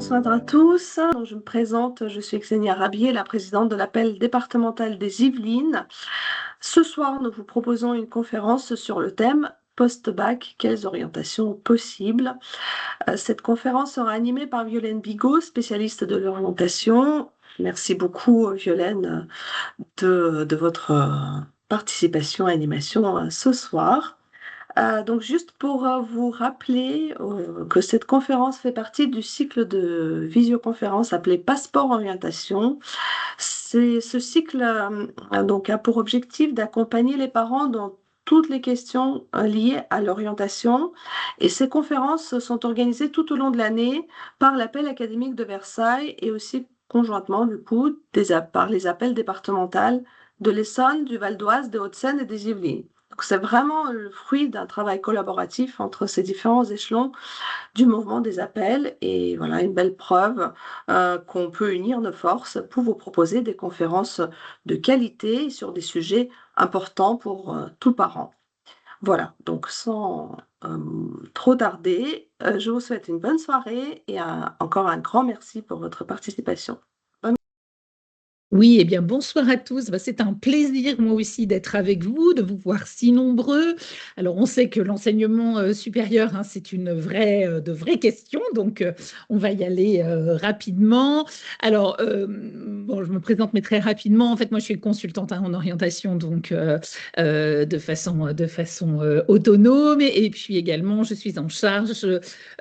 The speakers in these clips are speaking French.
bonsoir à tous. Donc, je me présente, je suis Xenia Rabier, la présidente de l'appel départemental des Yvelines. Ce soir, nous vous proposons une conférence sur le thème Post-bac, quelles orientations possibles? Cette conférence sera animée par Violaine Bigot, spécialiste de l'orientation. Merci beaucoup, Violaine, de votre participation et animation ce soir. Donc juste pour vous rappeler que cette conférence fait partie du cycle de visioconférence appelé Passeport Orientation. Ce cycle donc a pour objectif d'accompagner les parents dans toutes les questions liées à l'orientation, et ces conférences sont organisées tout au long de l'année par l'appel académique de Versailles et aussi conjointement du coup par les appels départementaux de l'Essonne, du Val d'Oise, des Hauts-de-Seine et des Yvelines. Donc, c'est vraiment le fruit d'un travail collaboratif entre ces différents échelons du mouvement des appels, et voilà une belle preuve qu'on peut unir nos forces pour vous proposer des conférences de qualité sur des sujets importants pour tout parent. Voilà, donc sans trop tarder, je vous souhaite une bonne soirée et encore un grand merci pour votre participation. Oui, eh bien, bonsoir à tous. C'est un plaisir, moi aussi, d'être avec vous, de vous voir si nombreux. Alors, on sait que l'enseignement supérieur, c'est de vraies questions, donc on va y aller rapidement. Alors, bon, je me présente, mais très rapidement. En fait, moi, je suis consultante en orientation, donc de façon autonome. Et puis également, je suis en charge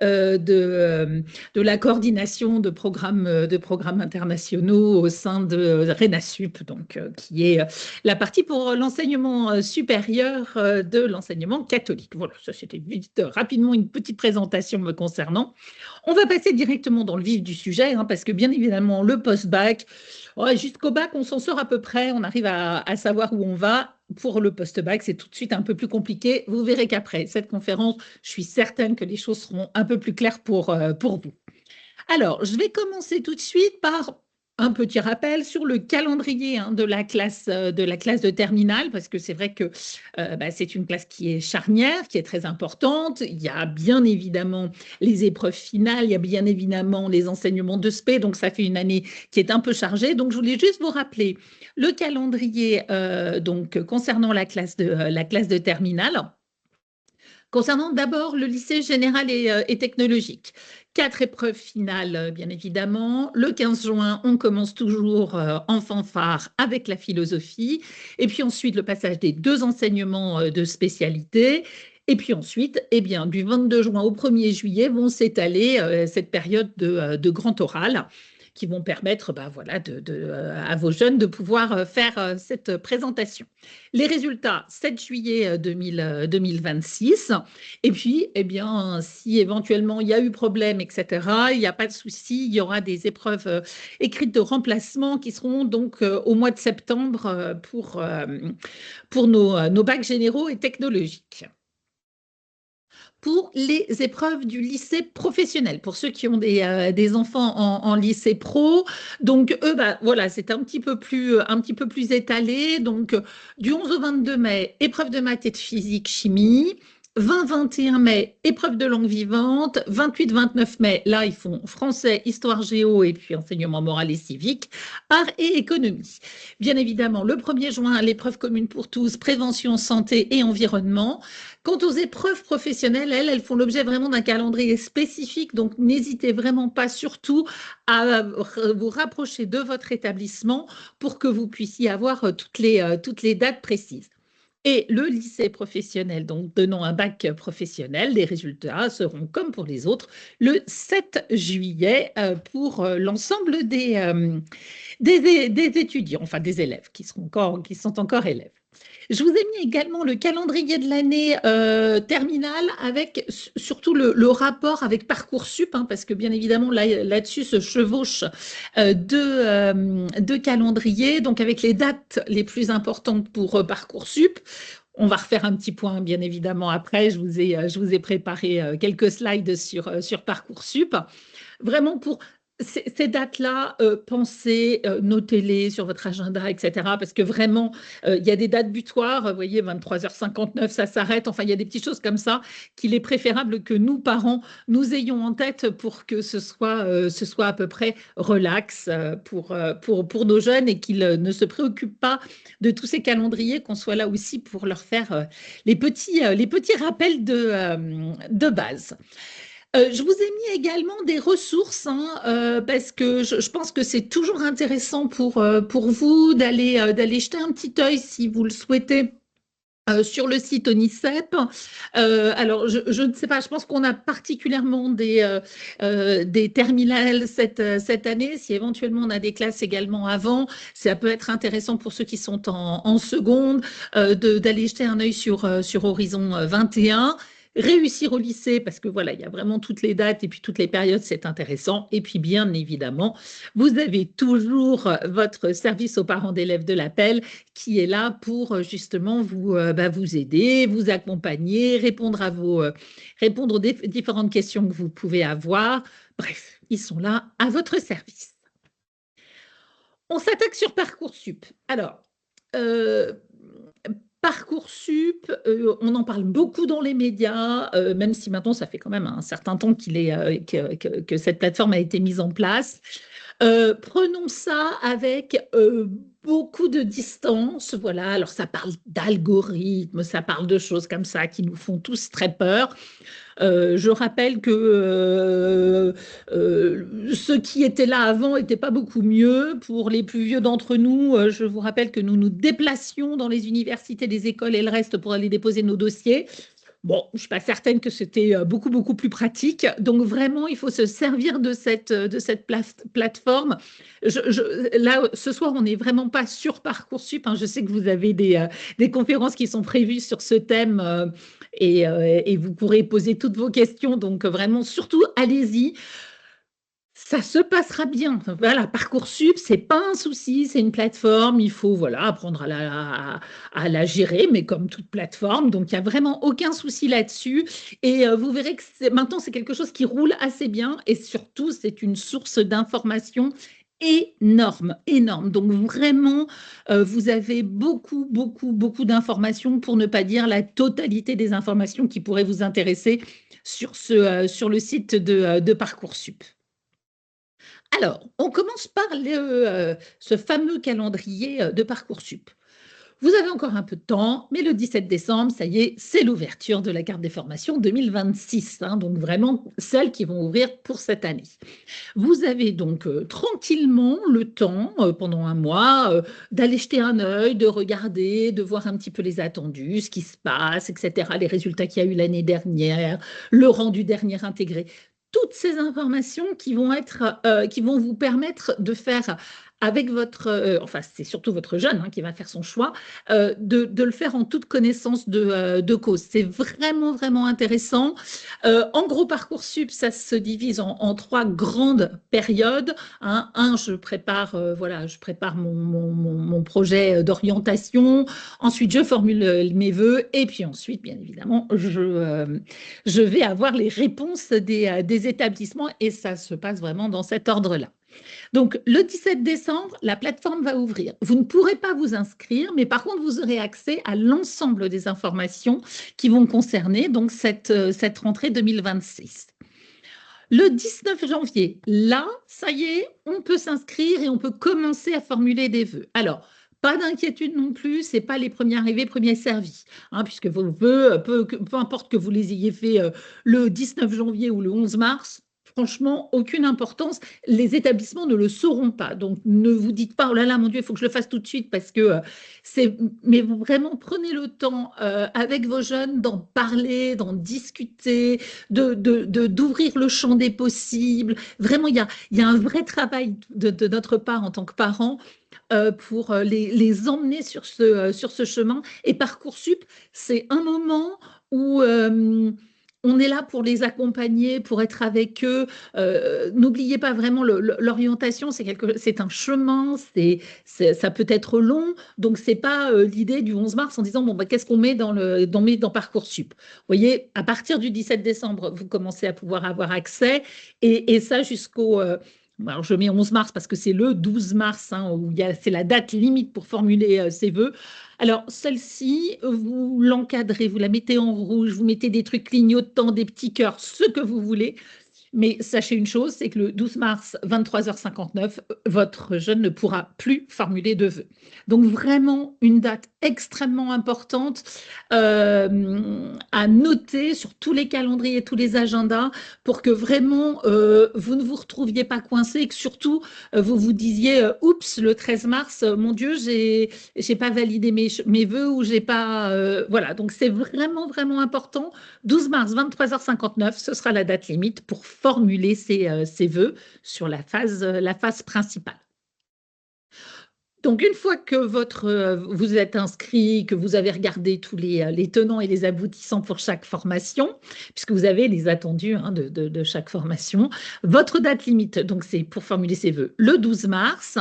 de la coordination de programmes internationaux au sein de RENASUP, donc, qui est la partie pour l'enseignement supérieur de l'enseignement catholique. Voilà, ça c'était vite, rapidement une petite présentation me concernant. On va passer directement dans le vif du sujet, parce que bien évidemment, le post-bac, jusqu'au bac, on s'en sort à peu près, on arrive à savoir où on va. Pour le post-bac, c'est tout de suite un peu plus compliqué. Vous verrez qu'après cette conférence, je suis certaine que les choses seront un peu plus claires pour vous. Alors, je vais commencer tout de suite par un petit rappel sur le calendrier de la classe de terminale, parce que c'est vrai que c'est une classe qui est charnière, qui est très importante. Il y a bien évidemment les épreuves finales, il y a bien évidemment les enseignements de spé, donc ça fait une année qui est un peu chargée. Donc, je voulais juste vous rappeler le calendrier donc, concernant la classe de terminale. Concernant d'abord le lycée général et technologique, 4 épreuves finales, bien évidemment. Le 15 juin, on commence toujours en fanfare avec la philosophie. Et puis ensuite, le passage des 2 enseignements de spécialité. Et puis ensuite, du 22 juin au 1er juillet, vont s'étaler cette période de grand oral qui vont permettre à vos jeunes de pouvoir faire cette présentation. Les résultats, 7 juillet 2026. Et puis, si éventuellement il y a eu problème, etc., il n'y a pas de souci, il y aura des épreuves écrites de remplacement qui seront donc au mois de septembre pour nos bacs généraux et technologiques. Pour les épreuves du lycée professionnel, pour ceux qui ont des enfants en lycée pro, donc eux, voilà, c'est un petit peu plus étalé. Donc, du 11 au 22 mai, épreuve de maths et de physique, chimie. 20-21 mai, épreuve de langue vivante. 28-29 mai, là, ils font français, histoire géo et puis enseignement moral et civique, art et économie. Bien évidemment, le 1er juin, l'épreuve commune pour tous, prévention, santé et environnement. Quant aux épreuves professionnelles, elles font l'objet vraiment d'un calendrier spécifique, donc n'hésitez vraiment pas surtout à vous rapprocher de votre établissement pour que vous puissiez avoir toutes les dates précises. Et le lycée professionnel, donc donnant un bac professionnel, les résultats seront comme pour les autres le 7 juillet pour l'ensemble des étudiants, enfin des élèves qui sont encore élèves. Je vous ai mis également le calendrier de l'année terminale avec surtout le rapport avec Parcoursup, parce que bien évidemment là-dessus se chevauchent deux calendriers, donc avec les dates les plus importantes pour Parcoursup. On va refaire un petit point, bien évidemment, après. Je vous ai préparé quelques slides sur Parcoursup, vraiment pour Ces dates-là, pensez, notez-les sur votre agenda, etc. Parce que vraiment, il y a des dates butoirs, vous voyez, 23h59, ça s'arrête. Enfin, il y a des petites choses comme ça qu'il est préférable que nous, parents, nous ayons en tête pour que ce soit à peu près relax pour nos jeunes et qu'ils ne se préoccupent pas de tous ces calendriers, qu'on soit là aussi pour leur faire les petits rappels de base. Je vous ai mis également des ressources, hein, parce que je pense que c'est toujours intéressant pour vous d'aller jeter un petit œil si vous le souhaitez. Sur le site ONICEP. Alors, je ne sais pas, je pense qu'on a particulièrement des terminales cette année. Si éventuellement on a des classes également avant, ça peut être intéressant pour ceux qui sont en seconde d'aller jeter un œil sur Horizon 21. Réussir au lycée, parce que voilà, il y a vraiment toutes les dates et puis toutes les périodes, c'est intéressant. Et puis, bien évidemment, vous avez toujours votre service aux parents d'élèves de l'appel qui est là pour justement vous aider, vous accompagner, répondre aux différentes questions que vous pouvez avoir. Bref, ils sont là à votre service. On s'attaque sur Parcoursup. Alors, euh, Parcoursup, on en parle beaucoup dans les médias, même si maintenant ça fait quand même un certain temps que cette plateforme a été mise en place. Prenons ça avec beaucoup de distance. Voilà, alors ça parle d'algorithmes, ça parle de choses comme ça qui nous font tous très peur. Je rappelle que ceux qui étaient là avant n'étaient pas beaucoup mieux. Pour les plus vieux d'entre nous, je vous rappelle que nous nous déplacions dans les universités, les écoles et le reste pour aller déposer nos dossiers. Bon, je ne suis pas certaine que c'était beaucoup, beaucoup plus pratique. Donc, vraiment, il faut se servir de cette plateforme. Là, ce soir, on n'est vraiment pas sur Parcoursup, hein. Je sais que vous avez des conférences qui sont prévues sur ce thème et vous pourrez poser toutes vos questions. Donc, vraiment, surtout, allez-y. Ça se passera bien. Voilà, Parcoursup, c'est pas un souci, c'est une plateforme. Il faut voilà apprendre à la gérer, mais comme toute plateforme, donc il y a vraiment aucun souci là-dessus. Et vous verrez que maintenant c'est quelque chose qui roule assez bien et surtout c'est une source d'information énorme, énorme. Donc vraiment, vous avez beaucoup, beaucoup, beaucoup d'informations, pour ne pas dire la totalité des informations qui pourraient vous intéresser sur le site de Parcoursup. Alors, on commence par ce fameux calendrier de Parcoursup. Vous avez encore un peu de temps, mais le 17 décembre, ça y est, c'est l'ouverture de la carte des formations 2026, hein, donc vraiment celles qui vont ouvrir pour cette année. Vous avez donc tranquillement le temps, pendant un mois, d'aller jeter un œil, de regarder, de voir un petit peu les attendus, ce qui se passe, etc., les résultats qu'il y a eu l'année dernière, le rendu dernier intégré. Toutes ces informations qui vont vous permettre de faire avec enfin c'est surtout votre jeune, hein, qui va faire son choix, de le faire en toute connaissance de cause. C'est vraiment, vraiment intéressant. En gros, Parcoursup, ça se divise en trois grandes périodes, hein. Je prépare mon projet d'orientation. Ensuite, je formule mes vœux. Et puis ensuite, bien évidemment, je vais avoir les réponses des établissements. Et ça se passe vraiment dans cet ordre-là. Donc, le 17 décembre, la plateforme va ouvrir. Vous ne pourrez pas vous inscrire, mais par contre, vous aurez accès à l'ensemble des informations qui vont concerner donc cette rentrée 2026. Le 19 janvier, là, ça y est, on peut s'inscrire et on peut commencer à formuler des vœux. Alors, pas d'inquiétude non plus, ce n'est pas les premiers arrivés, premiers servis, hein, puisque vos vœux, peu importe que vous les ayez fait le 19 janvier ou le 11 mars, franchement, aucune importance. Les établissements ne le sauront pas. Donc, ne vous dites pas, oh là là, mon Dieu, il faut que je le fasse tout de suite parce que c'est. Mais vous vraiment prenez le temps avec vos jeunes d'en parler, d'en discuter, d'ouvrir le champ des possibles. Vraiment, il y a un vrai travail de notre part en tant que parents pour les emmener sur ce chemin. Et Parcoursup, c'est un moment où on est là pour les accompagner, pour être avec eux. N'oubliez pas vraiment l'orientation, c'est un chemin, ça peut être long. Donc, ce n'est pas l'idée du 11 mars en disant, bon, bah, qu'est-ce qu'on met dans Parcoursup. Vous voyez, à partir du 17 décembre, vous commencez à pouvoir avoir accès et ça Alors, je mets 11 mars parce que c'est le 12 mars, hein, où c'est la date limite pour formuler ses vœux. Alors, celle-ci, vous l'encadrez, vous la mettez en rouge, vous mettez des trucs clignotants, des petits cœurs, ce que vous voulez. Mais sachez une chose, c'est que le 12 mars, 23h59, votre jeune ne pourra plus formuler de vœux. Donc vraiment une date extrêmement importante à noter sur tous les calendriers, tous les agendas, pour que vraiment vous ne vous retrouviez pas coincé et que surtout vous vous disiez oups, le 13 mars, mon Dieu, j'ai pas validé mes vœux ou j'ai pas. Voilà, donc c'est vraiment, vraiment important. 12 mars, 23h59, ce sera la date limite pour formuler ses vœux sur la phase principale. Donc, une fois que vous êtes inscrit, que vous avez regardé tous les tenants et les aboutissants pour chaque formation, puisque vous avez les attendus hein, de chaque formation, votre date limite, donc c'est pour formuler ses vœux, le 12 mars.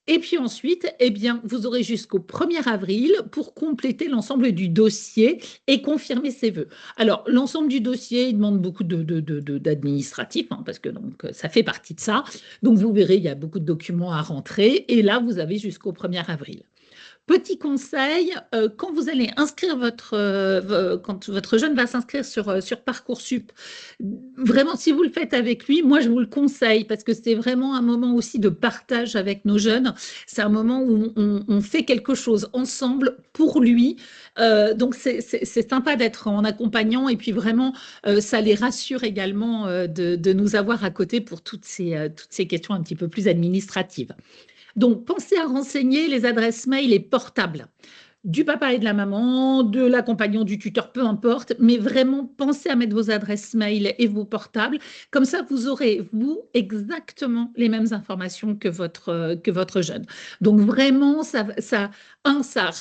Et puis ensuite, eh bien, vous aurez jusqu'au 1er avril pour compléter l'ensemble du dossier et confirmer ses vœux. Alors, l'ensemble du dossier, il demande beaucoup d'administratif, hein, parce que donc, ça fait partie de ça. Donc, vous verrez, il y a beaucoup de documents à rentrer. Et là, vous avez jusqu'au 1er avril. Petit conseil, quand vous allez inscrire quand votre jeune va s'inscrire sur Parcoursup, vraiment, si vous le faites avec lui, moi, je vous le conseille parce que c'est vraiment un moment aussi de partage avec nos jeunes. C'est un moment où on fait quelque chose ensemble pour lui. Donc, c'est sympa d'être en accompagnant et puis vraiment, ça les rassure également de nous avoir à côté pour toutes ces questions un petit peu plus administratives. Donc, pensez à renseigner les adresses mail et portables du papa et de la maman, de l'accompagnant, du tuteur, peu importe, mais vraiment pensez à mettre vos adresses mail et vos portables. Comme ça, vous aurez, vous, exactement les mêmes informations que votre jeune. Donc, vraiment, ça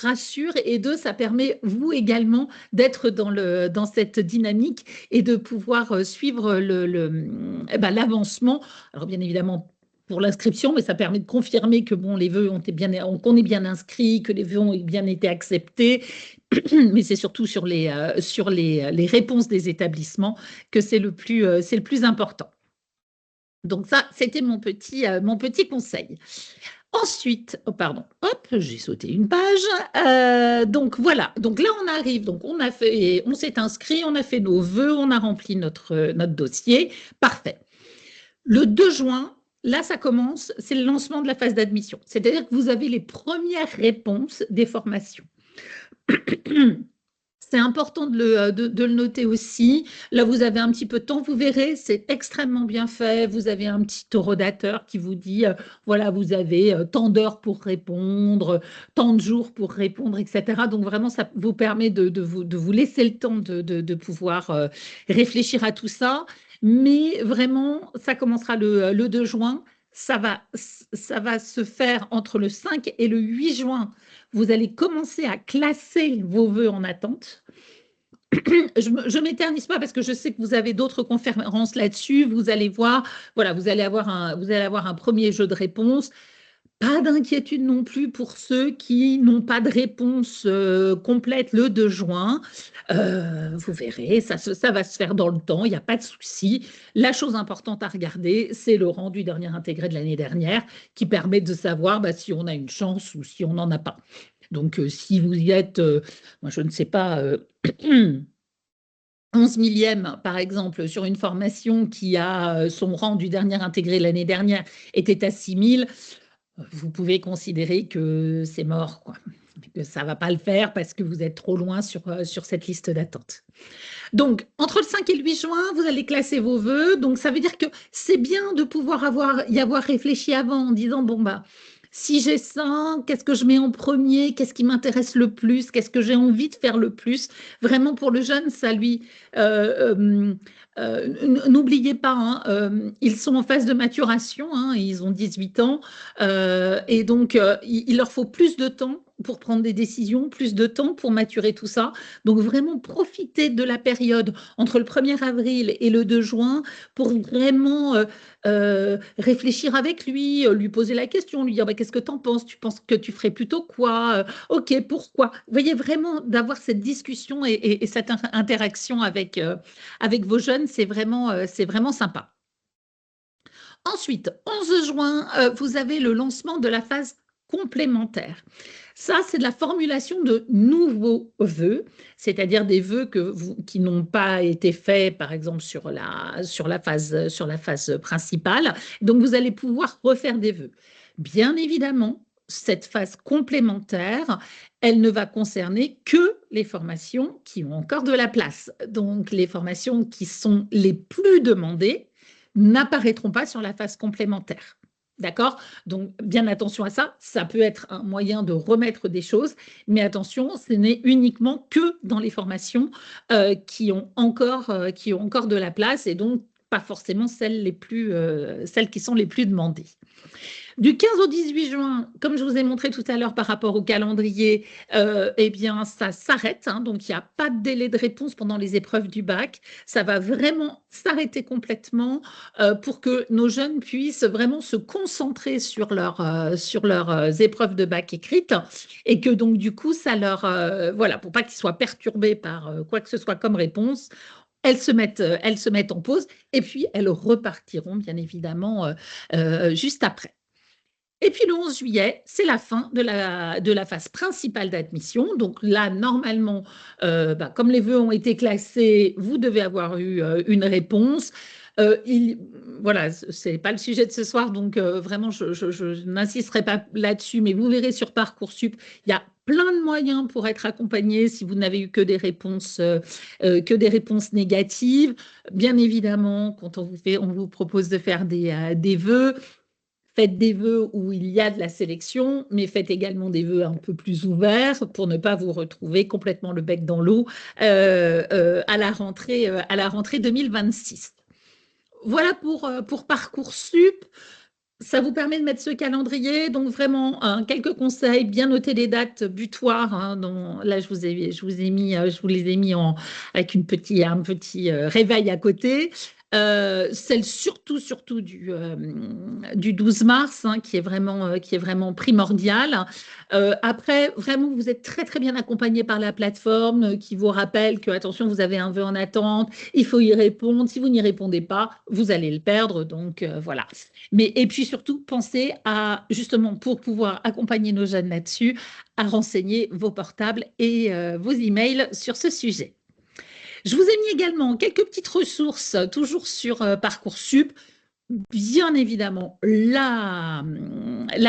rassure et deux, ça permet, vous également, d'être dans cette dynamique et de pouvoir suivre l'avancement. Alors, bien évidemment, pour l'inscription, mais ça permet de confirmer que bon, les vœux qu'on est bien inscrits, que les vœux ont bien été acceptés. Mais c'est surtout sur les réponses des établissements que c'est le plus important. Donc ça, c'était mon petit conseil. Ensuite, oh pardon, hop, j'ai sauté une page. Donc voilà, donc là on arrive, donc on s'est inscrit, on a fait nos vœux, on a rempli notre dossier, parfait. Le 2 juin, là, ça commence, c'est le lancement de la phase d'admission. C'est-à-dire que vous avez les premières réponses des formations. C'est important de le noter aussi. Là, vous avez un petit peu de temps, vous verrez, c'est extrêmement bien fait. Vous avez un petit horodateur qui vous dit, voilà, vous avez tant d'heures pour répondre, tant de jours pour répondre, etc. Donc, vraiment, ça vous permet de vous laisser le temps de pouvoir réfléchir à tout ça. Mais vraiment, ça commencera le 2 juin. Ça va se faire entre le 5 et le 8 juin. Vous allez commencer à classer vos vœux en attente. Je ne m'éternise pas parce que je sais que vous avez d'autres conférences là-dessus. Vous allez voir, voilà, vous allez avoir un premier jeu de réponses. Pas d'inquiétude non plus pour ceux qui n'ont pas de réponse complète le 2 juin. Vous verrez, ça va se faire dans le temps, il n'y a pas de souci. La chose importante à regarder, c'est le rendu dernier intégré de l'année dernière qui permet de savoir si on a une chance ou si on n'en a pas. Donc, si vous y êtes, moi je ne sais pas, 11 millième, par exemple, sur une formation qui a son rang du dernier intégré l'année dernière était à 6 000, vous pouvez considérer que c'est mort, quoi. Que ça ne va pas le faire parce que vous êtes trop loin sur cette liste d'attente. Donc, entre le 5 et le 8 juin, vous allez classer vos vœux. Donc, ça veut dire que c'est bien de pouvoir y avoir réfléchi avant en disant, bon, si j'ai ça, qu'est-ce que je mets en premier? Qu'est-ce qui m'intéresse le plus? Qu'est-ce que j'ai envie de faire le plus? Vraiment, pour le jeune, ça lui... n'oubliez pas, hein, ils sont en phase de maturation, hein, ils ont 18 ans, et donc il leur faut plus de temps pour prendre des décisions, plus de temps pour maturer tout ça. Donc vraiment profitez de la période entre le 1er avril et le 2 juin pour vraiment réfléchir avec lui, lui poser la question, lui dire qu'est-ce que tu en penses? Tu penses que tu ferais plutôt quoi? Ok, pourquoi? Vous voyez, vraiment d'avoir cette discussion et cette interaction avec vos jeunes, c'est vraiment sympa. Ensuite, 11 juin, vous avez le lancement de la phase complémentaire. Ça, c'est de la formulation de nouveaux vœux, c'est-à-dire des vœux qui n'ont pas été faits, par exemple, sur la phase principale. Donc, vous allez pouvoir refaire des vœux. Bien évidemment, cette phase complémentaire, elle ne va concerner que les formations qui ont encore de la place. Donc, les formations qui sont les plus demandées n'apparaîtront pas sur la phase complémentaire. D'accord? Donc, bien attention à ça. Ça peut être un moyen de remettre des choses, mais attention, ce n'est uniquement que dans les formations qui ont encore de la place et donc pas forcément celles qui sont les plus demandées. Du 15 au 18 juin, comme je vous ai montré tout à l'heure par rapport au calendrier, eh bien, ça s'arrête. Hein, donc, il n'y a pas de délai de réponse pendant les épreuves du bac. Ça va vraiment s'arrêter complètement pour que nos jeunes puissent vraiment se concentrer sur leurs épreuves de bac écrites et que donc, du coup, ça voilà, pour pas qu'ils soient perturbés par quoi que ce soit comme réponse. Elles se mettent en pause et puis elles repartiront, bien évidemment, juste après. Et puis le 11 juillet, c'est la fin de la phase principale d'admission. Donc là, normalement, comme les vœux ont été classés, vous devez avoir eu une réponse. Voilà, ce n'est pas le sujet de ce soir, donc vraiment, je n'insisterai pas là-dessus, mais vous verrez sur Parcoursup, il y a plein de moyens pour être accompagné si vous n'avez eu que des réponses négatives. Bien évidemment, quand on vous propose de faire des vœux, faites des vœux où il y a de la sélection, mais faites également des vœux un peu plus ouverts pour ne pas vous retrouver complètement le bec dans l'eau à la rentrée 2026. Voilà pour Parcoursup. Ça vous permet de mettre ce calendrier. Donc, vraiment, quelques conseils, bien noter les dates butoirs. Hein, là, je vous les ai mis avec un petit réveil à côté. Celle surtout du 12 mars, hein, qui est vraiment primordial. Après, vraiment, vous êtes très, très bien accompagné par la plateforme qui vous rappelle que, attention, vous avez un vœu en attente, il faut y répondre. Si vous n'y répondez pas, vous allez le perdre. Donc, voilà. Et puis surtout, pensez à, justement, pour pouvoir accompagner nos jeunes là-dessus, à renseigner vos portables et vos emails sur ce sujet. Je vous ai mis également quelques petites ressources, toujours sur Parcoursup. Bien évidemment, la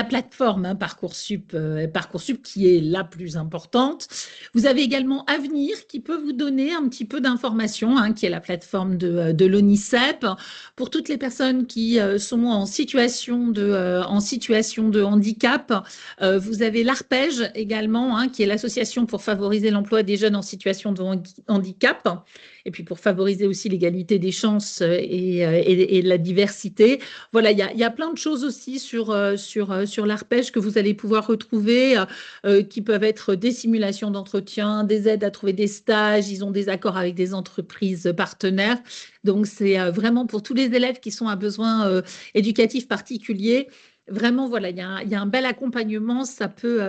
plateforme hein, Parcoursup qui est la plus importante. Vous avez également Avenir qui peut vous donner un petit peu d'informations, hein, qui est la plateforme de l'ONICEP. Pour toutes les personnes qui sont en situation de handicap, vous avez l'ARPEJ également, hein, qui est l'association pour favoriser l'emploi des jeunes en situation de handicap et puis pour favoriser aussi l'égalité des chances et la diversité. Voilà, il y a plein de choses aussi sur l'ARPEJ que vous allez pouvoir retrouver, qui peuvent être des simulations d'entretien, des aides à trouver des stages, ils ont des accords avec des entreprises partenaires. Donc, c'est vraiment pour tous les élèves qui sont à besoin éducatif particulier. Vraiment, voilà, il y a un bel accompagnement, ça peut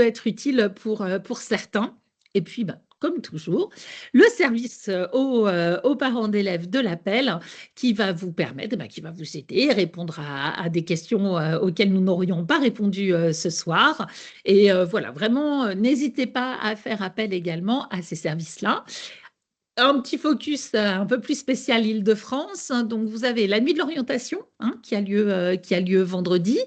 être utile pour certains. Et puis, comme toujours, le service aux parents d'élèves de l'appel qui va vous permettre, qui va vous aider, répondre à des questions auxquelles nous n'aurions pas répondu ce soir. Et voilà, vraiment, n'hésitez pas à faire appel également à ces services-là. Un petit focus un peu plus spécial Île-de-France. Donc, vous avez la nuit de l'orientation hein, qui a lieu vendredi.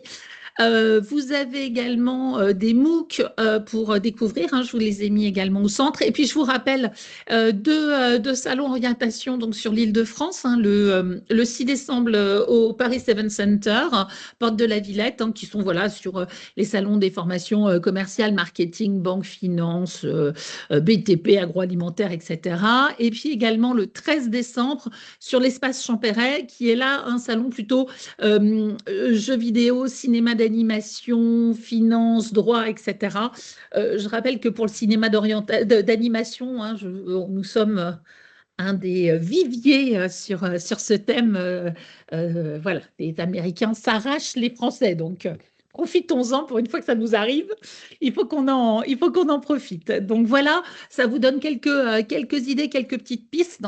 Vous avez également des MOOC pour découvrir, hein, je vous les ai mis également au centre. Et puis, je vous rappelle deux salons orientation donc, sur l'Île-de-France, hein, le 6 décembre au Paris Seven Center, Porte de la Villette, hein, qui sont voilà, sur les salons des formations commerciales, marketing, banque, finance, BTP, agroalimentaire, etc. Et puis également le 13 décembre sur l'espace Champéret, qui est là un salon plutôt jeux vidéo, cinéma d'animation, finance, droit, etc. Je rappelle que pour le cinéma d'animation, hein, nous sommes un des viviers sur ce thème. Voilà, les Américains s'arrachent les Français, donc profitons-en pour une fois que ça nous arrive. Il faut qu'on en profite. Donc voilà, ça vous donne quelques idées, quelques petites pistes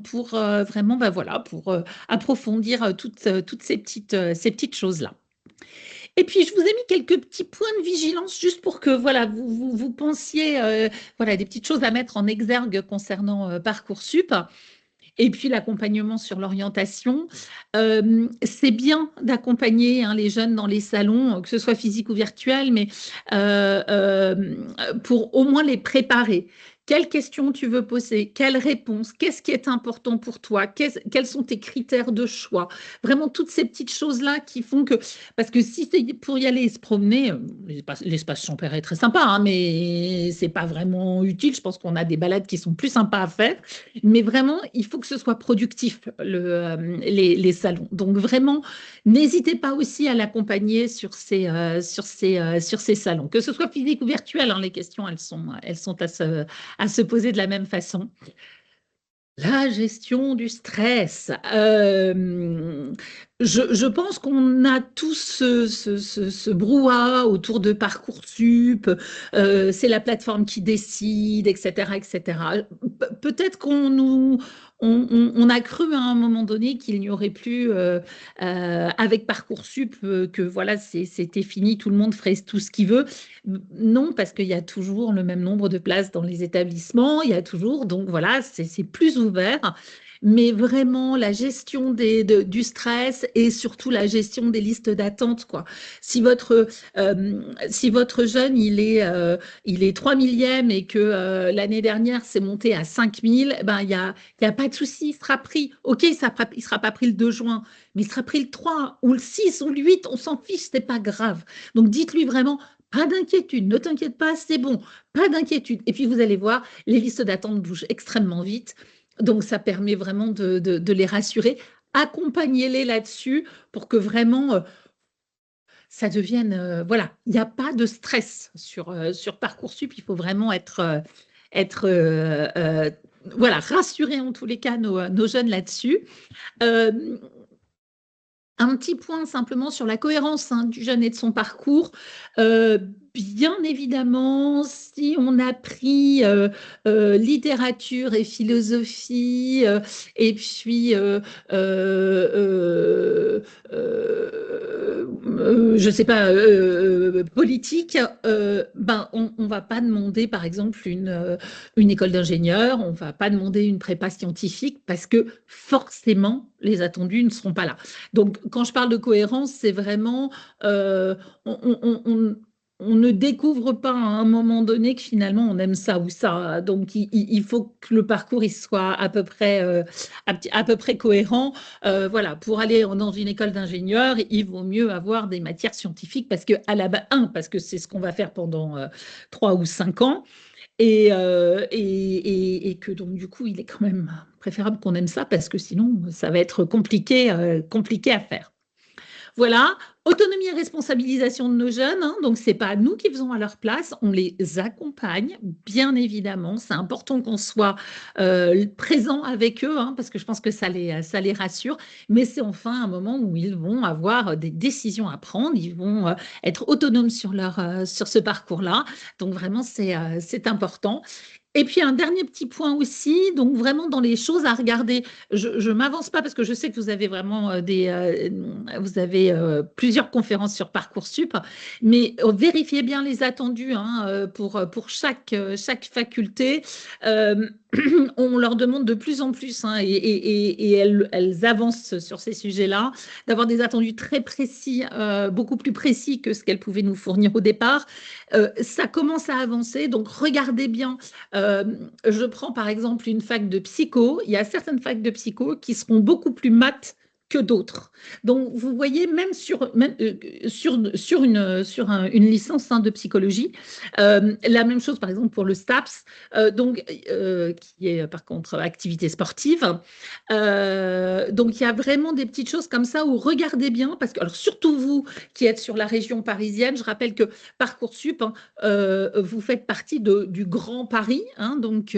pour vraiment, ben voilà, pour approfondir toutes ces petites choses-là. Et puis, je vous ai mis quelques petits points de vigilance juste pour que voilà, vous pensiez voilà, des petites choses à mettre en exergue concernant Parcoursup. Et puis l'accompagnement sur l'orientation. C'est bien d'accompagner les jeunes dans les salons, que ce soit physique ou virtuel, mais pour au moins les préparer. Quelles questions tu veux poser? Quelles réponses? Qu'est-ce qui est important pour toi? Quels sont tes critères de choix? Vraiment toutes ces petites choses-là qui font que... Parce que si c'est pour y aller et se promener, l'espace Champère est très sympa, hein, mais c'est pas vraiment utile. Je pense qu'on a des balades qui sont plus sympas à faire. Mais vraiment, il faut que ce soit productif, les salons. Donc vraiment, n'hésitez pas aussi à l'accompagner sur ces salons. Que ce soit physique ou virtuel, hein, les questions, elles sont à se poser de la même façon. La gestion du stress. Je pense qu'on a tous ce brouhaha autour de Parcoursup. C'est la plateforme qui décide, etc., etc. Peut-être on a cru à un moment donné qu'il n'y aurait plus, avec Parcoursup, que voilà, c'était fini, tout le monde ferait tout ce qu'il veut. Non, parce qu'il y a toujours le même nombre de places dans les établissements, il y a toujours, donc voilà, c'est plus ouvert. Mais vraiment, la gestion du stress et surtout la gestion des listes d'attente, quoi. Si votre jeune, il est 3 millième et que l'année dernière, c'est monté à 5 000, ben, il y a pas de souci, il sera pris. OK, il sera pas pris le 2 juin, mais il sera pris le 3 ou le 6 ou le 8, on s'en fiche, c'est pas grave. Donc, dites-lui vraiment, pas d'inquiétude, ne t'inquiète pas, c'est bon, pas d'inquiétude. Et puis, vous allez voir, les listes d'attente bougent extrêmement vite. Donc, ça permet vraiment de les rassurer. Accompagnez-les là-dessus pour que vraiment ça devienne. Voilà, il n'y a pas de stress sur Parcoursup. Il faut vraiment être voilà, rassurer en tous les cas nos jeunes là-dessus. Un petit point simplement sur la cohérence du jeune et de son parcours. Bien évidemment, si on a pris littérature et philosophie, et puis, je ne sais pas, politique, ben, on ne va pas demander, par exemple, une école d'ingénieur, on ne va pas demander une prépa scientifique parce que forcément, les attendus ne seront pas là. Donc, quand je parle de cohérence, c'est vraiment, on ne découvre pas à un moment donné que finalement on aime ça ou ça. Donc, il faut que le parcours il soit à peu près cohérent. Voilà, pour aller dans une école d'ingénieur, il vaut mieux avoir des matières scientifiques parce que, parce que c'est ce qu'on va faire pendant 3 ou 5 ans. Et que donc du coup, il est quand même préférable qu'on aime ça parce que sinon, ça va être compliqué à faire. Voilà, autonomie et responsabilisation de nos jeunes. Donc, ce n'est pas nous qui faisons à leur place, on les accompagne, bien évidemment. C'est important qu'on soit présent avec eux, parce que je pense que ça les rassure. Mais c'est enfin un moment où ils vont avoir des décisions à prendre, ils vont être autonomes sur ce parcours-là. Donc, vraiment, c'est important. Et puis un dernier petit point aussi, donc vraiment dans les choses à regarder, je ne m'avance pas parce que je sais que vous avez vraiment vous avez plusieurs conférences sur Parcoursup, mais vérifiez bien les attendus pour chaque faculté. Euh, on leur demande de plus en plus, et elles avancent sur ces sujets-là, d'avoir des attendus très précis, beaucoup plus précis que ce qu'elles pouvaient nous fournir au départ. Ça commence à avancer, donc regardez bien. Je prends par exemple une fac de psycho. Il y a certaines facs de psycho qui seront beaucoup plus maths que d'autres. Donc, vous voyez, même sur une licence de psychologie, la même chose, par exemple, pour le STAPS, qui est par contre activité sportive. Donc, il y a vraiment des petites choses comme ça où regardez bien, parce que, alors, surtout vous qui êtes sur la région parisienne, je rappelle que Parcoursup, vous faites partie du Grand Paris. Donc,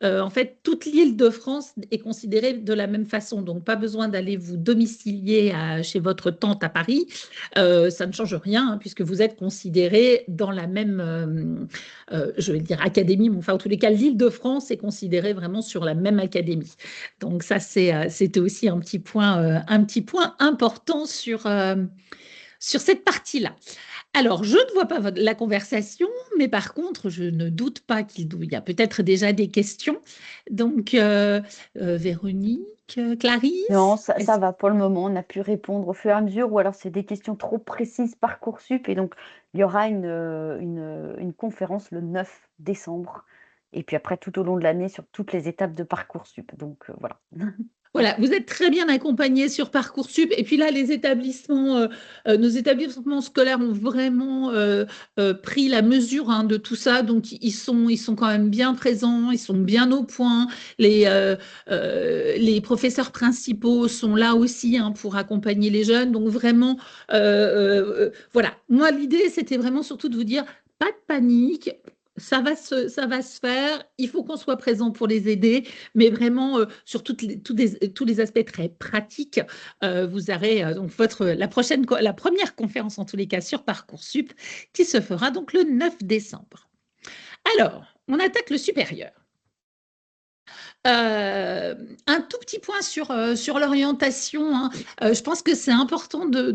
en fait, toute l'Île-de-France est considérée de la même façon. Donc, pas besoin d'aller vous domicilier domicilié chez votre tante à Paris, ça ne change rien, hein, puisque vous êtes considéré dans la même, je vais dire académie, mais enfin en tous les cas, l'Île-de-France est considérée vraiment sur la même académie. Donc ça, c'était aussi un petit point important sur cette partie-là. Alors, je ne vois pas la conversation, mais par contre, je ne doute pas qu'il y a peut-être déjà des questions. Donc, Véronique, Non, Clarisse, ça va pour le moment. On a pu répondre au fur et à mesure, ou alors c'est des questions trop précises Parcoursup. Et donc, il y aura une conférence le 9 décembre. Et puis après, tout au long de l'année, sur toutes les étapes de Parcoursup. Donc, voilà. Voilà, vous êtes très bien accompagnés sur Parcoursup. Et puis là, nos établissements scolaires ont vraiment pris la mesure, hein, de tout ça. Donc, ils sont quand même bien présents, ils sont bien au point. Les professeurs principaux sont là aussi, hein, pour accompagner les jeunes. Donc, vraiment, voilà. Moi, l'idée, c'était vraiment surtout de vous dire, pas de panique. Ça va se faire. Il faut qu'on soit présent pour les aider, mais vraiment sur tous les aspects très pratiques. Vous aurez donc la première conférence en tous les cas sur Parcoursup qui se fera donc le 9 décembre. Alors, on attaque le supérieur. Un tout petit point sur l'orientation, hein. Je pense que c'est important de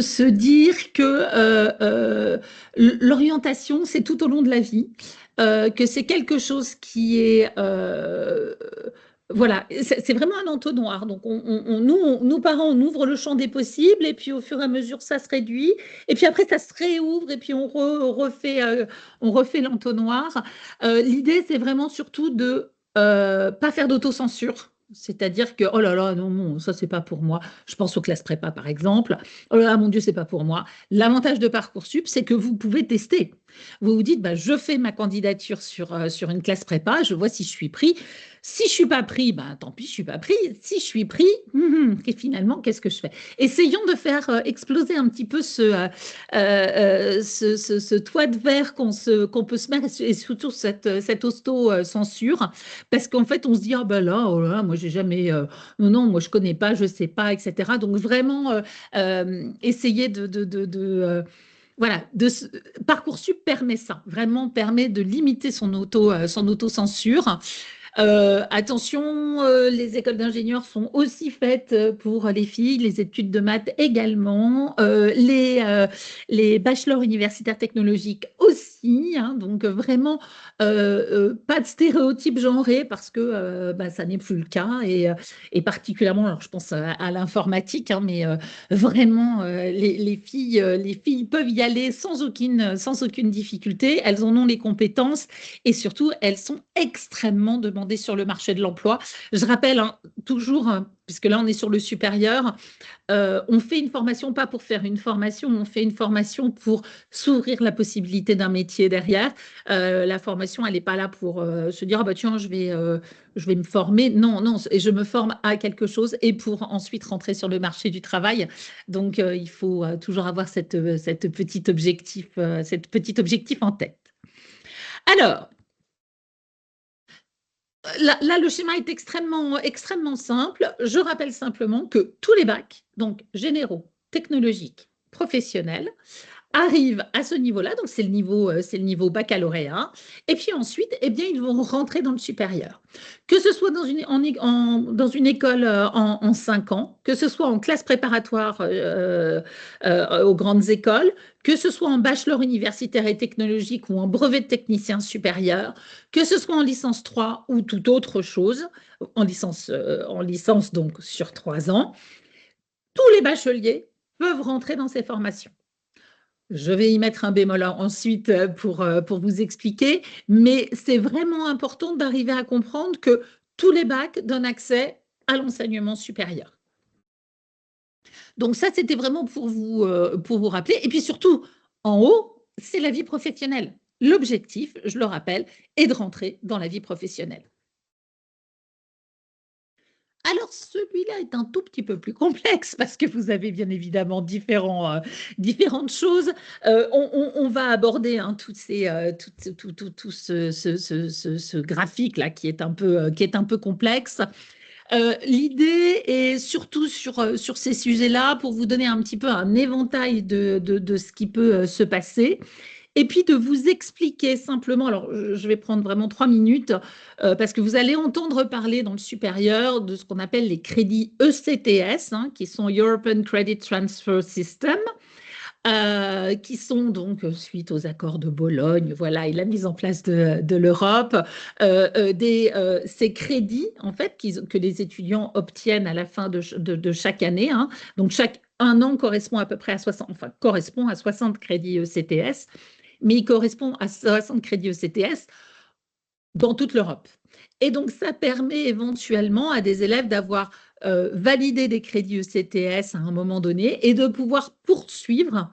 se dire que l'orientation, c'est tout au long de la vie, que c'est quelque chose qui est... voilà, c'est vraiment un entonnoir. Donc, nous, parents, on ouvre le champ des possibles et puis au fur et à mesure, ça se réduit. Et puis après, ça se réouvre et puis on refait l'entonnoir. L'idée, c'est vraiment surtout de pas faire d'autocensure. C'est-à-dire que, oh là là, non, non, ça, c'est pas pour moi. Je pense aux classes prépa, par exemple. Oh là là, mon Dieu, c'est pas pour moi. L'avantage de Parcoursup, c'est que vous pouvez tester. Vous vous dites, bah, je fais ma candidature sur une classe prépa, je vois si je suis pris. Si je suis pas pris, bah, tant pis, je suis pas pris. Si je suis pris, et finalement, qu'est-ce que je fais? Essayons de faire exploser un petit peu ce toit de verre qu'on peut se mettre, et surtout cette auto-censure, parce qu'en fait, on se dit, ah ben là, oh là, moi, j'ai jamais, non, non, moi, je connais pas, je sais pas, etc. Donc, vraiment, essayer voilà, Parcoursup permet ça, vraiment permet de limiter son autocensure. Attention, les écoles d'ingénieurs sont aussi faites pour les filles, les études de maths également, les bachelors universitaires technologiques aussi, hein. Donc vraiment, pas de stéréotypes genrés parce que bah, ça n'est plus le cas, et particulièrement, alors je pense à l'informatique, hein, mais vraiment, les filles peuvent y aller sans aucune difficulté, elles en ont les compétences, et surtout, elles sont extrêmement demandées sur le marché de l'emploi. Je rappelle, hein, toujours, hein, puisque là on est sur le supérieur, on fait une formation pas pour faire une formation, on fait une formation pour s'ouvrir la possibilité d'un métier derrière. La formation, elle n'est pas là pour se dire, ah bah tiens, je vais me former. Non, non, et je me forme à quelque chose et pour ensuite rentrer sur le marché du travail. Donc, il faut toujours avoir cette petit objectif en tête. Alors, là, le schéma est extrêmement simple. Je rappelle simplement que tous les bacs, donc généraux, technologiques, professionnels, arrivent à ce niveau-là, donc c'est le niveau baccalauréat, et puis ensuite, eh bien, ils vont rentrer dans le supérieur. Que ce soit dans une école en 5 ans, que ce soit en classe préparatoire aux grandes écoles, que ce soit en bachelor universitaire et technologique ou en brevet de technicien supérieur, que ce soit en licence 3 ou toute autre chose, en licence donc sur 3 ans, tous les bacheliers peuvent rentrer dans ces formations. Je vais y mettre un bémol ensuite pour vous expliquer, mais c'est vraiment important d'arriver à comprendre que tous les bacs donnent accès à l'enseignement supérieur. Donc ça, c'était vraiment pour vous rappeler. Et puis surtout, en haut, c'est la vie professionnelle. L'objectif, je le rappelle, est de rentrer dans la vie professionnelle. Alors, celui-là est un tout petit peu plus complexe parce que vous avez bien évidemment différentes choses. On va aborder, hein, tout ce graphique-là qui est un peu complexe. L'idée est surtout sur ces sujets-là pour vous donner un petit peu un éventail de ce qui peut se passer. Et puis de vous expliquer simplement, alors je vais prendre vraiment 3 minutes, parce que vous allez entendre parler dans le supérieur de ce qu'on appelle les crédits ECTS, hein, qui sont European Credit Transfer System, qui sont donc, suite aux accords de Bologne, voilà, et la mise en place de l'Europe, ces crédits, en fait, que les étudiants obtiennent à la fin de chaque année, hein. Donc, un an correspond à peu près à 60, enfin, correspond à 60 crédits ECTS, mais il correspond à 60 crédits ECTS dans toute l'Europe. Et donc, ça permet éventuellement à des élèves d'avoir validé des crédits ECTS à un moment donné et de pouvoir poursuivre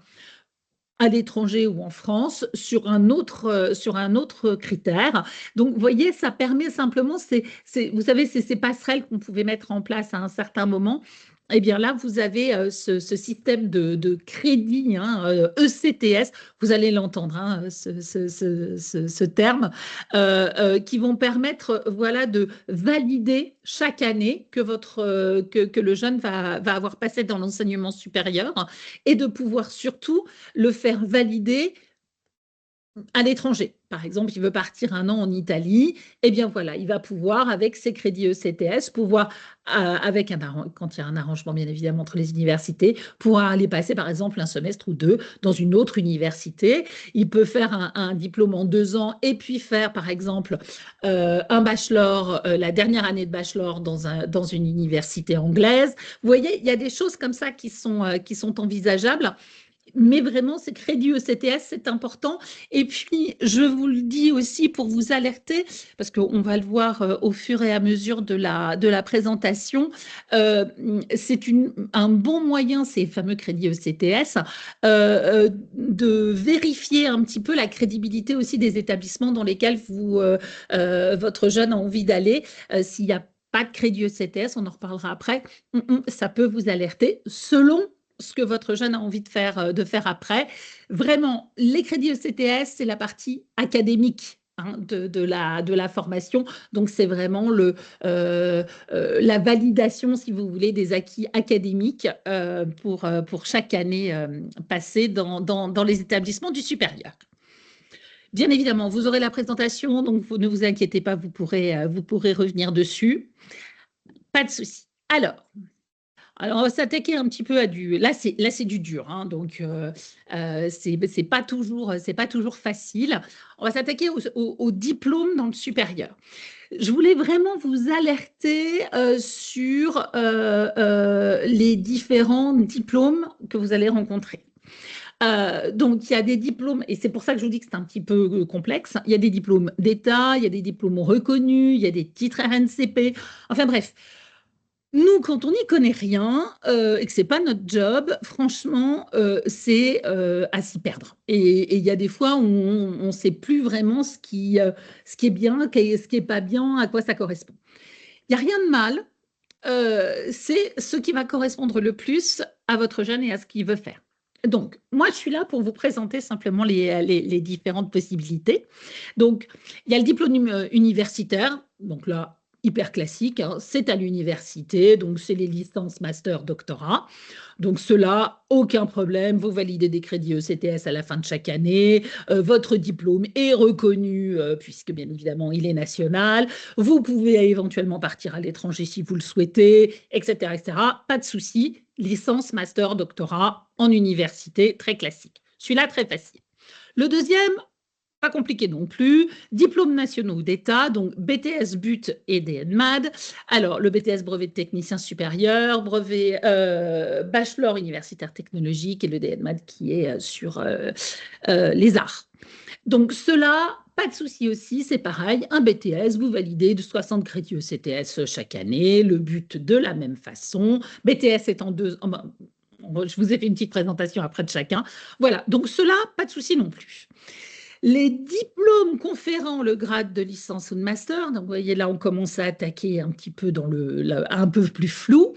à l'étranger ou en France sur un autre critère. Donc, vous voyez, ça permet simplement, vous savez, c'est ces passerelles qu'on pouvait mettre en place à un certain moment. Eh bien là, vous avez ce système de crédit, hein, ECTS, vous allez l'entendre, hein, ce terme, qui vont permettre, voilà, de valider chaque année que le jeune va avoir passé dans l'enseignement supérieur et de pouvoir surtout le faire valider à l'étranger. Par exemple, il veut partir un an en Italie, eh bien voilà, il va pouvoir, avec ses crédits ECTS, quand il y a un arrangement bien évidemment entre les universités, pouvoir aller passer par exemple un semestre ou deux dans une autre université. Il peut faire un diplôme en 2 ans et puis faire par exemple un bachelor, la dernière année de bachelor dans une université anglaise. Vous voyez, il y a des choses comme ça qui sont envisageables. Mais vraiment, ces crédits ECTS, c'est important. Et puis, je vous le dis aussi pour vous alerter, parce qu'on va le voir au fur et à mesure de la présentation, c'est un bon moyen, ces fameux crédits ECTS, de vérifier un petit peu la crédibilité aussi des établissements dans lesquels votre jeune a envie d'aller. S'il n'y a pas de crédit ECTS, on en reparlera après, ça peut vous alerter selon ce que votre jeune a envie de faire après. Vraiment, les crédits ECTS, c'est la partie académique, hein, de la formation. Donc, c'est vraiment la validation, si vous voulez, des acquis académiques pour chaque année passée dans les établissements du supérieur. Bien évidemment, vous aurez la présentation, donc ne vous inquiétez pas, vous pourrez revenir dessus. Pas de souci. Alors, on va s'attaquer un petit peu à Là, c'est du dur, hein, donc c'est pas toujours facile. On va s'attaquer au diplôme dans le supérieur. Je voulais vraiment vous alerter sur les différents diplômes que vous allez rencontrer. Donc, il y a des diplômes, et c'est pour ça que je vous dis que c'est un petit peu complexe. Il y a des diplômes d'État, il y a des diplômes reconnus, il y a des titres RNCP. Enfin bref. Nous, quand on n'y connaît rien et que ce n'est pas notre job, franchement, c'est à s'y perdre. Et il y a des fois où on ne sait plus vraiment ce qui est bien, ce qui n'est pas bien, à quoi ça correspond. Il n'y a rien de mal. C'est ce qui va correspondre le plus à votre jeune et à ce qu'il veut faire. Donc, moi, je suis là pour vous présenter simplement les différentes possibilités. Donc, il y a le diplôme universitaire. Donc là, hyper classique, hein, c'est à l'université, donc c'est les licences, master, doctorat. Donc cela, aucun problème, vous validez des crédits ECTS à la fin de chaque année, votre diplôme est reconnu puisque bien évidemment il est national, vous pouvez éventuellement partir à l'étranger si vous le souhaitez, etc., etc. Pas de souci, licence, master, doctorat en université, très classique. Celui-là, très facile. Le deuxième, pas compliqué non plus, diplômes nationaux d'État, donc BTS BUT et DNMAD. Alors, le BTS brevet de technicien supérieur, brevet bachelor universitaire technologique et le DNMAD qui est sur les arts. Donc, cela, pas de souci aussi, c'est pareil, un BTS, vous validez de 60 crédits ECTS chaque année, le BUT de la même façon, BTS est en deux... je vous ai fait une petite présentation après de chacun. Voilà, donc cela, pas de souci non plus. Les diplômes conférant le grade de licence ou de master, donc vous voyez là, on commence à attaquer un petit peu un peu plus flou.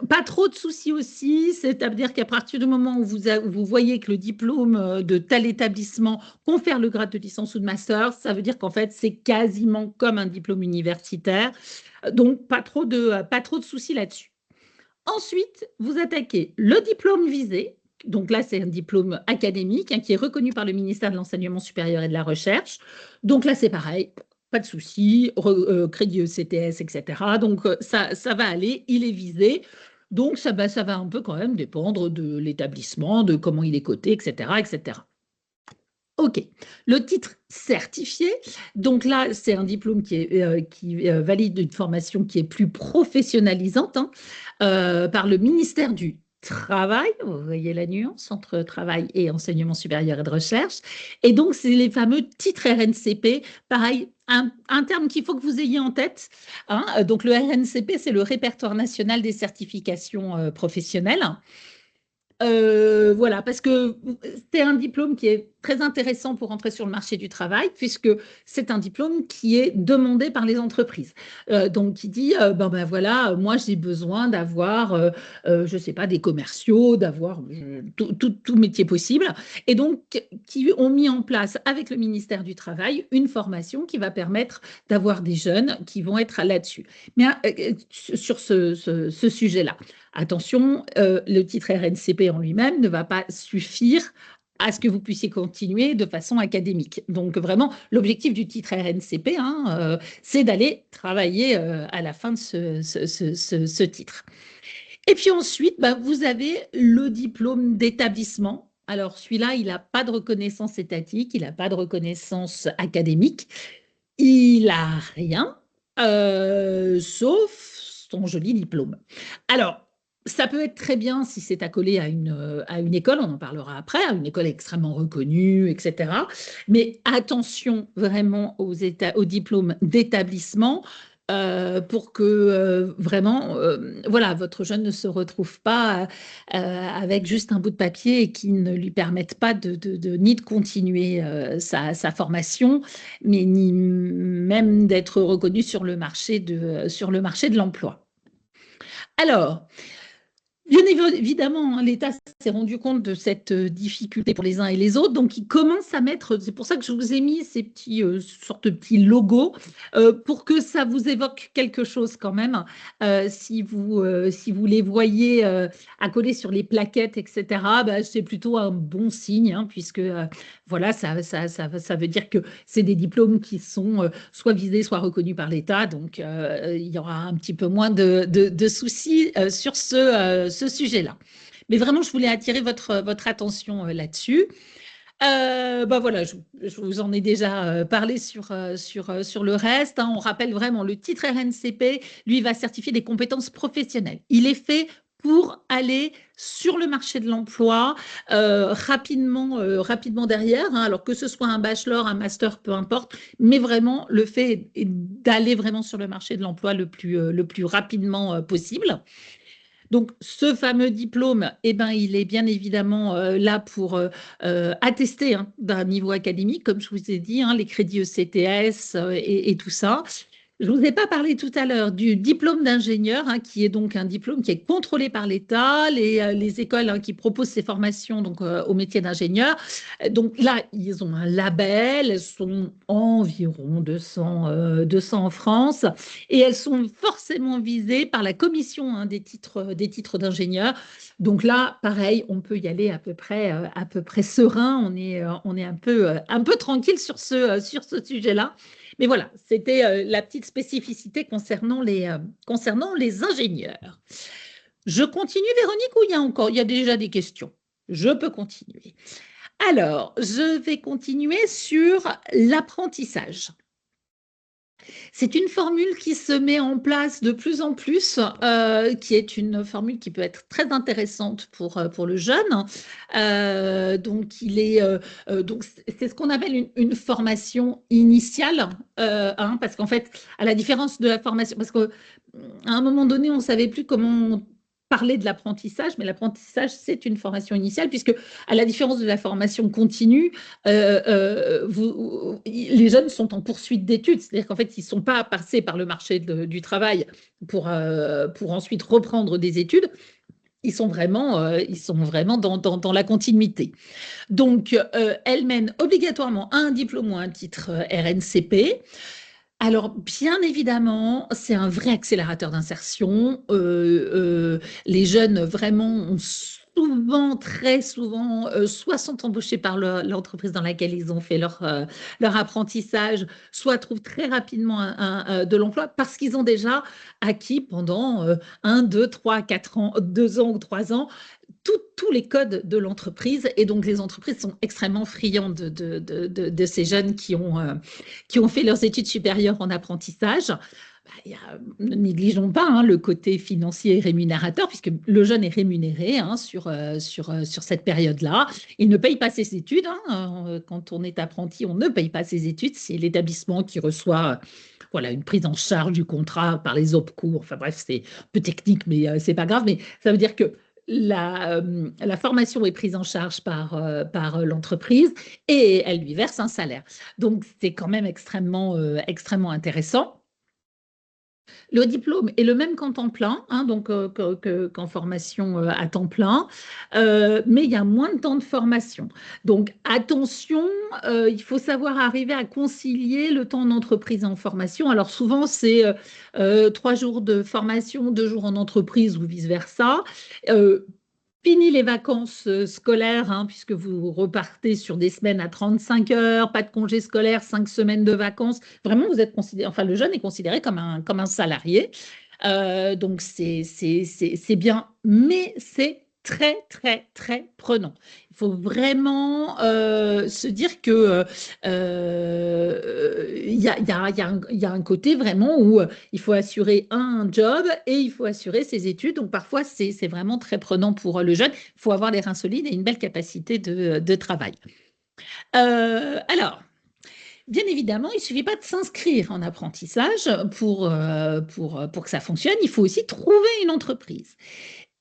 Pas trop de soucis aussi, c'est-à-dire qu'à partir du moment où vous voyez que le diplôme de tel établissement confère le grade de licence ou de master, ça veut dire qu'en fait, c'est quasiment comme un diplôme universitaire. Donc, pas trop de soucis là-dessus. Ensuite, vous attaquez le diplôme visé. Donc là, c'est un diplôme académique qui est reconnu par le ministère de l'Enseignement supérieur et de la Recherche. Donc là, c'est pareil, pas de souci, crédit ECTS, etc. Donc ça va aller, il est visé. Donc ça va un peu quand même dépendre de l'établissement, de comment il est coté, etc., etc. OK. Le titre certifié, donc là, c'est un diplôme qui valide une formation qui est plus professionnalisante par le ministère du Travail. Vous voyez la nuance entre travail et enseignement supérieur et de recherche. Et donc, c'est les fameux titres RNCP. Pareil, un terme qu'il faut que vous ayez en tête. Donc, le RNCP, c'est le répertoire national des certifications professionnelles. Voilà, parce que c'est un diplôme qui est très intéressant pour entrer sur le marché du travail, puisque c'est un diplôme qui est demandé par les entreprises. Donc, qui dit, ben voilà, moi j'ai besoin d'avoir, je ne sais pas, des commerciaux, d'avoir tout métier possible. Et donc, qui ont mis en place avec le ministère du Travail une formation qui va permettre d'avoir des jeunes qui vont être là-dessus. Mais sur ce sujet-là. Attention, le titre RNCP en lui-même ne va pas suffire à ce que vous puissiez continuer de façon académique. Donc vraiment, l'objectif du titre RNCP, c'est d'aller travailler à la fin de ce titre. Et puis ensuite, vous avez le diplôme d'établissement. Alors celui-là, il n'a pas de reconnaissance étatique, il n'a pas de reconnaissance académique, il n'a rien, sauf son joli diplôme. Alors, ça peut être très bien si c'est accolé à une école, on en parlera après, à une école extrêmement reconnue, etc. Mais attention vraiment aux diplômes d'établissement pour que vraiment, voilà, votre jeune ne se retrouve pas avec juste un bout de papier et qui ne lui permette pas ni de continuer sa formation, mais ni même d'être reconnu sur le marché de l'emploi. Alors, bien évidemment, l'État s'est rendu compte de cette difficulté pour les uns et les autres, donc il commence à mettre, c'est pour ça que je vous ai mis ces sortes de petits logos, pour que ça vous évoque quelque chose quand même, si vous les voyez accolés sur les plaquettes, etc., c'est plutôt un bon signe, puisque voilà, ça veut dire que c'est des diplômes qui sont soit visés, soit reconnus par l'État, donc il y aura un petit peu moins de soucis sur ce sujet-là. Mais vraiment, je voulais attirer votre attention là-dessus. Voilà, je vous en ai déjà parlé sur le reste. On rappelle vraiment, le titre RNCP, lui, va certifier des compétences professionnelles. Il est fait pour aller sur le marché de l'emploi rapidement derrière, alors que ce soit un bachelor, un master, peu importe, mais vraiment le fait est d'aller vraiment sur le marché de l'emploi le plus rapidement possible. Donc, ce fameux diplôme, il est bien évidemment là pour attester d'un niveau académique, comme je vous ai dit, les crédits ECTS et tout ça. Je ne vous ai pas parlé tout à l'heure du diplôme d'ingénieur, qui est donc un diplôme qui est contrôlé par l'État, les écoles qui proposent ces formations donc, au métier d'ingénieur. Donc là, ils ont un label, elles sont environ 200 en France, et elles sont forcément visées par la commission des titres d'ingénieur. Donc là, pareil, on peut y aller à peu près serein, on est un peu tranquille sur ce sujet-là. Mais voilà, c'était la petite spécificité concernant les ingénieurs. Je continue, Véronique, ou il y a déjà des questions? Je peux continuer. Alors, je vais continuer sur l'apprentissage. C'est une formule qui se met en place de plus en plus, qui est une formule qui peut être très intéressante pour le jeune. Donc, c'est ce qu'on appelle une formation initiale, parce qu'en fait, à la différence de la formation, parce qu'à un moment donné, on ne savait plus comment parler de l'apprentissage, mais l'apprentissage, c'est une formation initiale, puisque à la différence de la formation continue, les jeunes sont en poursuite d'études, c'est-à-dire qu'en fait, ils ne sont pas passés par le marché du travail pour ensuite reprendre des études. Ils sont vraiment dans la continuité. Donc, elle mène obligatoirement un diplôme ou un titre RNCP. Alors, bien évidemment, c'est un vrai accélérateur d'insertion. Les jeunes, vraiment, ont souvent, très souvent, soit sont embauchés par l'entreprise dans laquelle ils ont fait leur apprentissage, soit trouvent très rapidement de l'emploi parce qu'ils ont déjà acquis pendant 1, 2, 3, 4 ans, 2 ans ou 3 ans, tous les codes de l'entreprise. Et donc, les entreprises sont extrêmement friandes de ces jeunes qui ont fait leurs études supérieures en apprentissage. Ne négligeons pas le côté financier et rémunérateur, puisque le jeune est rémunéré sur cette période-là. Il ne paye pas ses études. Quand on est apprenti, on ne paye pas ses études. C'est l'établissement qui reçoit une prise en charge du contrat par les OPCO. Enfin bref, c'est un peu technique, mais c'est pas grave. Mais ça veut dire que la formation est prise en charge par l'entreprise et elle lui verse un salaire. Donc, c'est quand même extrêmement intéressant. Le diplôme est le même qu'en temps plein, donc qu'en formation à temps plein, mais il y a moins de temps de formation. Donc attention, il faut savoir arriver à concilier le temps en entreprise et en formation. Alors souvent, c'est 3 jours de formation, 2 jours en entreprise ou vice-versa. Fini les vacances scolaires, puisque vous repartez sur des semaines à 35 heures, pas de congé scolaire, 5 semaines de vacances. Vraiment, vous êtes considéré, enfin, le jeune est considéré comme un salarié. Donc, c'est bien, mais c'est très, très, très prenant. Il faut vraiment se dire que y a un côté vraiment où il faut assurer un job et il faut assurer ses études. Donc, parfois, c'est vraiment très prenant pour le jeune. Il faut avoir les reins solides et une belle capacité de travail. Alors, bien évidemment, il ne suffit pas de s'inscrire en apprentissage pour que ça fonctionne. Il faut aussi trouver une entreprise.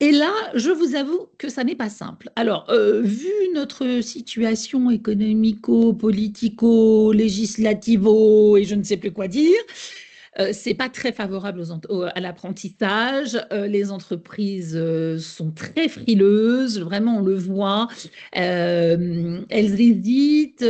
Et là, je vous avoue que ça n'est pas simple. Alors, vu notre situation économico-politico, législativo et je ne sais plus quoi dire, c'est pas très favorable à l'apprentissage. Les entreprises sont très frileuses, vraiment on le voit. Elles hésitent,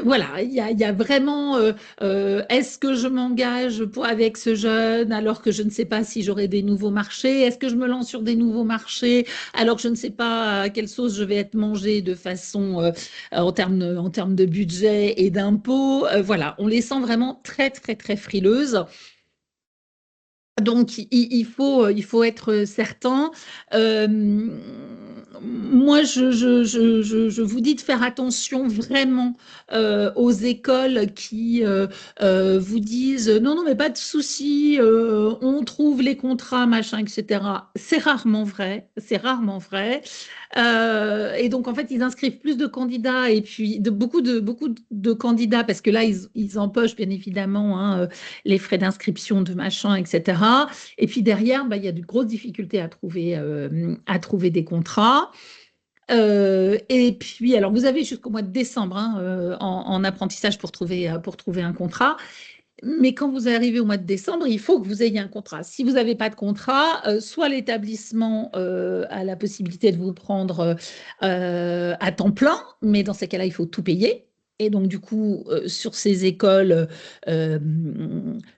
voilà, il y a vraiment est-ce que je m'engage avec ce jeune alors que je ne sais pas si j'aurai des nouveaux marchés? Est-ce que je me lance sur des nouveaux marchés alors que je ne sais pas à quelle sauce je vais être mangée de façon en termes de budget et d'impôts? Voilà, on les sent vraiment très, très, très frileuses. Donc, il faut être certain. Moi, je vous dis de faire attention vraiment aux écoles qui vous disent non, mais pas de souci, on trouve les contrats, machin, etc. C'est rarement vrai, c'est rarement vrai. Et donc, en fait, ils inscrivent plus de candidats et puis beaucoup de candidats parce que là, ils empochent bien évidemment les frais d'inscription de machin, etc. Et puis derrière, il y a de grosses difficultés à trouver des contrats. Et puis, alors, vous avez jusqu'au mois de décembre en apprentissage pour trouver un contrat. Mais quand vous arrivez au mois de décembre, il faut que vous ayez un contrat. Si vous n'avez pas de contrat, soit l'établissement a la possibilité de vous prendre à temps plein, mais dans ces cas-là, il faut tout payer. Et donc, du coup, sur ces écoles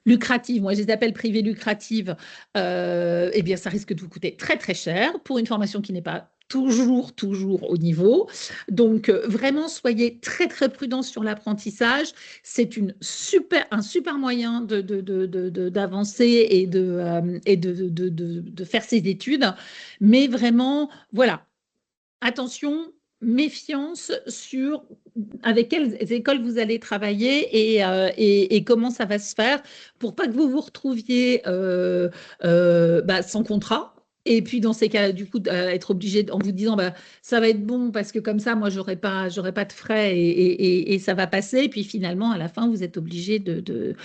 lucratives, moi je les appelle privées lucratives, eh bien, ça risque de vous coûter très, très cher pour une formation qui n'est pas toujours au niveau. Donc, vraiment, soyez très, très prudents sur l'apprentissage. C'est un super moyen d'avancer et de faire ses études. Mais vraiment, voilà, attention, méfiance sur avec quelles écoles vous allez travailler et comment ça va se faire pour pas que vous vous retrouviez sans contrat. Et puis, dans ces cas, du coup, être obligé, en vous disant, bah, ça va être bon parce que comme ça, moi, j'aurai pas de frais et ça va passer. Et puis, finalement, à la fin, vous êtes obligé de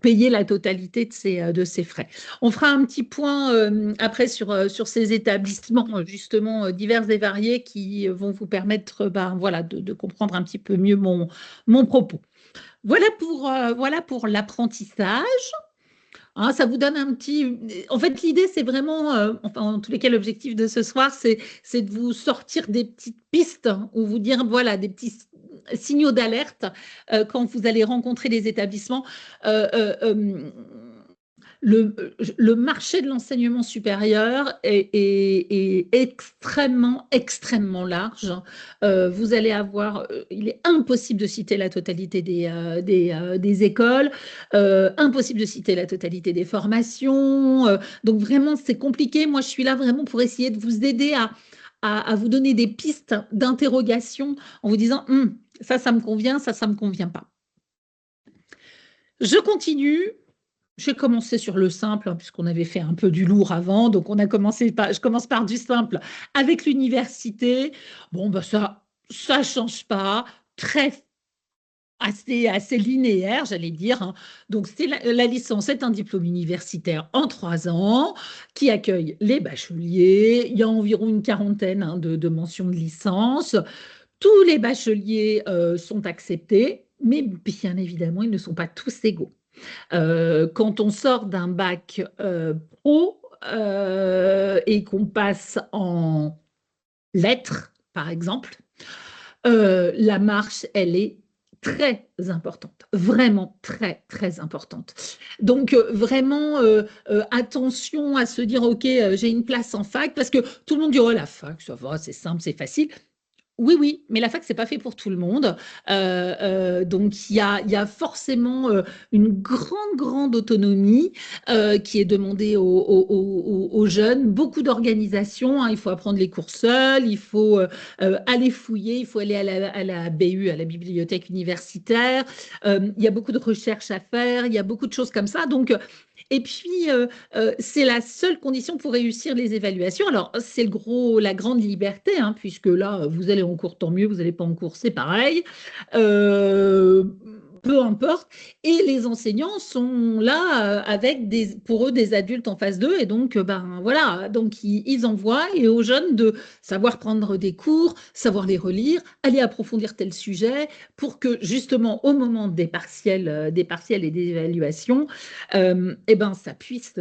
payer la totalité de ces frais. On fera un petit point après sur ces établissements, justement, divers et variés qui vont vous permettre, ben, voilà, de comprendre un petit peu mieux mon propos. Voilà pour l'apprentissage. Hein, ça vous donne un petit. En fait, l'idée, c'est vraiment, enfin, en tous les cas, l'objectif de ce soir, c'est de vous sortir des petites pistes ou vous dire, voilà, des petits signaux d'alerte quand vous allez rencontrer les établissements. Euh, euh, euh, le marché de l'enseignement supérieur est extrêmement, extrêmement large. Vous allez avoir, il est impossible de citer la totalité des écoles, impossible de citer la totalité des formations. Donc vraiment, c'est compliqué. Moi, je suis là vraiment pour essayer de vous aider à vous donner des pistes d'interrogation en vous disant, ça me convient, ça me convient pas. Je continue. J'ai commencé sur le simple, hein, puisqu'on avait fait un peu du lourd avant. Donc, je commence par du simple avec l'université. Bon, ben ça change pas. Assez linéaire, j'allais dire, hein. Donc, c'est la licence est un diplôme universitaire en 3 ans qui accueille les bacheliers. Il y a environ une quarantaine, hein, de mentions de licence. Tous les bacheliers sont acceptés, mais bien évidemment, ils ne sont pas tous égaux. Quand on sort d'un bac pro et qu'on passe en lettres, par exemple, la marche, elle est très importante, vraiment très, très importante. Donc, vraiment, attention à se dire, OK, j'ai une place en fac, parce que tout le monde dit, oh, la fac, ça va, c'est simple, c'est facile. Oui, oui, mais la fac, c'est pas fait pour tout le monde. Donc, il y a forcément une grande, grande autonomie qui est demandée aux jeunes. Beaucoup d'organisation, hein. Il faut apprendre les cours seuls, il faut aller fouiller, il faut aller à la BU, à la bibliothèque universitaire. Il y a beaucoup de recherches à faire, il y a beaucoup de choses comme ça. Donc, et puis, c'est la seule condition pour réussir les évaluations. Alors, c'est la grande liberté, hein, puisque là, vous allez en cours, tant mieux, vous n'allez pas en cours, c'est pareil. Euh, Peu importe. Et les enseignants sont là avec pour eux des adultes en face d'eux. Et donc, ben voilà, donc ils envoient et aux jeunes de savoir prendre des cours, savoir les relire, aller approfondir tel sujet pour que justement au moment des partiels et des évaluations, eh ben, ça puisse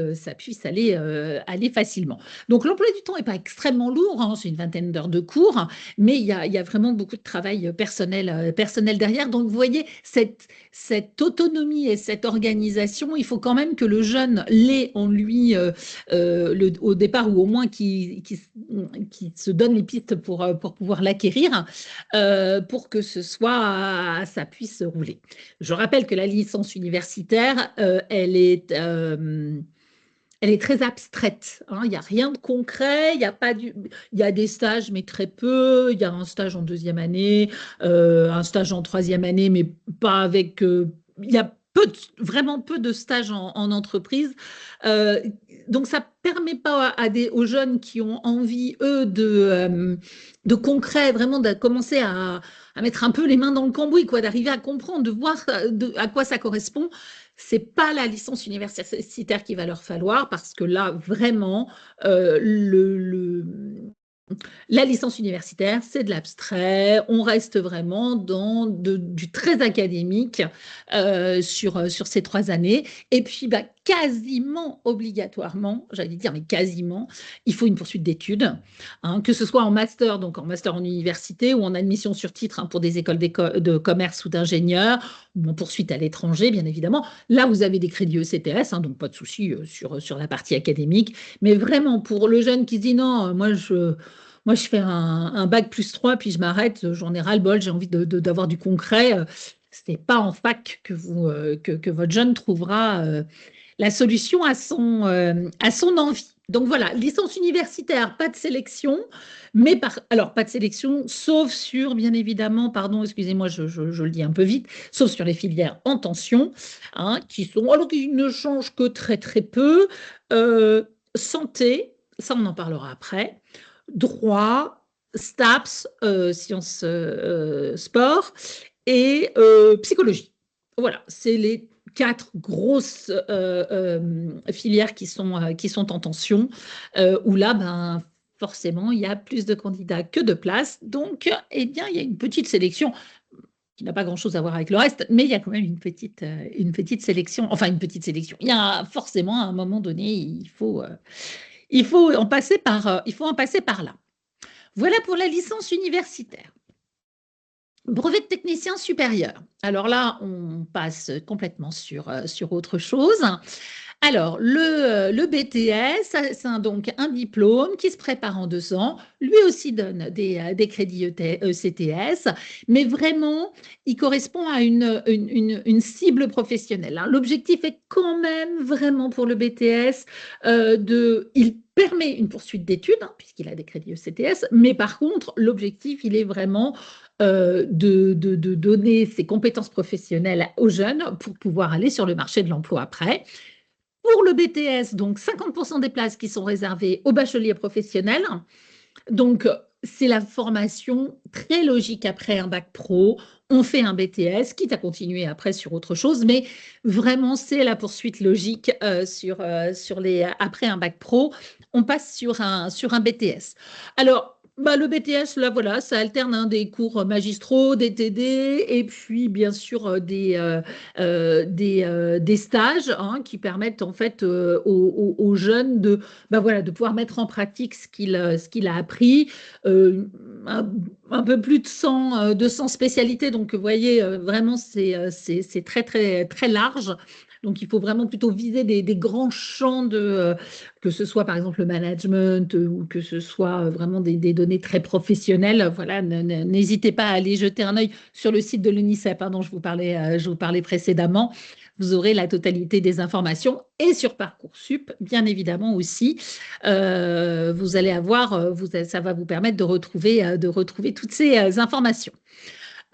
aller facilement. Donc, l'emploi du temps n'est pas extrêmement lourd, hein, c'est une vingtaine d'heures de cours, mais il y a vraiment beaucoup de travail personnel derrière. Donc, vous voyez, cette autonomie et cette organisation, il faut quand même que le jeune l'ait en lui au départ, ou au moins qui se donne les pistes pour pouvoir l'acquérir, pour que ça puisse rouler. Je rappelle que la licence universitaire, elle est très abstraite, hein. Il n'y a rien de concret, il y a des stages, mais très peu. Il y a un stage en deuxième année, un stage en troisième année, mais pas avec. Il y a vraiment peu de stages en entreprise. Euh, donc, ça ne permet pas aux jeunes qui ont envie, eux, de concret, vraiment de commencer à mettre un peu les mains dans le cambouis, quoi, d'arriver à comprendre, de voir à quoi ça correspond. C'est pas la licence universitaire qu'il va leur falloir parce que là, vraiment, la licence universitaire, c'est de l'abstrait. On reste vraiment dans du très académique sur ces 3 années. Et puis, bah, quasiment obligatoirement, j'allais dire, mais quasiment, il faut une poursuite d'études, hein, que ce soit en master, donc en master en université ou en admission sur titre, hein, pour des écoles de commerce ou d'ingénieurs, ou en poursuite à l'étranger, bien évidemment. Là, vous avez des crédits ECTS, hein, donc pas de souci sur la partie académique. Mais vraiment, pour le jeune qui se dit non, moi, je fais un bac +3, puis je m'arrête, j'en ai ras-le-bol, j'ai envie d'avoir du concret. Ce n'est pas en fac que votre jeune trouvera la solution à son envie. Donc voilà, licence universitaire, pas de sélection, alors pas de sélection, sauf sur, bien évidemment, pardon, excusez-moi, je le dis un peu vite, sauf sur les filières en tension, hein, qui ne changent que très très peu. santé, ça on en parlera après, droit, STAPS, sciences sport et psychologie. Voilà, c'est les 4 grosses filières qui sont en tension, où là, ben, forcément, il y a plus de candidats que de places. Donc, eh bien, il y a une petite sélection qui n'a pas grand-chose à voir avec le reste, mais il y a quand même une petite sélection. Enfin, une petite sélection. Il y a forcément, à un moment donné, il faut en passer par là. Voilà pour la licence universitaire. Brevet de technicien supérieur. Alors là, on passe complètement sur autre chose. Alors, le BTS, c'est donc un diplôme qui se prépare en 2 ans. Lui aussi donne des crédits ECTS, mais vraiment, il correspond à une cible professionnelle, hein. L'objectif est quand même vraiment pour le BTS il permet une poursuite d'études, hein, puisqu'il a des crédits ECTS, mais par contre, l'objectif, il est vraiment de donner ses compétences professionnelles aux jeunes pour pouvoir aller sur le marché de l'emploi après. Pour le BTS, donc 50% des places qui sont réservées aux bacheliers professionnels. Donc, c'est la formation très logique après un bac pro. On fait un BTS, quitte à continuer après sur autre chose, mais vraiment, c'est la poursuite logique après un bac pro. On passe sur un BTS. Alors, bah, le BTS, là, voilà, ça alterne, hein, des cours magistraux, des TD, et puis, bien sûr, des stages, hein, qui permettent, en fait, aux jeunes bah, voilà, de pouvoir mettre en pratique ce qu'il a appris. Un peu plus de 200 spécialités, donc vous voyez, vraiment, c'est très, très, très large. Donc, il faut vraiment plutôt viser des grands champs que ce soit par exemple le management ou que ce soit vraiment des données très professionnelles. Voilà, n'hésitez pas à aller jeter un œil sur le site de l'UNICEF, hein, dont je vous parlais précédemment. Vous aurez la totalité des informations et sur Parcoursup, bien évidemment aussi. Vous allez avoir, ça va vous permettre de retrouver toutes ces informations.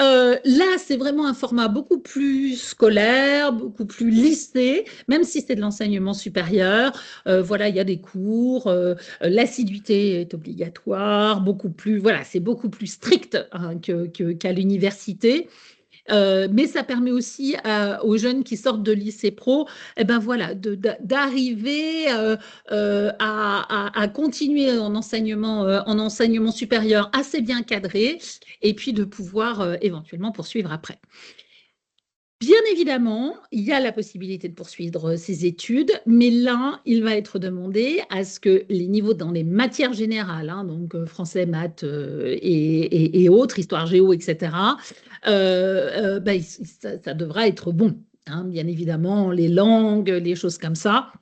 Là, c'est vraiment un format beaucoup plus scolaire, beaucoup plus lycée, même si c'est de l'enseignement supérieur. Voilà, il y a des cours, l'assiduité est obligatoire, voilà, c'est beaucoup plus strict, hein, qu'à l'université. Mais ça permet aussi aux jeunes qui sortent de lycée pro, eh ben voilà, d'arriver à continuer en enseignement supérieur assez bien cadré et puis de pouvoir éventuellement poursuivre après. Bien évidemment, il y a la possibilité de poursuivre ses études, mais là, il va être demandé à ce que les niveaux dans les matières générales, hein, donc français, maths et autres, histoire géo, etc., bah, ça devra être bon, hein, bien évidemment, les langues, les choses comme ça.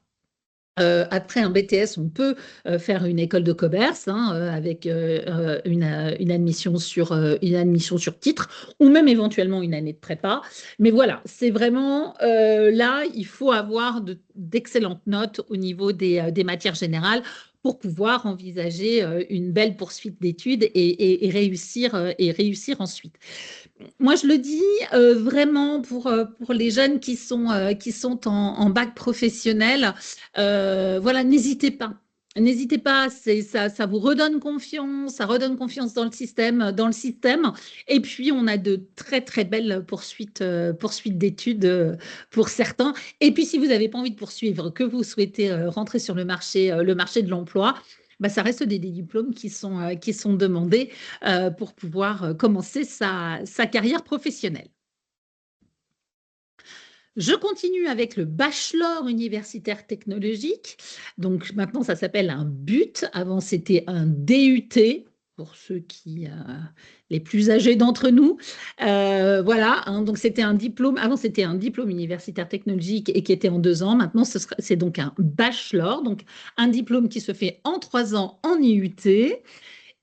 Après un BTS, on peut faire une école de commerce, hein, avec une admission sur titre ou même éventuellement une année de prépa. Mais voilà, c'est vraiment là, il faut avoir d'excellentes notes au niveau des matières générales pour pouvoir envisager une belle poursuite d'études et réussir ensuite. Moi, je le dis vraiment pour les jeunes qui sont en bac professionnel. Voilà, n'hésitez pas. N'hésitez pas, ça vous redonne confiance, ça redonne confiance dans le système. Et puis, on a de très, très belles poursuites d'études pour certains. Et puis, si vous n'avez pas envie de poursuivre, que vous souhaitez rentrer sur le marché de l'emploi, bah, ça reste des diplômes qui sont demandés pour pouvoir commencer sa carrière professionnelle. Je continue avec le bachelor universitaire technologique. Donc maintenant, ça s'appelle un BUT. Avant, c'était un DUT pour ceux les plus âgés d'entre nous. Voilà, hein, donc c'était un diplôme. Avant, c'était un diplôme universitaire technologique et qui était en 2 ans. Maintenant, c'est donc un bachelor, donc un diplôme qui se fait en 3 ans en IUT.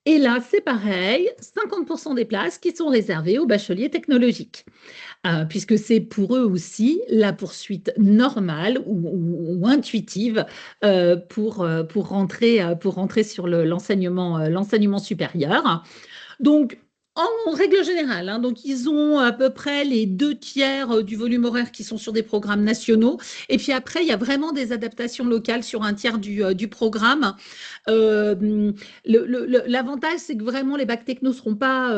Et là, c'est pareil, 50% des places qui sont réservées aux bacheliers technologiques, puisque c'est pour eux aussi la poursuite normale ou intuitive pour rentrer sur l'enseignement supérieur. Donc, En règle générale, hein, donc ils ont à peu près les 2 tiers du volume horaire qui sont sur des programmes nationaux. Et puis après, il y a vraiment des adaptations locales sur 1 tiers du programme. L'avantage, c'est que vraiment les bacs techno seront pas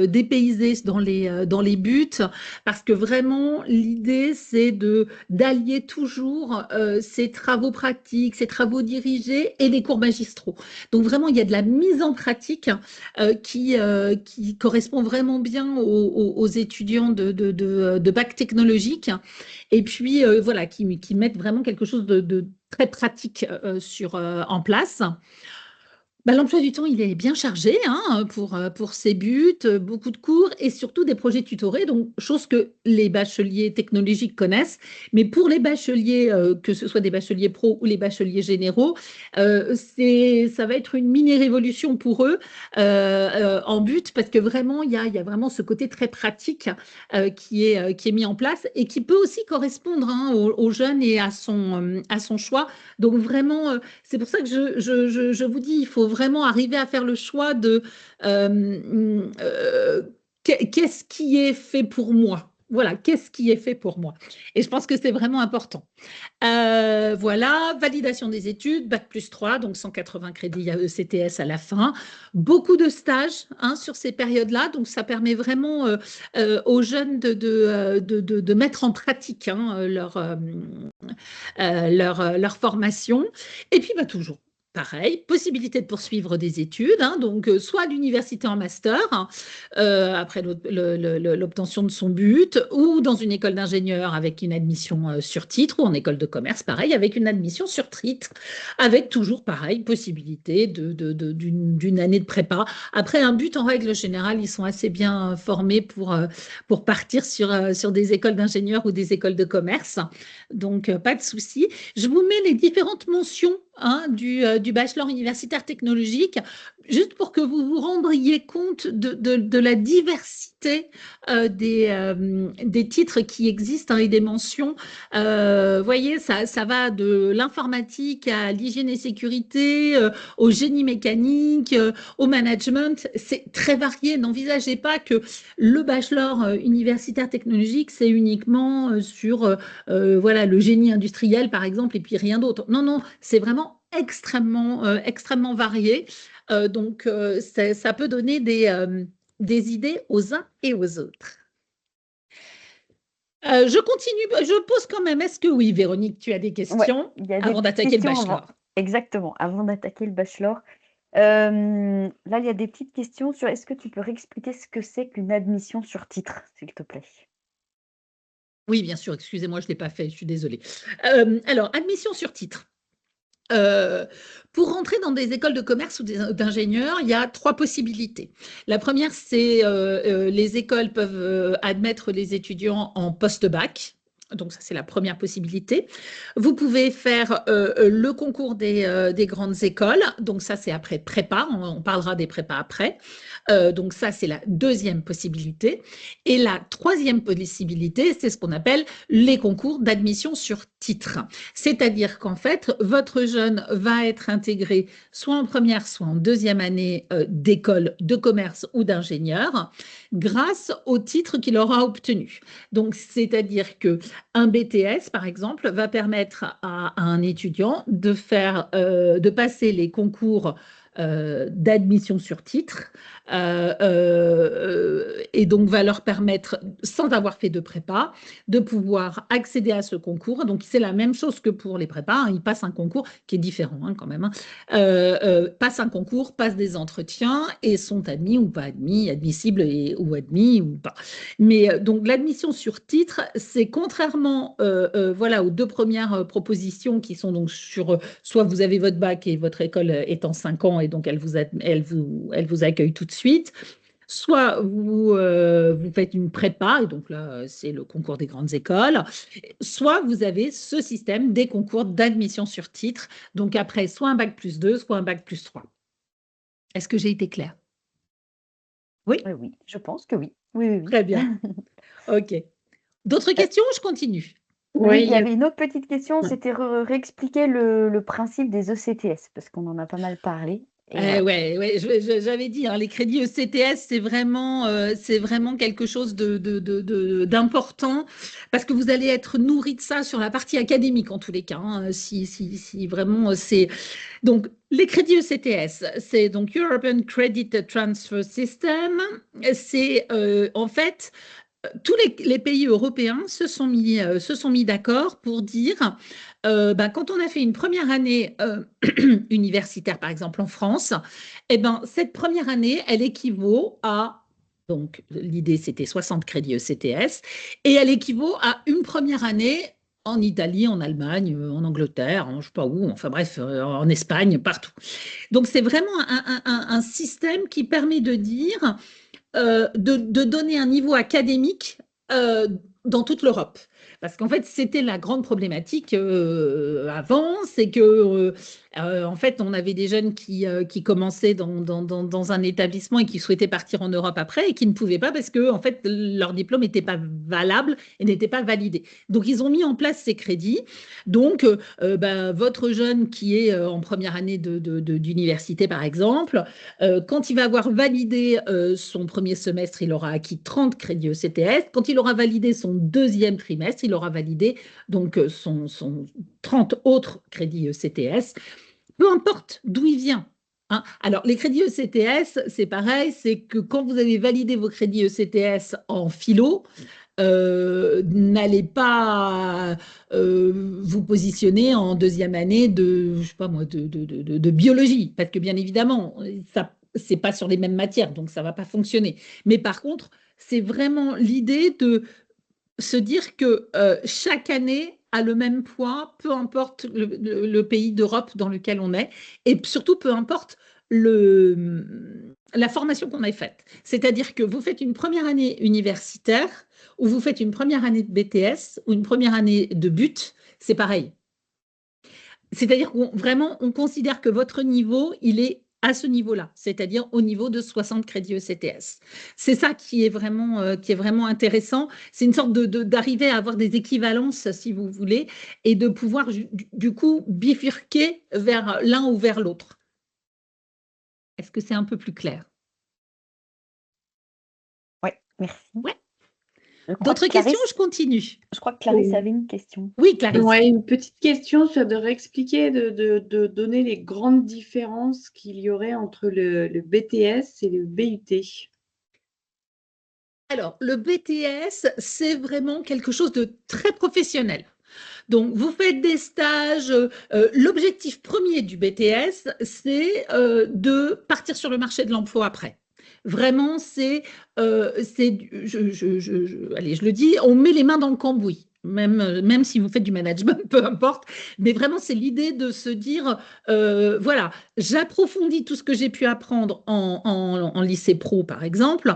dépaysés dans les buts, parce que vraiment l'idée, c'est d'allier toujours ces travaux pratiques, ces travaux dirigés et des cours magistraux. Donc vraiment, il y a de la mise en pratique qui correspond vraiment bien aux étudiants de bac technologique, et puis voilà, qui mettent vraiment quelque chose de très pratique en place. Bah, l'emploi du temps, il est bien chargé, hein, pour ces buts, beaucoup de cours et surtout des projets tutorés, donc chose que les bacheliers technologiques connaissent. Mais pour les bacheliers, que ce soit des bacheliers pro ou les bacheliers généraux, ça va être une mini-révolution pour eux en but, parce que vraiment, il y a vraiment ce côté très pratique qui est mis en place et qui peut aussi correspondre, hein, aux jeunes et à son choix. Donc vraiment, c'est pour ça que je vous dis, il faut vraiment arriver à faire le choix de qu'est-ce qui est fait pour moi. Voilà, qu'est-ce qui est fait pour moi. Et je pense que c'est vraiment important. Voilà, validation des études, bac+3, donc 180 crédits à ECTS à la fin. Beaucoup de stages, hein, sur ces périodes-là, donc ça permet vraiment aux jeunes de mettre en pratique, hein, leur formation. Et puis, bah, toujours pareil, possibilité de poursuivre des études, hein, donc soit à l'université en master, hein, après l'obtention de son but, ou dans une école d'ingénieur avec une admission sur titre, ou en école de commerce, pareil, avec une admission sur titre, avec toujours pareil, possibilité d'une année de prépa. Après, un but, en règle générale, ils sont assez bien formés pour partir sur des écoles d'ingénieurs ou des écoles de commerce. Donc, pas de souci. Je vous mets les différentes mentions, hein, du bachelor universitaire technologique, juste pour que vous vous rendiez compte de la diversité des titres qui existent, hein, et des mentions. Voyez, ça va de l'informatique à l'hygiène et sécurité, au génie mécanique, au management. C'est très varié. N'envisagez pas que le bachelor universitaire technologique, c'est uniquement sur voilà, le génie industriel, par exemple, et puis rien d'autre. Non, non, c'est vraiment extrêmement varié. Donc, ça peut donner des idées aux uns et aux autres. Je continue, je pose quand même. Est-ce que oui, Véronique, tu as des questions il y a des avant petites d'attaquer le questions bachelor? Exactement, avant d'attaquer le bachelor. Là, il y a des petites questions sur est-ce que tu peux réexpliquer ce que c'est qu'une admission sur titre, s'il te plaît? Oui, bien sûr, excusez-moi, je ne l'ai pas fait, je suis désolée. Alors, admission sur titre. Pour rentrer dans des écoles de commerce ou d'ingénieurs, il y a 3 possibilités. La première, c'est les écoles peuvent admettre les étudiants en post-bac. Donc, ça, c'est la première possibilité. Vous pouvez faire le concours des grandes écoles. Donc, ça, c'est après prépa. On parlera des prépas après. Donc, ça, c'est la deuxième possibilité. Et la troisième possibilité, c'est ce qu'on appelle les concours d'admission sur titre. C'est-à-dire qu'en fait, votre jeune va être intégré soit en première, soit en deuxième année d'école de commerce ou d'ingénieur grâce au titre qu'il aura obtenu. Donc, c'est-à-dire qu'un BTS, par exemple, va permettre à un étudiant de passer les concours d'admission sur titre, et donc va leur permettre, sans avoir fait de prépa, de pouvoir accéder à ce concours. Donc, c'est la même chose que pour les prépas, hein. Ils passent un concours qui est différent, hein, quand même, hein. Passent un concours, passent des entretiens et sont admis ou pas admis, admissibles ou admis ou pas. Mais donc, l'admission sur titre, c'est contrairement voilà, aux 2 premières propositions qui sont donc sur soit vous avez votre bac et votre école est en 5 ans et donc elle vous accueille tout de suite. Soit vous faites une prépa, et donc là, c'est le concours des grandes écoles, soit vous avez ce système des concours d'admission sur titre, donc après, soit un bac+2, soit un bac+3. Est-ce que j'ai été claire? Oui? Oui, je pense que oui. Oui, oui, oui. Très bien. OK. D'autres questions ou je continue? Oui, il y Oui, avait une autre petite question, ouais. c'était réexpliquer le principe des ECTS, parce qu'on en a pas mal parlé. Et voilà. Ouais, j'avais dit, hein, les crédits ECTS, c'est vraiment quelque chose d'important parce que vous allez être nourri de ça sur la partie académique en tous les cas, hein, si vraiment c'est. Donc, les crédits ECTS, c'est donc European Credit Transfer System. C'est en fait tous les pays européens se sont mis d'accord pour dire, quand on a fait une première année universitaire, par exemple en France, eh ben, cette première année, elle équivaut à, donc l'idée c'était 60 crédits ECTS, et elle équivaut à une première année en Italie, en Allemagne, en Angleterre, je ne sais pas où, enfin bref, en Espagne, partout. Donc c'est vraiment un système qui permet de dire de donner un niveau académique euh, dans toute l'Europe. Parce qu'en fait, c'était la grande problématique avant, c'est que en fait, on avait des jeunes qui commençaient dans un établissement et qui souhaitaient partir en Europe après et qui ne pouvaient pas parce que en fait, leur diplôme n'était pas valable et n'était pas validé. Donc, ils ont mis en place ces crédits. Donc, votre jeune qui est en première année d'université, par exemple, quand il va avoir validé son premier semestre, il aura acquis 30 crédits ECTS. Quand il aura validé son deuxième trimestre, il aura validé donc son 30 autres crédits ECTS, peu importe d'où il vient. Hein. Alors, les crédits ECTS, c'est pareil, c'est que quand vous avez validé vos crédits ECTS en philo, n'allez pas vous positionner en deuxième année je sais pas moi, de biologie, parce que bien évidemment, ça, c'est pas sur les mêmes matières, donc ça va pas fonctionner. Mais par contre, c'est vraiment l'idée de se dire que chaque année a le même poids, peu importe le pays d'Europe dans lequel on est, et surtout peu importe la formation qu'on a faite. C'est-à-dire que vous faites une première année universitaire, ou vous faites une première année de BTS, ou une première année de BUT, c'est pareil. C'est-à-dire qu'on vraiment, on considère que votre niveau, il est à ce niveau-là, c'est-à-dire au niveau de 60 crédits ECTS. C'est ça qui est vraiment intéressant. C'est une sorte d'arriver à avoir des équivalences, si vous voulez, et de pouvoir du coup bifurquer vers l'un ou vers l'autre. Est-ce que c'est un peu plus clair? Oui, merci. Ouais. Je crois D'autres que Clarisse, questions ou je continue? je crois que Clarisse Oui. avait une question. Oui, Clarisse. Ouais, une petite question sur de réexpliquer, de donner les grandes différences qu'il y aurait entre le BTS et le BUT. Alors, le BTS, c'est vraiment quelque chose de très professionnel. Donc, vous faites des stages. L'objectif premier du BTS, c'est de partir sur le marché de l'emploi après. Vraiment, allez, je le dis, on met les mains dans le cambouis. Même si vous faites du management, peu importe. Mais vraiment, c'est l'idée de se dire, voilà, j'approfondis tout ce que j'ai pu apprendre en lycée pro, par exemple,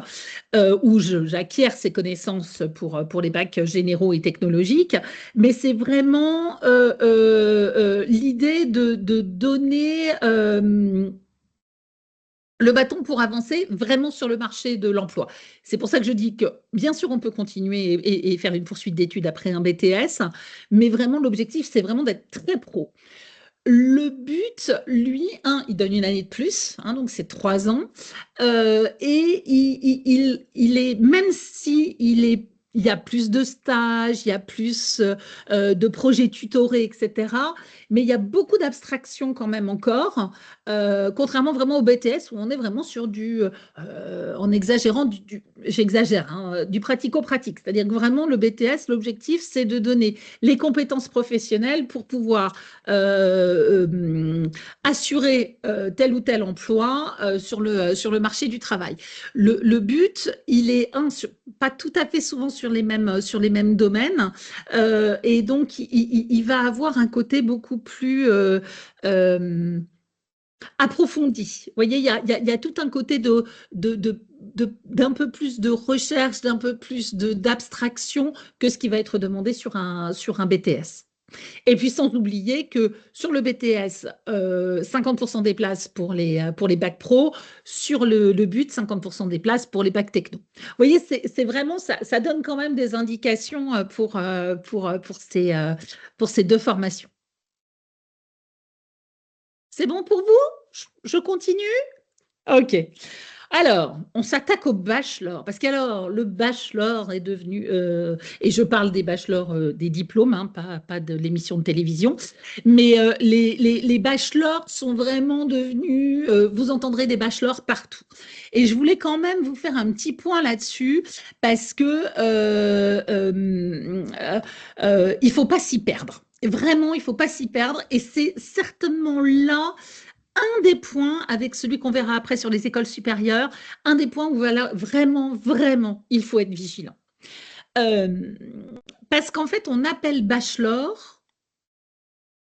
où j'acquiers ces connaissances pour les bacs généraux et technologiques. Mais c'est vraiment l'idée de donner le bâton pour avancer vraiment sur le marché de l'emploi. C'est pour ça que je dis que, bien sûr, on peut continuer et faire une poursuite d'études après un BTS, mais vraiment, l'objectif, c'est vraiment d'être très pro. Le but, lui, il donne une année de plus, donc c'est 3 ans, et il est, même si il y a plus de stages, il y a plus de projets tutorés, etc. Mais il y a beaucoup d'abstractions quand même encore, contrairement vraiment au BTS où on est vraiment sur en exagérant, j'exagère, du pratico-pratique. C'est-à-dire que vraiment le BTS, l'objectif, c'est de donner les compétences professionnelles pour pouvoir assurer tel ou tel emploi sur le marché du travail. Le but, il est pas tout à fait souvent sur les mêmes domaines, et donc il va avoir un côté beaucoup plus approfondi. Vous voyez, il y a tout un côté d'un peu plus de recherche, d'un peu plus d'abstraction que ce qui va être demandé sur un BTS. Et puis sans oublier que sur le BTS, 50% des places pour les bacs pro, sur le but, 50% des places pour les bacs techno. Vous voyez, c'est vraiment, ça donne quand même des indications pour ces deux formations. C'est bon pour vous? Je continue? Ok. Alors, on s'attaque au bachelor, parce qu'alors, le bachelor est devenu, et je parle des bachelors, des diplômes, hein, pas de l'émission de télévision, mais les bachelors sont vraiment devenus, vous entendrez des bachelors partout. Et je voulais quand même vous faire un petit point là-dessus, parce que il ne faut pas s'y perdre. Vraiment, il ne faut pas s'y perdre, et c'est certainement là un des points, avec celui qu'on verra après sur les écoles supérieures, un des points où voilà, vraiment, vraiment, il faut être vigilant. Parce qu'en fait, on appelle bachelor,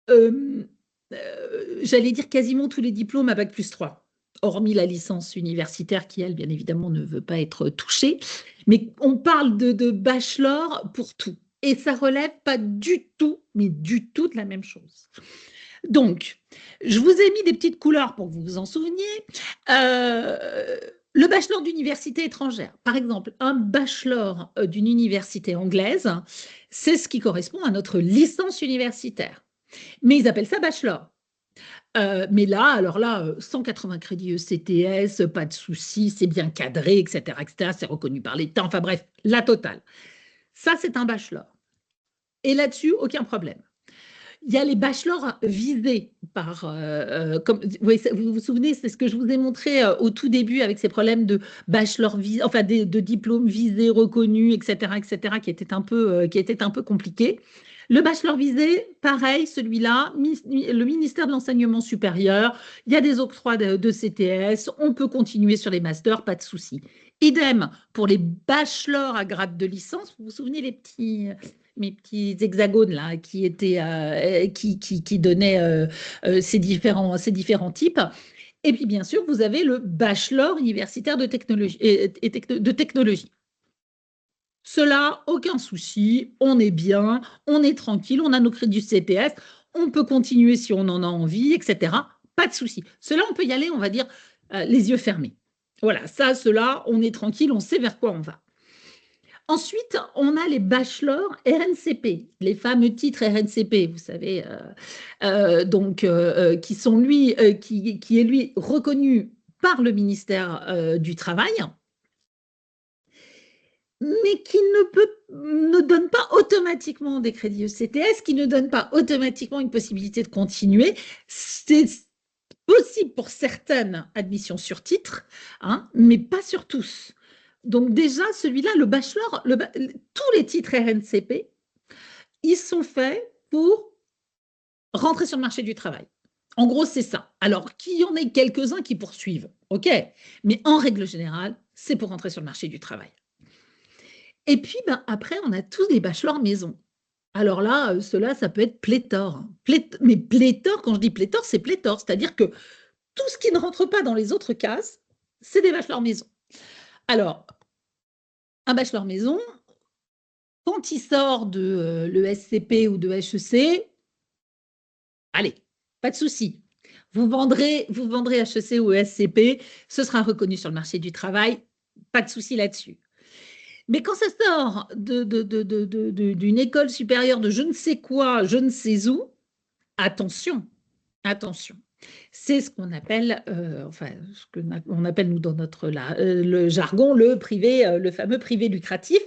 j'allais dire quasiment tous les diplômes à bac+3, hormis la licence universitaire qui, elle, bien évidemment, ne veut pas être touchée. Mais on parle de bachelor pour tout. Et ça relève pas du tout, mais du tout de la même chose. Donc, je vous ai mis des petites couleurs pour que vous vous en souveniez. Le bachelor d'université étrangère, par exemple, un bachelor d'une université anglaise, c'est ce qui correspond à notre licence universitaire. Mais ils appellent ça bachelor. Mais là, alors là, 180 crédits ECTS, pas de souci, c'est bien cadré, etc., etc., c'est reconnu par l'État, enfin bref, la totale. Ça, c'est un bachelor. Et là-dessus, aucun problème. Il y a les bachelors visés par, comme, vous vous souvenez, c'est ce que je vous ai montré au tout début avec ces problèmes de bachelor, enfin de diplômes visés, reconnus, etc., qui étaient un peu compliqués. Le bachelor visé, pareil, celui-là, le ministère de l'Enseignement supérieur, il y a des octrois de CTS, on peut continuer sur les masters, pas de souci. Idem pour les bachelors à grade de licence, vous vous souvenez mes petits hexagones là qui donnaient ces différents types. Et puis bien sûr, vous avez le bachelor universitaire de technologie. Cela, aucun souci, on est bien, on est tranquille, on a nos crédits CTS, on peut continuer si on en a envie, etc. Pas de souci. Cela, on peut y aller, on va dire, les yeux fermés. Voilà, cela, on est tranquille, on sait vers quoi on va. Ensuite, on a les bachelors RNCP, les fameux titres RNCP, vous savez, qui sont qui est lui reconnu par le ministère du Travail, mais qui ne donne pas automatiquement des crédits ECTS, qui ne donne pas automatiquement une possibilité de continuer. C'est possible pour certaines admissions sur titre, hein, mais pas sur tous. Donc déjà, celui-là, le bachelor, tous les titres RNCP, ils sont faits pour rentrer sur le marché du travail. En gros, c'est ça. Alors, qu'il y en ait quelques-uns qui poursuivent, ok, mais en règle générale, c'est pour rentrer sur le marché du travail. Et puis, après, on a tous des bachelors maison. Alors là, cela, ça peut être pléthore. Mais pléthore, quand je dis pléthore, c'est pléthore. C'est-à-dire que tout ce qui ne rentre pas dans les autres cases, c'est des bachelors maison. Alors, un bachelor maison, quand il sort de l'ESCP ou de HEC, allez, pas de souci. Vous vendrez HEC ou ESCP, ce sera reconnu sur le marché du travail, pas de souci là-dessus. Mais quand ça sort d'une école supérieure de je ne sais quoi, je ne sais où, attention, attention. C'est ce qu'on appelle, ce qu'on appelle nous dans notre le jargon, le fameux privé lucratif.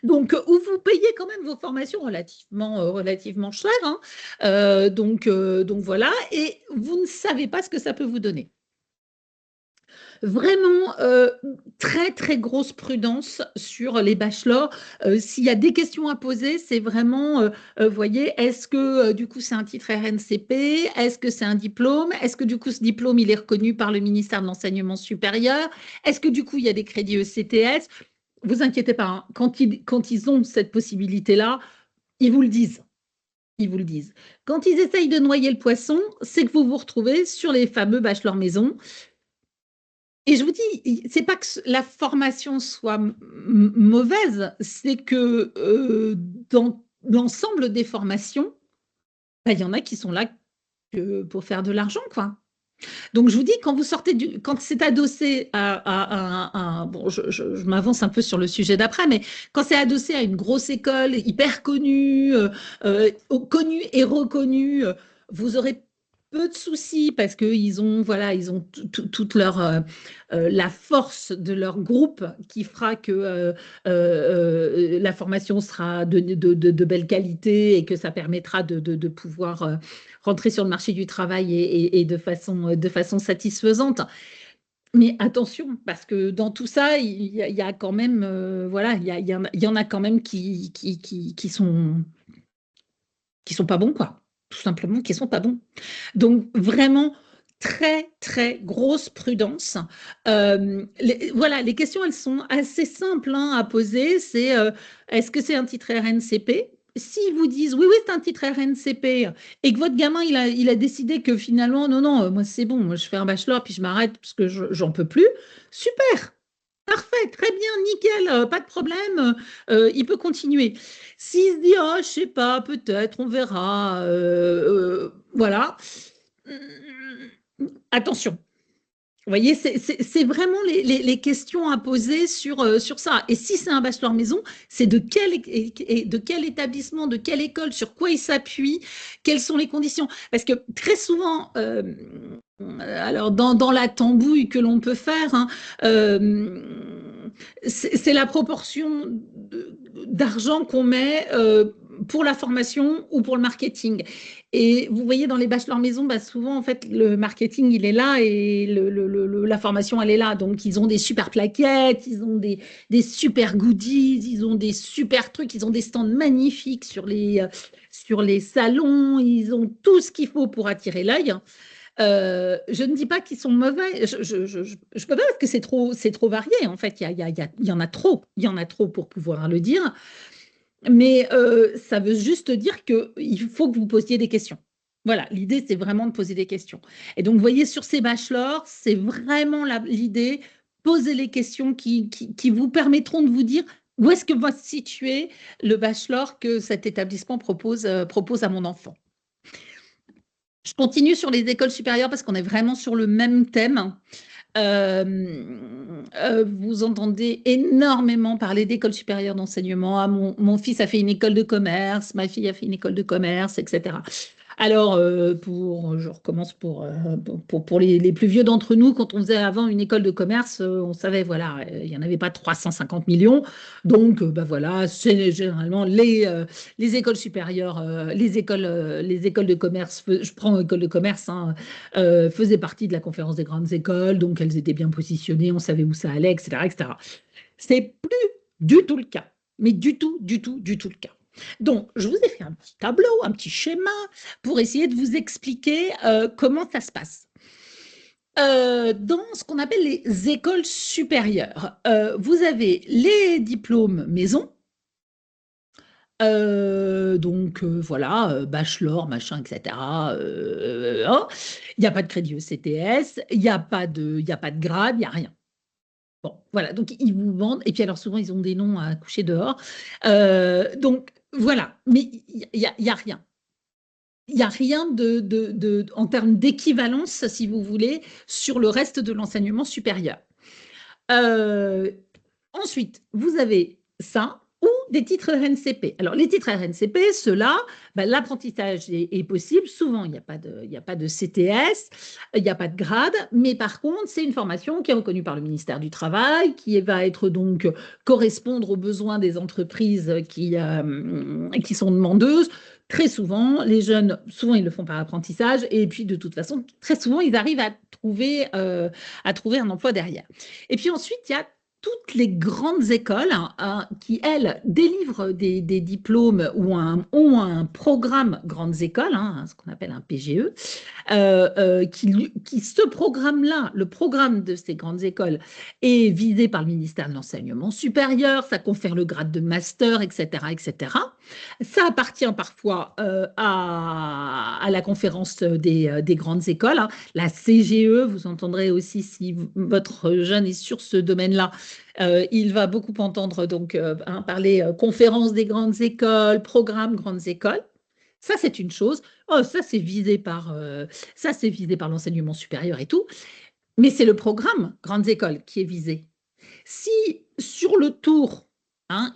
Donc, où vous payez quand même vos formations relativement cher. Hein. Donc voilà, et vous ne savez pas ce que ça peut vous donner. Vraiment, très, très grosse prudence sur les bachelors. S'il y a des questions à poser, c'est vraiment, voyez, est-ce que du coup c'est un titre RNCP? Est-ce que c'est un diplôme? Est-ce que du coup ce diplôme, il est reconnu par le ministère de l'Enseignement supérieur? Est-ce que du coup il y a des crédits ECTS? Vous inquiétez pas, hein, quand ils ont cette possibilité-là, ils vous le disent. Ils vous le disent. Quand ils essayent de noyer le poisson, c'est que vous vous retrouvez sur les fameux bachelors maison. Et je vous dis, c'est pas que la formation soit mauvaise, c'est que dans l'ensemble des formations, il y en a qui sont là pour faire de l'argent, quoi. Donc je vous dis, quand c'est adossé bon, je m'avance un peu sur le sujet d'après, mais quand c'est adossé à une grosse école hyper connue, connue et reconnue, vous aurez peu de soucis parce qu'ils ont, voilà, ils ont toute leur, la force de leur groupe qui fera que la formation sera de belle qualité et que ça permettra de pouvoir rentrer sur le marché du travail et de façon satisfaisante. Mais attention, parce que dans tout ça, il y a quand même, voilà, il y en a quand même qui sont pas bons, quoi. Tout simplement, qui sont pas bons. Donc, vraiment, très, très grosse prudence. Voilà, les questions, elles sont assez simples hein, à poser. C'est est-ce que c'est un titre RNCP? S'ils vous disent oui, oui, c'est un titre RNCP et que votre gamin, il a décidé que finalement, non, non, moi, c'est bon, moi, je fais un bachelor puis je m'arrête parce que j'en peux plus, super. Parfait, très bien, nickel, pas de problème, il peut continuer. S'il se dit, oh, je sais pas, peut-être, on verra, voilà. Attention. Vous voyez, c'est vraiment les questions à poser sur ça. Et si c'est un bachelor maison, c'est de quel établissement, de quelle école, sur quoi il s'appuie, quelles sont les conditions. Parce que très souvent, alors dans la tambouille que l'on peut faire, hein, c'est la proportion d'argent qu'on met pour la formation ou pour le marketing. Et vous voyez, dans les bachelors maison, bah, souvent, en fait, le marketing, il est là et la formation, elle est là. Donc, ils ont des super plaquettes, ils ont des super goodies, ils ont des super trucs, ils ont des stands magnifiques sur les salons, ils ont tout ce qu'il faut pour attirer l'œil. Je ne dis pas qu'ils sont mauvais, je peux pas parce que c'est trop varié, en fait, il y en a trop pour pouvoir le dire. Mais ça veut juste dire qu'il faut que vous posiez des questions. Voilà, l'idée, c'est vraiment de poser des questions. Et donc, vous voyez, sur ces bachelors, c'est vraiment l'idée, poser les questions qui vous permettront de vous dire où est-ce que va se situer le bachelor que cet établissement propose à mon enfant. Je continue sur les écoles supérieures parce qu'on est vraiment sur le même thème. Vous entendez énormément parler d'école supérieure d'enseignement. Ah, mon fils a fait une école de commerce, ma fille a fait une école de commerce, etc. Alors, je recommence pour les plus vieux d'entre nous, quand on faisait avant une école de commerce, on savait, voilà, il n'y en avait pas 350 millions. Donc, bah voilà, c'est généralement les écoles supérieures, les écoles de commerce, je prends école de commerce, hein, faisaient partie de la conférence des grandes écoles, donc elles étaient bien positionnées, on savait où ça allait, etc., etc. C'est plus du tout le cas, mais du tout, du tout, du tout le cas. Donc, je vous ai fait un petit tableau, un petit schéma pour essayer de vous expliquer comment ça se passe. Dans ce qu'on appelle les écoles supérieures, vous avez les diplômes maison. Donc voilà, bachelor, machin, etc. Oh, il n'y a pas de crédit ECTS, il n'y a pas de grade, il n'y a rien. Bon, voilà, donc ils vous vendent, et puis alors souvent ils ont des noms à coucher dehors. Donc voilà, mais il n'y a rien. Il n'y a rien en termes d'équivalence, si vous voulez, sur le reste de l'enseignement supérieur. Ensuite, vous avez ça ou des titres RNCP. Alors, les titres RNCP, ceux-là, ben, l'apprentissage est possible. Souvent, il n'y a pas de CTS, il n'y a pas de grade, mais par contre, c'est une formation qui est reconnue par le ministère du Travail, qui va être donc correspondre aux besoins des entreprises qui sont demandeuses. Très souvent, les jeunes, souvent, ils le font par apprentissage, et puis de toute façon, très souvent, ils arrivent à trouver un emploi derrière. Et puis ensuite, il y a toutes les grandes écoles qui, elles, délivrent des diplômes ou ont un programme grandes écoles, ce qu'on appelle un PGE, qui ce programme-là, le programme de ces grandes écoles, est visé par le ministère de l'Enseignement supérieur, ça confère le grade de master, etc., etc. Ça appartient parfois à la conférence des grandes écoles, la CGE, vous entendrez aussi si votre jeune est sur ce domaine-là, il va beaucoup entendre donc parler conférence des grandes écoles, programme grandes écoles. Ça, c'est une chose. Oh, ça, c'est visé par l'enseignement supérieur et tout. Mais c'est le programme grandes écoles qui est visé. Si sur le tour,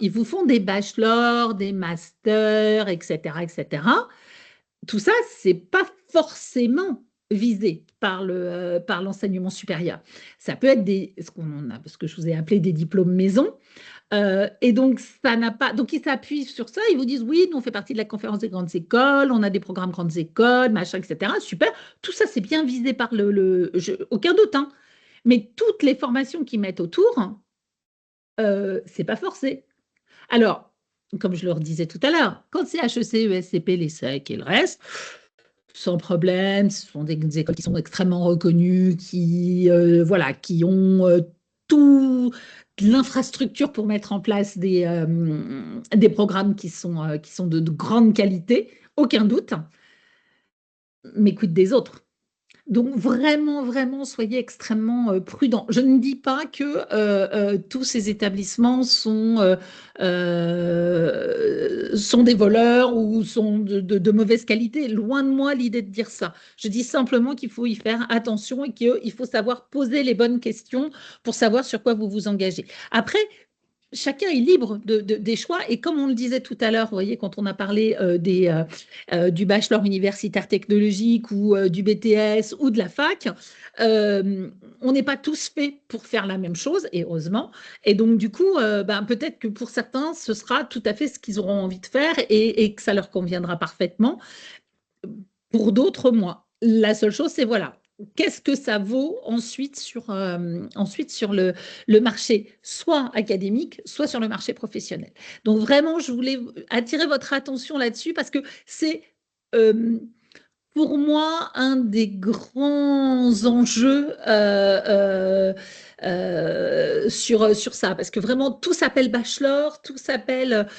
ils vous font des bachelors, des masters, etc., etc., tout ça, c'est pas forcément visé par l'enseignement supérieur. Ça peut être ce que je vous ai appelé des diplômes maison. Et donc, ça n'a pas. Donc, ils s'appuient sur ça. Ils vous disent oui, nous, on fait partie de la conférence des grandes écoles, on a des programmes grandes écoles, machin, etc. Super. Tout ça, c'est bien visé par aucun doute, hein. Mais toutes les formations qu'ils mettent autour, c'est pas forcé. Alors, comme je leur disais tout à l'heure, quand c'est HEC, ESCP, les SEC et le reste, sans problème, ce sont des écoles qui sont extrêmement reconnues, voilà, qui ont tout l'infrastructure pour mettre en place des programmes qui sont de grande qualité, aucun doute. Mais quid des autres? Donc vraiment, vraiment, soyez extrêmement prudents. Je ne dis pas que tous ces établissements sont des voleurs ou sont de mauvaise qualité. Loin de moi l'idée de dire ça. Je dis simplement qu'il faut y faire attention et qu'il faut savoir poser les bonnes questions pour savoir sur quoi vous vous engagez. Après, chacun est libre des choix. Et comme on le disait tout à l'heure, vous voyez, quand on a parlé du bachelor universitaire technologique ou du BTS ou de la fac, on n'est pas tous faits pour faire la même chose, et heureusement. Et donc, du coup, peut-être que pour certains, ce sera tout à fait ce qu'ils auront envie de faire et que ça leur conviendra parfaitement. Pour d'autres, moins. La seule chose, c'est voilà. Qu'est-ce que ça vaut ensuite sur le marché, soit académique, soit sur le marché professionnel. Donc vraiment, je voulais attirer votre attention là-dessus parce que c'est pour moi un des grands enjeux sur ça. Parce que vraiment, tout s'appelle bachelor, tout s'appelle...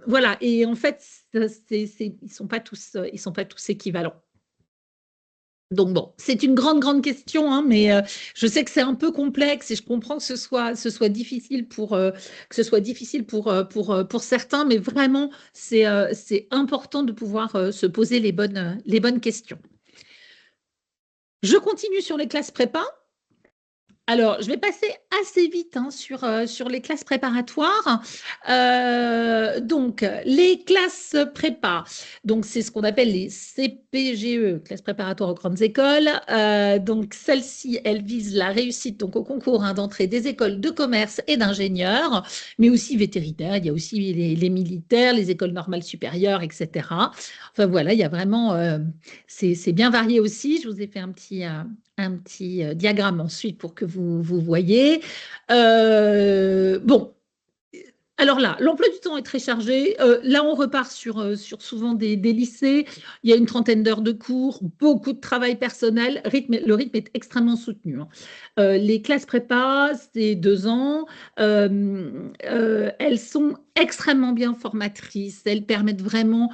voilà, et en fait, ils ne sont pas tous équivalents. Donc bon, c'est une grande, grande question, hein, mais je sais que c'est un peu complexe et je comprends que ce soit difficile pour certains, mais vraiment, c'est important de pouvoir se poser les bonnes questions. Je continue sur les classes prépa. Alors, je vais passer assez vite sur les classes préparatoires. Donc, les classes prépa, donc c'est ce qu'on appelle les CPGE, classes préparatoires aux grandes écoles. Donc, celles-ci, elles visent la réussite donc, au concours d'entrée des écoles de commerce et d'ingénieurs, mais aussi vétérinaires. Il y a aussi les militaires, les écoles normales supérieures, etc. Enfin, voilà, il y a vraiment... c'est bien varié aussi. Je vous ai fait un petit diagramme ensuite pour que vous voyez. Bon, alors là, l'emploi du temps est très chargé. Là, on repart sur souvent des lycées. Il y a une trentaine d'heures de cours, beaucoup de travail personnel. Le rythme est extrêmement soutenu, hein. Les classes prépa, c'est 2 ans. Elles sont extrêmement bien formatrices. Elles permettent vraiment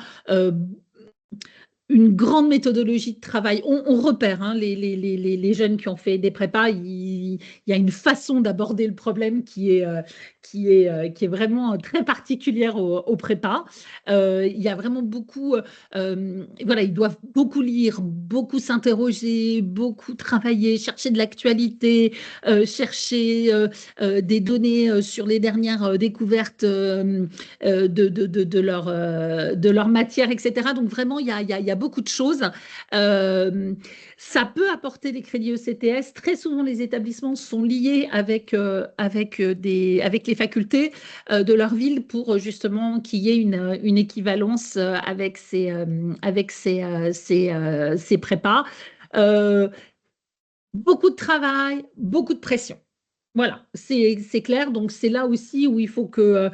une grande méthodologie de travail. On repère hein, les jeunes qui ont fait des prépas, il y a une façon d'aborder le problème qui est vraiment très particulière aux prépas. Il y a vraiment beaucoup, voilà, ils doivent beaucoup lire, beaucoup s'interroger, beaucoup travailler, chercher de l'actualité, chercher des données sur les dernières découvertes de leur matière, etc. Donc vraiment, il y a beaucoup de choses. Ça peut apporter des crédits ECTS. Très souvent, les établissements sont liés avec les facultés de leur ville pour justement qu'il y ait une équivalence avec ces prépas. Beaucoup de travail, beaucoup de pression. Voilà, c'est clair. Donc, c'est là aussi où il faut que,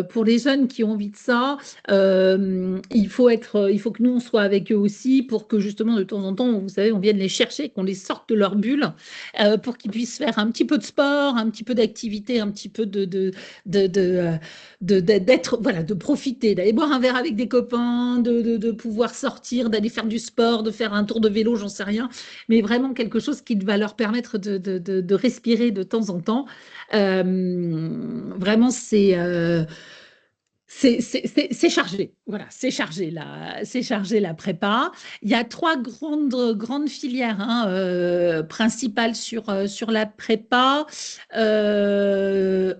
pour les jeunes qui ont envie de ça, il faut que nous, on soit avec eux aussi pour que, justement, de temps en temps, vous savez, on vienne les chercher, qu'on les sorte de leur bulle pour qu'ils puissent faire un petit peu de sport, un petit peu d'activité, un petit peu d'être, voilà, de profiter, d'aller boire un verre avec des copains, de pouvoir sortir, d'aller faire du sport, de faire un tour de vélo, j'en sais rien, mais vraiment quelque chose qui va leur permettre de respirer de temps en temps. Vraiment, C'est chargé, voilà, c'est chargé la prépa. Il y a trois grandes filières principales sur la prépa.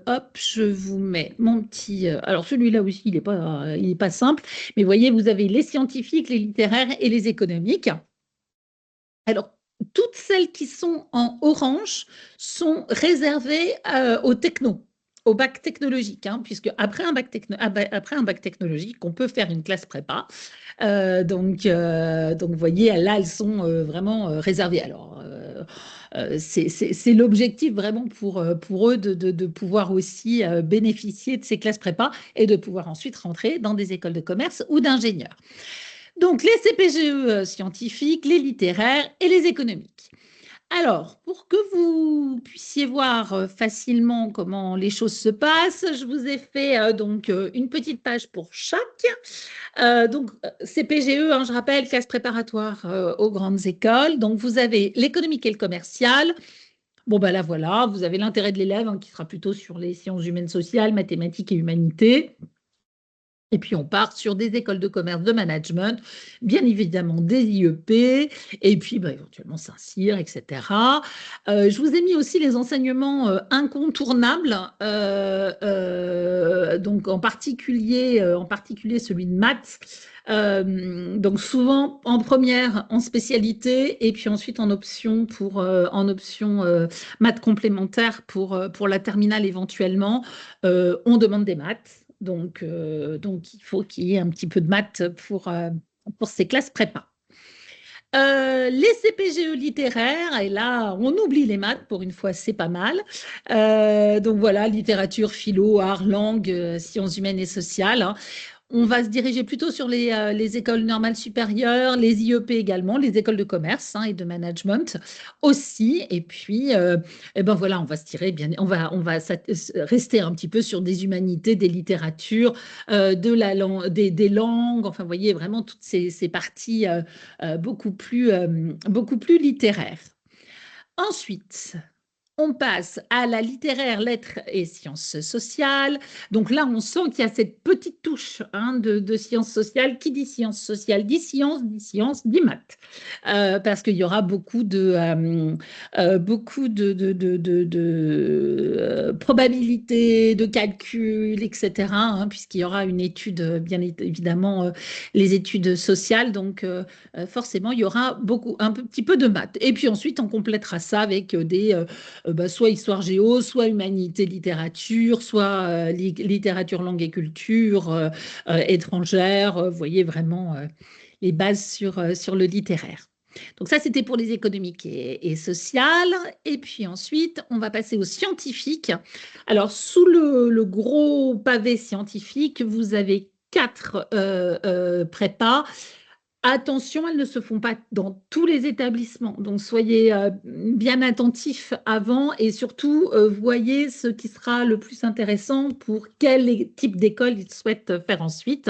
Hop, je vous mets mon petit. Alors celui-là aussi, il est pas simple, mais voyez, vous avez les scientifiques, les littéraires et les économiques. Alors, toutes celles qui sont en orange sont réservées aux technos, au bac technologique, puisque après un bac technologique, on peut faire une classe prépa. Donc, vous voyez, là, elles sont vraiment réservées. Alors, c'est l'objectif vraiment pour eux de pouvoir aussi bénéficier de ces classes prépa et de pouvoir ensuite rentrer dans des écoles de commerce ou d'ingénieurs. Donc, les CPGE scientifiques, les littéraires et les économiques. Alors, pour que vous puissiez voir facilement comment les choses se passent, je vous ai fait donc une petite page pour chaque. Donc, CPGE, je rappelle, classe préparatoire aux grandes écoles. Donc, vous avez l'économique et le commercial. Bon, ben là, voilà, vous avez l'intérêt de l'élève qui sera plutôt sur les sciences humaines sociales, mathématiques et humanités. Et puis, on part sur des écoles de commerce, de management, bien évidemment des IEP, et puis éventuellement Saint-Cyr, etc. Je vous ai mis aussi les enseignements incontournables, donc en particulier celui de maths. Donc souvent en première, en spécialité, et puis ensuite en option maths complémentaires pour la terminale éventuellement. On demande des maths. Donc, il faut qu'il y ait un petit peu de maths pour ces classes prépa. Les CPGE littéraires, et là, on oublie les maths, pour une fois, c'est pas mal. Donc voilà, littérature, philo, art, langue, sciences humaines et sociales. On va se diriger plutôt sur les écoles normales supérieures, les IEP également, les écoles de commerce et de management aussi. Et puis, voilà, on va se tirer bien, on va rester un petit peu sur des humanités, des littératures, des langues. Enfin, vous voyez vraiment toutes ces parties beaucoup plus littéraires. Ensuite, on passe à la littéraire, lettres et sciences sociales. Donc là, on sent qu'il y a cette petite touche de sciences sociales. Qui dit sciences sociales dit sciences, dit maths. Parce qu'il y aura beaucoup de probabilités, de calculs, etc. Puisqu'il y aura une étude, bien évidemment, les études sociales. Donc, forcément, il y aura un petit peu de maths. Et puis ensuite, on complétera ça avec soit histoire géo, soit humanité littérature, soit littérature langue et culture étrangère. Vous voyez vraiment les bases sur le littéraire. Donc ça, c'était pour les économiques et sociales. Et puis ensuite, on va passer aux scientifiques. Alors, sous le gros pavé scientifique, vous avez 4 prépas. Attention, elles ne se font pas dans tous les établissements. Donc, soyez bien attentifs avant et surtout, voyez ce qui sera le plus intéressant pour quel type d'école ils souhaitent faire ensuite.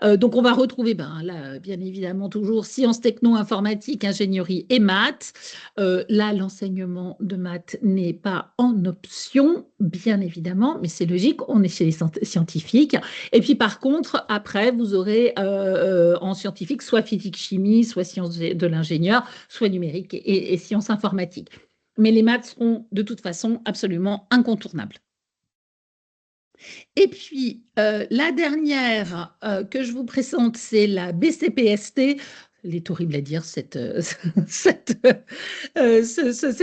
Donc, on va retrouver là, bien évidemment, toujours sciences, techno, informatique, ingénierie et maths. Là, l'enseignement de maths n'est pas en option, bien évidemment, mais c'est logique, on est chez les scientifiques. Et puis, par contre, après, vous aurez en scientifique soit physique-chimie, soit sciences de l'ingénieur, soit numérique et sciences informatiques. Mais les maths seront de toute façon absolument incontournables. Et puis, la dernière que je vous présente, c'est la BCPST. Il est horrible à dire cette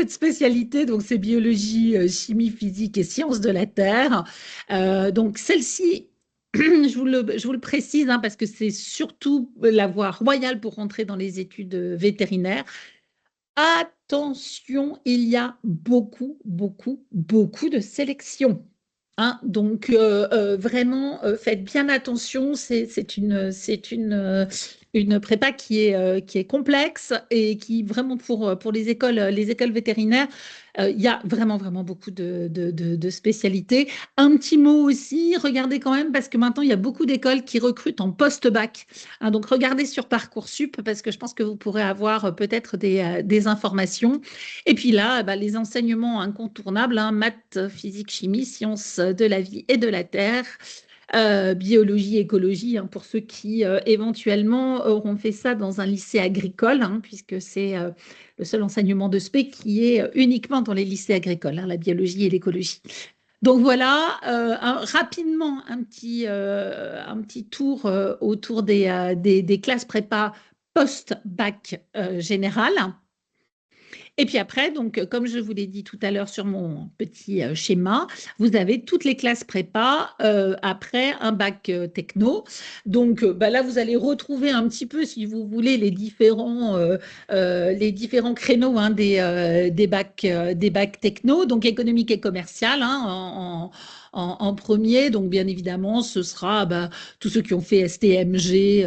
spécialité. Donc, c'est biologie, chimie, physique et sciences de la Terre. Donc, celle-ci, je vous le précise parce que c'est surtout la voie royale pour rentrer dans les études vétérinaires. Attention, il y a beaucoup de sélections. Donc, vraiment, faites bien attention. C'est une prépa qui est complexe et qui, vraiment, pour les écoles vétérinaires, il y a vraiment beaucoup de spécialités. Un petit mot aussi, regardez quand même, parce que maintenant, il y a beaucoup d'écoles qui recrutent en post-bac. Donc, regardez sur Parcoursup, parce que je pense que vous pourrez avoir peut-être des informations. Et puis là, les enseignements incontournables, maths, physique, chimie, sciences de la vie et de la terre. biologie, écologie, hein, pour ceux qui éventuellement auront fait ça dans un lycée agricole, hein, puisque c'est le seul enseignement de spé qui est uniquement dans les lycées agricoles, hein, la biologie et l'écologie. Donc voilà, rapidement un petit tour autour des classes prépa post-bac général. Et puis après, donc, comme je vous l'ai dit tout à l'heure sur mon petit schéma, vous avez toutes les classes prépa après un bac techno. Donc bah là, vous allez retrouver un petit peu, si vous voulez, les différents créneaux, hein, des bacs techno, donc économique et commercial, hein, en premier. Donc bien évidemment, ce sera tous ceux qui ont fait STMG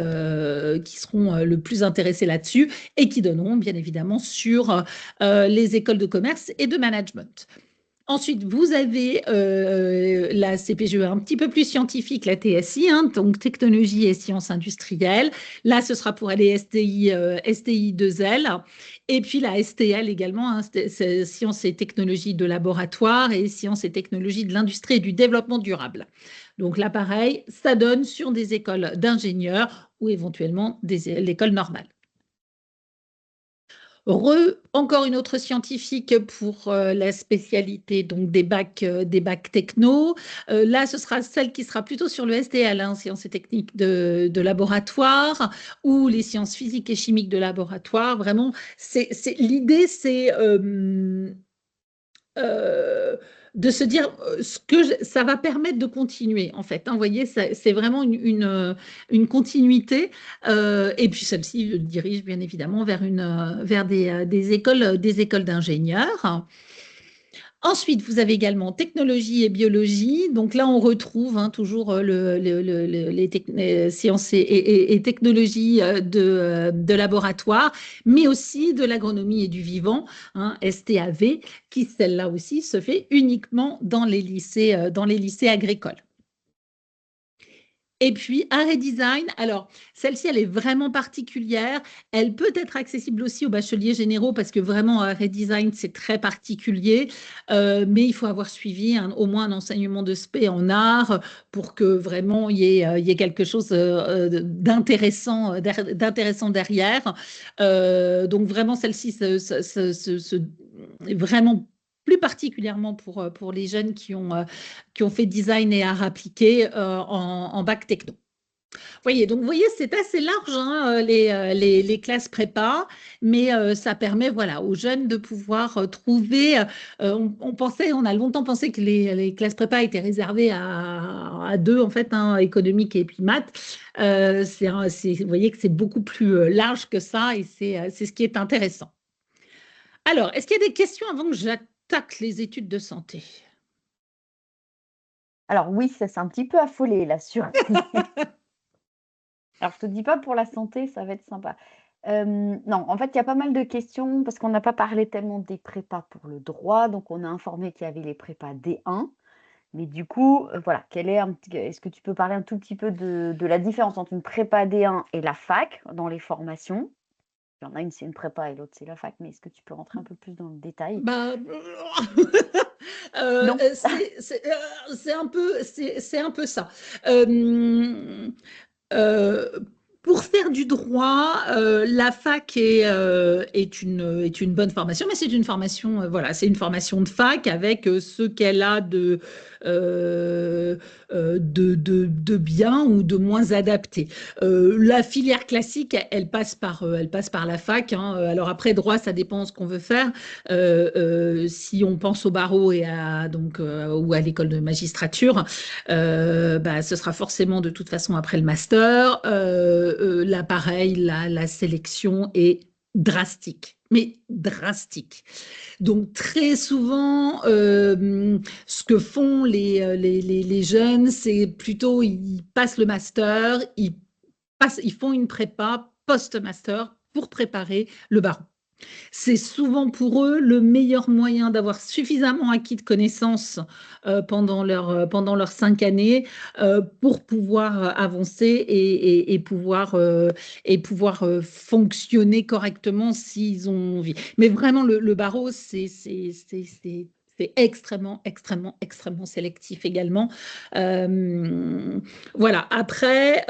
qui seront le plus intéressés là-dessus et qui donneront bien évidemment sur les écoles de commerce et de management. Ensuite, vous avez la CPGE un petit peu plus scientifique, la TSI, hein, donc technologie et sciences industrielles. Là, ce sera pour aller STI 2L. Et puis la STL également, hein, c'est sciences et technologies de laboratoire et sciences et technologies de l'industrie et du développement durable. Donc là, pareil, ça donne sur des écoles d'ingénieurs ou éventuellement l'école normale. Encore une autre scientifique pour la spécialité donc des bacs techno. Là, ce sera celle qui sera plutôt sur le STL, hein, sciences et techniques de laboratoire, ou les sciences physiques et chimiques de laboratoire. Vraiment, l'idée, c'est de se dire ce que ça va permettre de continuer, en fait. Hein, vous voyez, c'est vraiment une continuité. Et puis celle-ci dirige bien évidemment vers des écoles d'ingénieurs. Ensuite, vous avez également technologie et biologie. Donc là, on retrouve toujours les sciences et technologies de laboratoire, mais aussi de l'agronomie et du vivant, hein, STAV, qui celle-là aussi se fait uniquement dans les lycées agricoles. Et puis, art et design, alors celle-ci, elle est vraiment particulière. Elle peut être accessible aussi aux bacheliers généraux parce que vraiment, art et design, c'est très particulier. Mais il faut avoir suivi au moins un enseignement de spé en art pour que vraiment il y ait quelque chose d'intéressant derrière. Donc vraiment, celle-ci, vraiment plus particulièrement pour les jeunes qui ont fait design et art appliqué en bac techno. Donc vous voyez, c'est assez large, hein, les classes prépa, mais ça permet aux jeunes de pouvoir trouver. On a longtemps pensé que les classes prépa étaient réservées à deux, en fait, hein, économique et puis maths. Vous voyez que c'est beaucoup plus large que ça et c'est ce qui est intéressant. Alors, est-ce qu'il y a des questions avant que j'attaque les études de santé? Alors oui, ça s'est un petit peu affolé là sur. Alors je te dis pas pour la santé, ça va être sympa. Non, en fait, il y a pas mal de questions parce qu'on n'a pas parlé tellement des prépas pour le droit, donc on a informé qu'il y avait les prépas D1. Mais du coup, voilà, est-ce que tu peux parler un tout petit peu de la différence entre une prépa D1 et la fac dans les formations? Il y en a une, c'est une prépa et l'autre, c'est la fac, mais est-ce que tu peux rentrer un peu plus dans le détail? Non. C'est un peu ça. Pour faire du droit, la fac est une bonne formation, mais c'est une formation, c'est une formation de fac avec ce qu'elle a de bien ou de moins adapté. La filière classique, elle passe par la fac, hein. Alors après, droit, ça dépend de ce qu'on veut faire. Si on pense au barreau ou à l'école de magistrature, ce sera forcément de toute façon après le master. Là, pareil, la sélection est drastique, mais drastique. Donc, très souvent, ce que font les jeunes, c'est plutôt, ils passent le master, ils font une prépa post-master pour préparer le barreau. C'est souvent pour eux le meilleur moyen d'avoir suffisamment acquis de connaissances pendant leurs 5 années pour pouvoir avancer et pouvoir fonctionner correctement s'ils ont envie. Mais vraiment, le barreau, c'est C'est extrêmement, extrêmement, extrêmement sélectif également. Voilà. Après,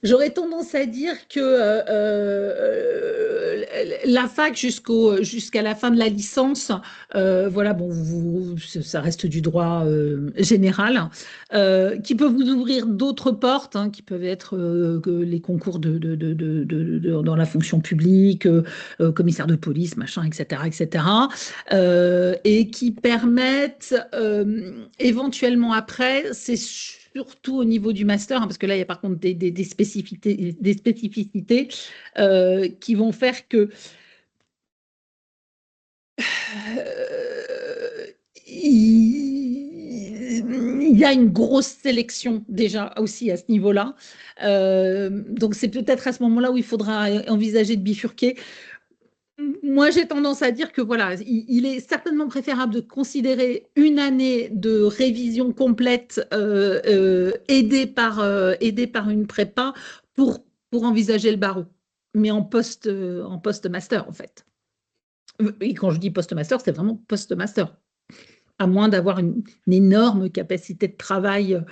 j'aurais tendance à dire que la fac jusqu'à la fin de la licence, voilà, bon, ça reste du droit général, qui peut vous ouvrir d'autres portes, hein, qui peuvent être que les concours dans la fonction publique, commissaire de police, machin, etc., etc., et qui permettent éventuellement après, c'est surtout au niveau du master, hein, parce que là, il y a par contre des spécificités qui vont faire que il y a une grosse sélection déjà aussi à ce niveau-là. Donc, c'est peut-être à ce moment-là où il faudra envisager de bifurquer. Moi, j'ai tendance à dire que voilà, il est certainement préférable de considérer une année de révision complète aidée par une prépa pour envisager le barreau, mais en post-master en fait. Et quand je dis post-master, c'est vraiment post-master, à moins d'avoir une énorme capacité de travail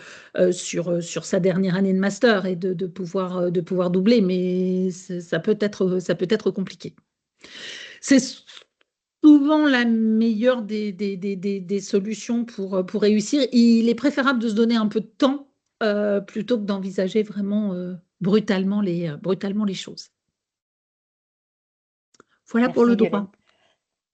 sur sa dernière année de master et de pouvoir doubler, mais ça peut être compliqué. C'est souvent la meilleure des solutions pour réussir. Il est préférable de se donner un peu de temps plutôt que d'envisager vraiment brutalement les choses. Voilà pour Merci, le Hélène. droit.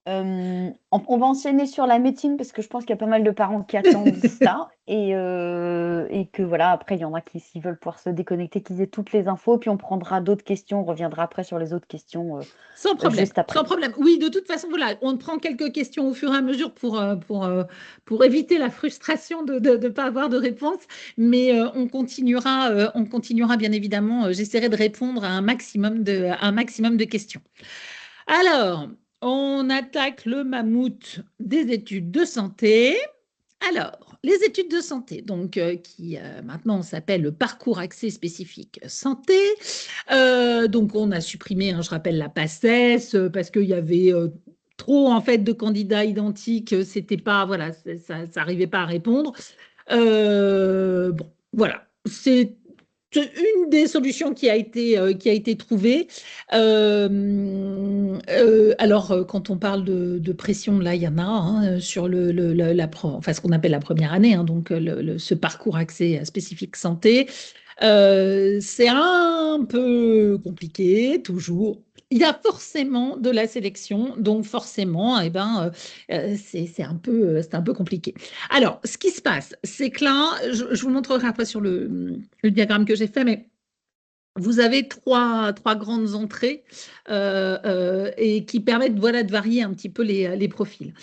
On va enchaîner sur la médecine parce que je pense qu'il y a pas mal de parents qui attendent ça et que voilà, après il y en a qui, s'ils veulent pouvoir se déconnecter, qu'ils aient toutes les infos, puis on prendra d'autres questions, on reviendra après sur les autres questions Sans problème, juste après. sans problème. Oui, de toute façon, voilà, on prend quelques questions au fur et à mesure pour éviter la frustration de ne pas avoir de réponse, mais on continuera bien évidemment. J'essaierai de répondre à un maximum de questions. Alors, on attaque le mammouth des études de santé. Alors, les études de santé, donc qui maintenant s'appelle le parcours accès spécifique santé. Donc, on a supprimé, hein, je rappelle, la PACES parce qu'il y avait trop en fait de candidats identiques. C'était pas, voilà, ça n'arrivait pas à répondre. Bon, voilà, c'est une des solutions qui a été trouvée. Alors, quand on parle de pression, là, il y en a hein, sur ce qu'on appelle la première année, hein, donc ce parcours accès spécifique santé. C'est un peu compliqué, toujours. Il y a forcément de la sélection, donc forcément, eh ben, c'est un peu compliqué. Alors, ce qui se passe, c'est que là, je vous montrerai après sur le diagramme que j'ai fait, mais vous avez trois grandes entrées et qui permettent voilà, de varier un petit peu les profils.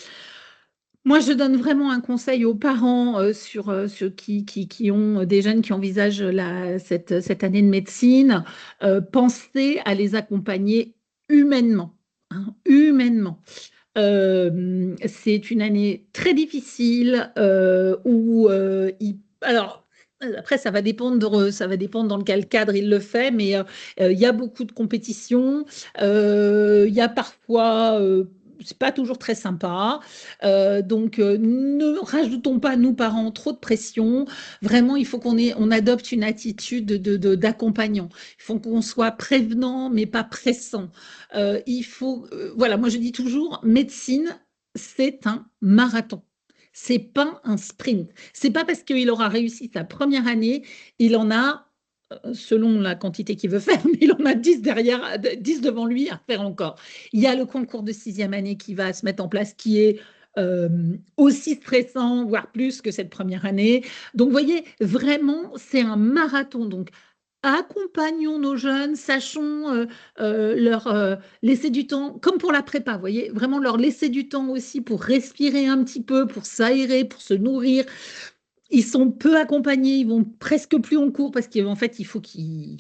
Moi, je donne vraiment un conseil aux parents sur ceux qui ont des jeunes qui envisagent cette année de médecine. Pensez à les accompagner humainement, hein, humainement. C'est une année très difficile où alors après ça va dépendre dans quel cadre il le fait, mais il y a beaucoup de compétitions, il y a parfois c'est pas toujours très sympa, donc ne rajoutons pas nous parents trop de pression. Vraiment, il faut on adopte une attitude d'accompagnant. Il faut qu'on soit prévenant mais pas pressant. Voilà, moi je dis toujours, médecine, c'est un marathon. C'est pas un sprint. C'est pas parce qu'il aura réussi sa première année, il en a, selon la quantité qu'il veut faire, mais il en a 10 derrière, 10 devant lui à faire encore. Il y a le concours de sixième année qui va se mettre en place, qui est aussi stressant, voire plus que cette première année. Donc, vous voyez, vraiment, c'est un marathon. Donc, accompagnons nos jeunes, sachons leur laisser du temps, comme pour la prépa, vous voyez, vraiment leur laisser du temps aussi pour respirer un petit peu, pour s'aérer, pour se nourrir. Ils sont peu accompagnés, ils vont presque plus en cours parce qu'en fait, il faut qu'ils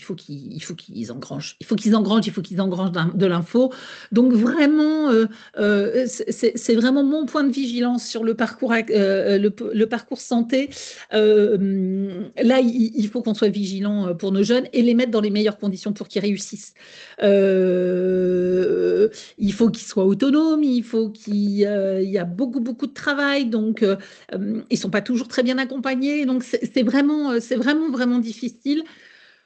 engrangent. Il faut qu'ils engrangent de l'info. Donc vraiment, c'est vraiment mon point de vigilance sur le parcours, le parcours santé. Là, il faut qu'on soit vigilant pour nos jeunes et les mettre dans les meilleures conditions pour qu'ils réussissent. Il faut qu'ils soient autonomes, il faut il y a beaucoup, beaucoup de travail. Donc, ils sont pas toujours très bien accompagnés, donc c'est vraiment, vraiment difficile.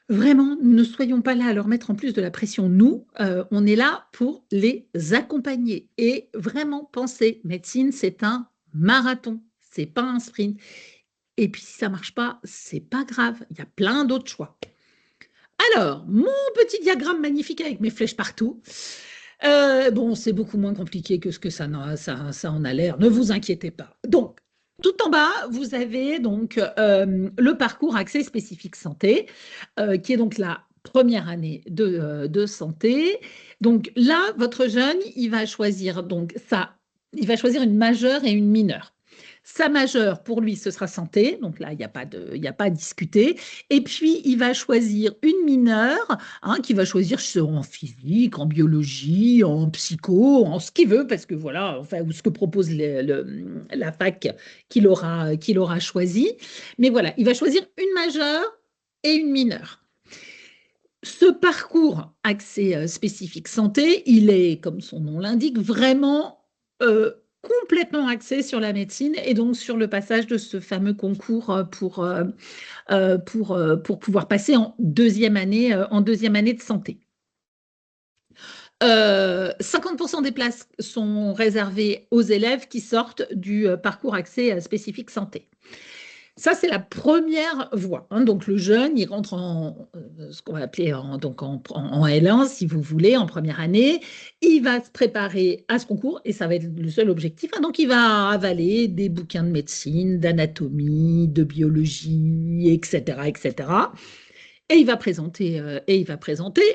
Vraiment, ne soyons pas là à leur mettre en plus de la pression. Nous, on est là pour les accompagner et vraiment penser, médecine, c'est un marathon, c'est pas un sprint. Et puis si ça marche pas, c'est pas grave, il y a plein d'autres choix. Alors, mon petit diagramme magnifique avec mes flèches partout. Bon, c'est beaucoup moins compliqué que ce que ça en a l'air. Ne vous inquiétez pas. Donc, tout en bas, vous avez donc le parcours accès spécifique santé, qui est donc la première année de santé. Donc là, votre jeune, il va choisir une majeure et une mineure. Sa majeure, pour lui, ce sera santé. Donc là, il n'y a pas à discuter. Et puis, il va choisir une mineure, qui va choisir en physique, en biologie, en psycho, en ce qu'il veut, parce que voilà, enfin, ou ce que propose la fac qu'il aura choisi. Mais voilà, il va choisir une majeure et une mineure. Ce parcours accès spécifique santé, il est, comme son nom l'indique, vraiment complètement axé sur la médecine et donc sur le passage de ce fameux concours pour pouvoir passer en deuxième année de santé. 50% des places sont réservées aux élèves qui sortent du parcours accès spécifique santé. Ça, c'est la première voie. Donc, le jeune, il rentre en ce qu'on va appeler en L1, si vous voulez, en première année. Il va se préparer à ce concours et ça va être le seul objectif. Donc, il va avaler des bouquins de médecine, d'anatomie, de biologie, etc., etc. Et il va présenter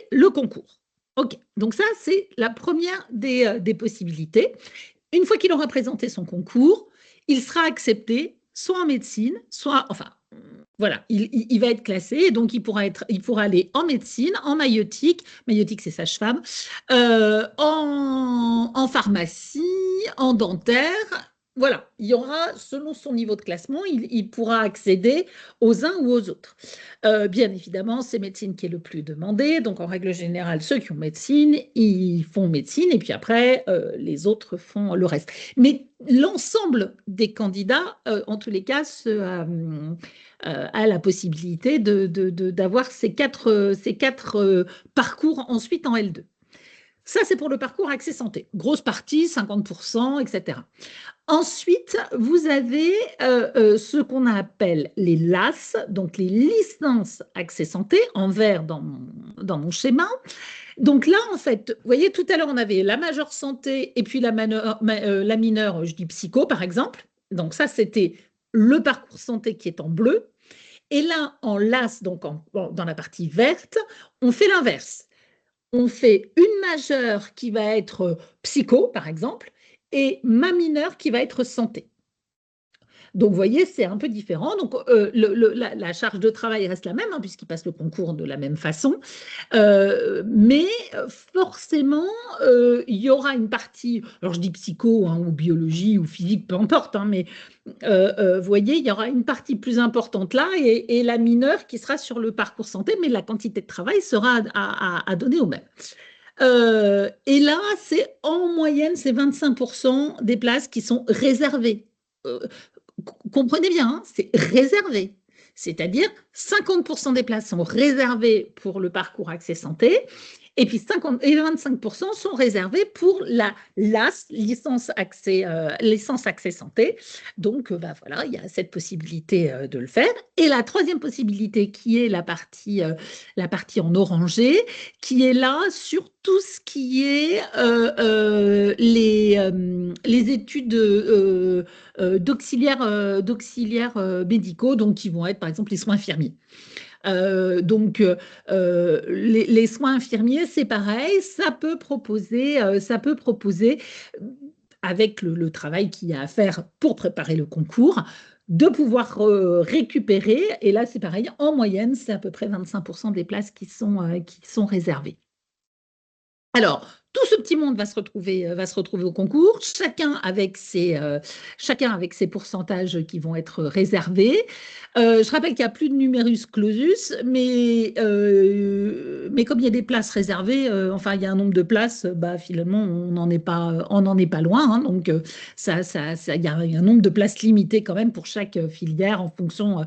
le concours. OK. Donc, ça, c'est la première des possibilités. Une fois qu'il aura présenté son concours, il sera accepté soit en médecine, voilà, il va être classé, et donc il pourra aller en médecine, en maïeutique c'est sage-femme, en pharmacie, en dentaire. Voilà, il y aura, selon son niveau de classement, il pourra accéder aux uns ou aux autres. Bien évidemment, c'est médecine qui est le plus demandé, donc en règle générale, ceux qui ont médecine, ils font médecine, et puis après, les autres font le reste. Mais l'ensemble des candidats, en tous les cas, a la possibilité d'avoir ces quatre parcours ensuite en L2. Ça, c'est pour le parcours accès santé. Grosse partie, 50%, etc. Ensuite, vous avez ce qu'on appelle les LAS, donc les licences accès santé, en vert dans mon schéma. Donc là, en fait, vous voyez, tout à l'heure, on avait la majeure santé et puis la mineure, je dis psycho, par exemple. Donc ça, c'était le parcours santé qui est en bleu. Et là, en LAS, donc dans la partie verte, on fait l'inverse. On fait une majeure qui va être psycho, par exemple, et ma mineure qui va être santé. Donc, vous voyez, c'est un peu différent. Donc, la charge de travail reste la même, puisqu'ils passent le concours de la même façon. Mais forcément, il y aura une partie, alors je dis psycho ou biologie ou physique, peu importe, mais vous voyez, il y aura une partie plus importante là et la mineure qui sera sur le parcours santé, mais la quantité de travail sera à donner au même. Et là, c'est en moyenne, c'est 25% des places qui sont réservées. Comprenez bien, c'est réservé. C'est-à-dire 50% des places sont réservées pour le parcours accès santé et puis 25% sont réservés pour la LAS, licence accès santé. Donc, voilà, il y a cette possibilité de le faire. Et la troisième possibilité, qui est la partie en orangé, qui est là sur tout ce qui est les études d'auxiliaires médicaux, donc qui vont être par exemple les soins infirmiers. Les soins infirmiers, c'est pareil, ça peut proposer avec le travail qu'il y a à faire pour préparer le concours, de pouvoir récupérer. Et là, c'est pareil, en moyenne, c'est à peu près 25% des places qui sont réservées. Alors, tout ce petit monde va se retrouver au concours, chacun avec ses pourcentages qui vont être réservés. Je rappelle qu'il n'y a plus de numerus clausus, mais comme il y a des places réservées, enfin, il y a un nombre de places, finalement, on n'en est pas loin. Hein. Donc, il y a un nombre de places limité quand même pour chaque filière en fonction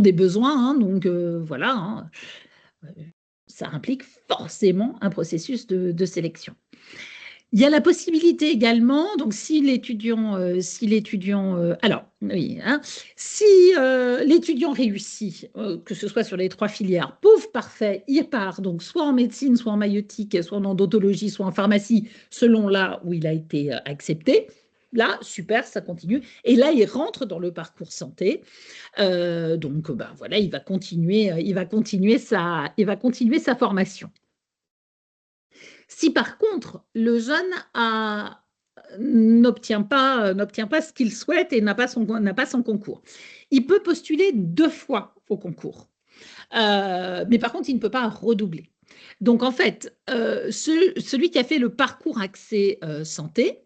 des besoins. Hein. Donc, voilà. Hein. Ça implique forcément un processus de sélection. Il y a la possibilité également, donc si l'étudiant, alors oui, hein, si l'étudiant réussit, que ce soit sur les 3 filières, pauvre parfait, il part donc soit en médecine, soit en maïeutique, soit en odontologie, soit en pharmacie, selon là où il a été accepté. Là, super, ça continue. Et là, il rentre dans le parcours santé. Donc, voilà, il va continuer sa formation. Si par contre, le jeune n'obtient pas ce qu'il souhaite et n'a pas son concours, il peut postuler 2 fois au concours. Mais par contre, il ne peut pas redoubler. Donc, en fait, celui qui a fait le parcours accès santé,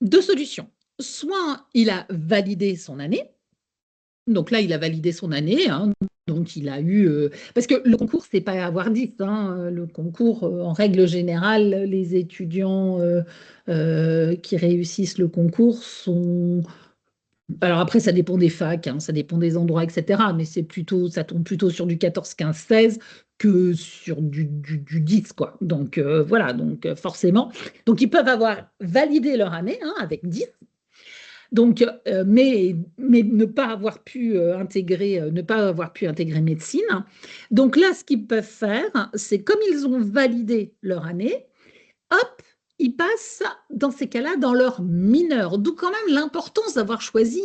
2 solutions. Soit il a validé son année, donc là, il a validé son année, hein, donc il a eu… parce que le concours, c'est pas avoir 10. Hein, le concours, en règle générale, les étudiants qui réussissent le concours sont… Alors après, ça dépend des facs, hein, ça dépend des endroits, etc. Mais ça tombe plutôt sur du 14, 15, 16 que sur du 10, quoi. Donc voilà, donc forcément. Donc ils peuvent avoir validé leur année hein, avec 10. Donc, mais ne pas avoir pu intégrer médecine. Donc là, ce qu'ils peuvent faire, c'est comme ils ont validé leur année, hop, ils passent dans ces cas-là dans leur mineur. D'où quand même l'importance d'avoir choisi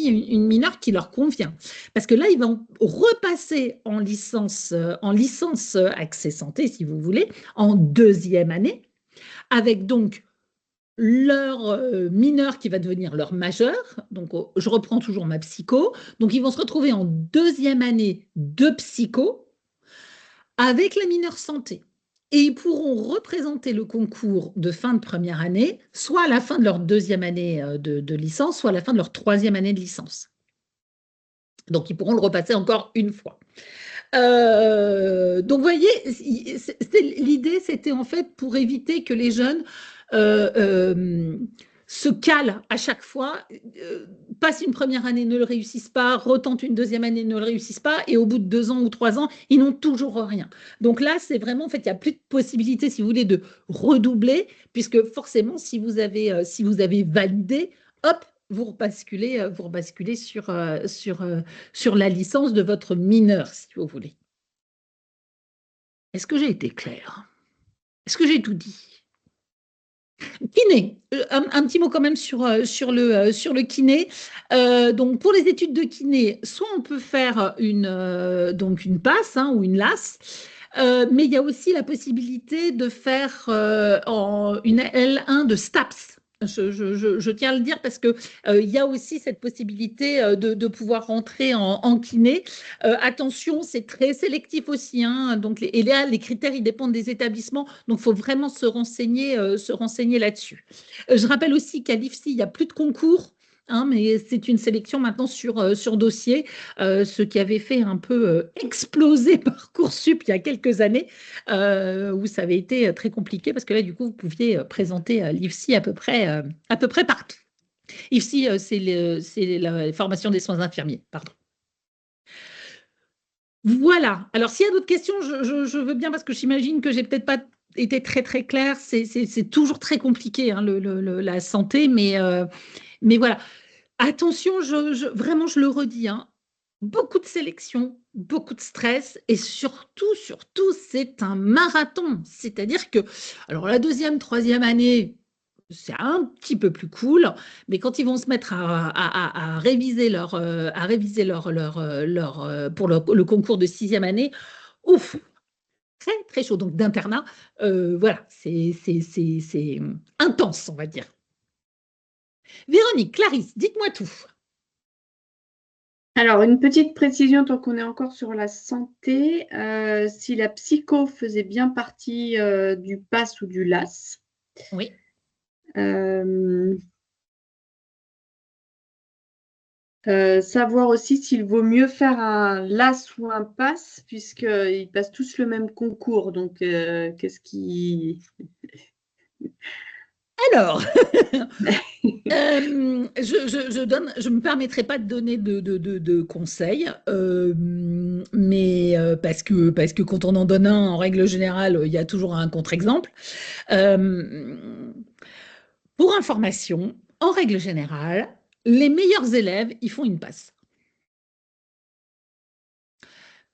une mineure qui leur convient. Parce que là, ils vont repasser en licence accès santé, si vous voulez, en 2e année, avec donc leur mineur qui va devenir leur majeur. Donc, je reprends toujours ma psycho. Donc, ils vont se retrouver en 2e année de psycho avec la mineure santé. Et ils pourront représenter le concours de fin de première année, soit à la fin de leur 2e année de licence, soit à la fin de leur 3e année de licence. Donc, ils pourront le repasser encore une fois. Donc, vous voyez, l'idée, c'était en fait pour éviter que les jeunes se calent à chaque fois, passent une première année, ne le réussissent pas, retentent une 2e année, ne le réussissent pas, et au bout de 2 ans ou 3 ans, ils n'ont toujours rien. Donc là, c'est vraiment, en fait, il n'y a plus de possibilité, si vous voulez, de redoubler, puisque forcément, si vous avez validé, hop, vous rebasculez sur la licence de votre mineur, si vous voulez. Est-ce que j'ai été claire? Est-ce que j'ai tout dit? Kiné, un petit mot quand même sur le kiné. Donc, pour les études de kiné, soit on peut faire une PASS hein, ou une LAS, mais il y a aussi la possibilité de faire une L1 de STAPS. Je tiens à le dire parce qu'il y a aussi cette possibilité de pouvoir rentrer en kiné. Attention, c'est très sélectif aussi. Hein, donc et là, les critères, ils dépendent des établissements. Donc, il faut vraiment se renseigner là-dessus. Je rappelle aussi qu'à l'IFSI, il n'y a plus de concours. Hein, mais c'est une sélection maintenant sur dossier, ce qui avait fait un peu exploser Parcoursup il y a quelques années, où ça avait été très compliqué parce que là, du coup, vous pouviez présenter l'IFSI à peu près partout. IFSI, c'est la formation des soins infirmiers, pardon. Voilà. Alors, s'il y a d'autres questions, je veux bien parce que j'imagine que j'ai peut-être pas été très très claire. C'est toujours très compliqué hein, la santé, mais voilà. Attention, vraiment, je le redis, hein, beaucoup de sélection, beaucoup de stress et surtout, c'est un marathon. C'est-à-dire que, alors la 2e, 3e année, c'est un petit peu plus cool, mais quand ils vont se mettre à réviser pour le concours de 6e année, ouf, très, très chaud. Donc d'internat, voilà, c'est intense, on va dire. Véronique, Clarisse, dites-moi tout. Alors, une petite précision, tant qu'on est encore sur la santé, si la psycho faisait bien partie du PASS ou du LAS, Oui. savoir aussi s'il vaut mieux faire un LAS ou un PASS, puisqu'ils passent tous le même concours. Donc, qu'est-ce qui… Alors, je me permettrai pas de donner de conseils, mais parce que quand on en donne un, en règle générale, il y a toujours un contre-exemple. Euh, pour information, en règle générale, les meilleurs élèves, ils font une passe.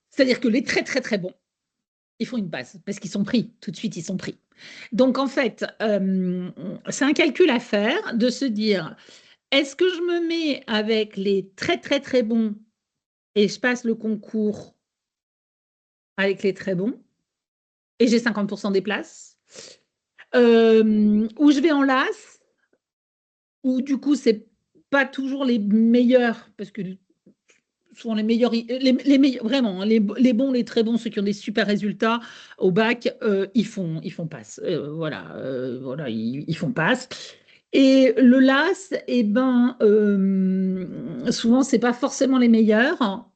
C'est-à-dire que les très très très bons, ils font une passe parce qu'ils sont pris, tout de suite ils sont pris. Donc en fait, c'est un calcul à faire de se dire, est-ce que je me mets avec les très très très bons et je passe le concours avec les très bons et j'ai 50% des places, ou je vais en LAS, ou du coup c'est pas toujours les meilleurs parce que souvent les meilleurs, les meilleurs vraiment, hein, les bons, les très bons, ceux qui ont des super résultats au bac, ils font passe. Voilà, ils font passe. Et le LAS, eh ben, souvent, c'est pas forcément les meilleurs.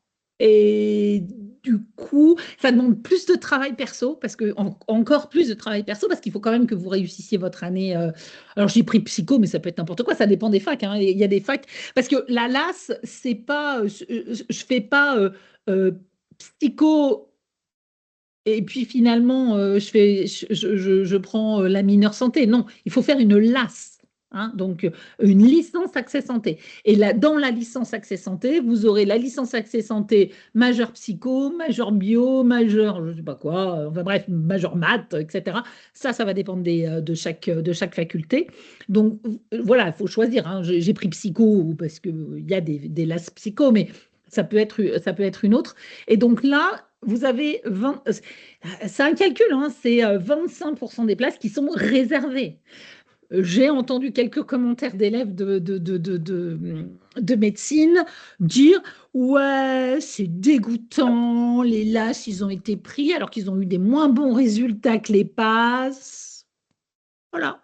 Et du coup, ça demande plus de travail perso, parce que encore plus de travail perso, parce qu'il faut quand même que vous réussissiez votre année. Alors, j'ai pris psycho, mais ça peut être n'importe quoi. Ça dépend des facs, hein. Il y a des facs parce que la LAS, c'est pas, je fais pas euh, psycho et puis finalement je prends la mineure santé. Non, il faut faire une LAS. Hein, donc, une licence accès santé. Et là, dans la licence accès santé, vous aurez la licence accès santé majeur psycho, majeur bio, majeur, je ne sais pas quoi, enfin bref, majeur maths, etc. Ça va dépendre de chaque faculté. Donc, voilà, il faut choisir. Hein. J'ai pris psycho parce qu'il y a des LAS psycho, mais ça peut être une autre. Et donc là, vous avez 20, c'est un calcul, hein, c'est 25% des places qui sont réservées. J'ai entendu quelques commentaires d'élèves de médecine dire ouais, c'est dégoûtant, les LAS, ils ont été pris alors qu'ils ont eu des moins bons résultats que les passes. Voilà.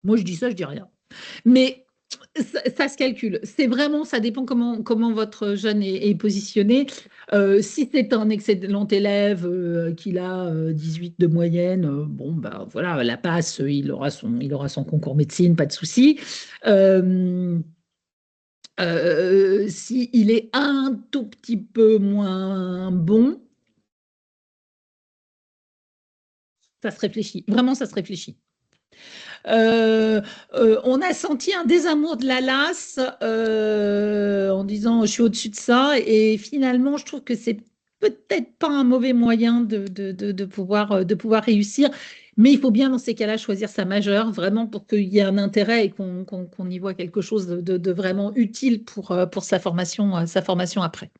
Moi, je dis ça, je dis rien. Mais ça se calcule. C'est vraiment, ça dépend comment votre jeune est positionné. Si c'est un excellent élève qu'il a 18 de moyenne, bon, bah, voilà, la passe, il aura son concours médecine, pas de souci. Si il est un tout petit peu moins bon, ça se réfléchit. Vraiment, ça se réfléchit. Euh, on a senti un désamour de la LAS en disant je suis au-dessus de ça et finalement je trouve que c'est peut-être pas un mauvais moyen de pouvoir réussir, mais il faut bien dans ces cas-là choisir sa majeure vraiment pour qu'il y ait un intérêt et qu'on y voit quelque chose de vraiment utile pour sa formation après.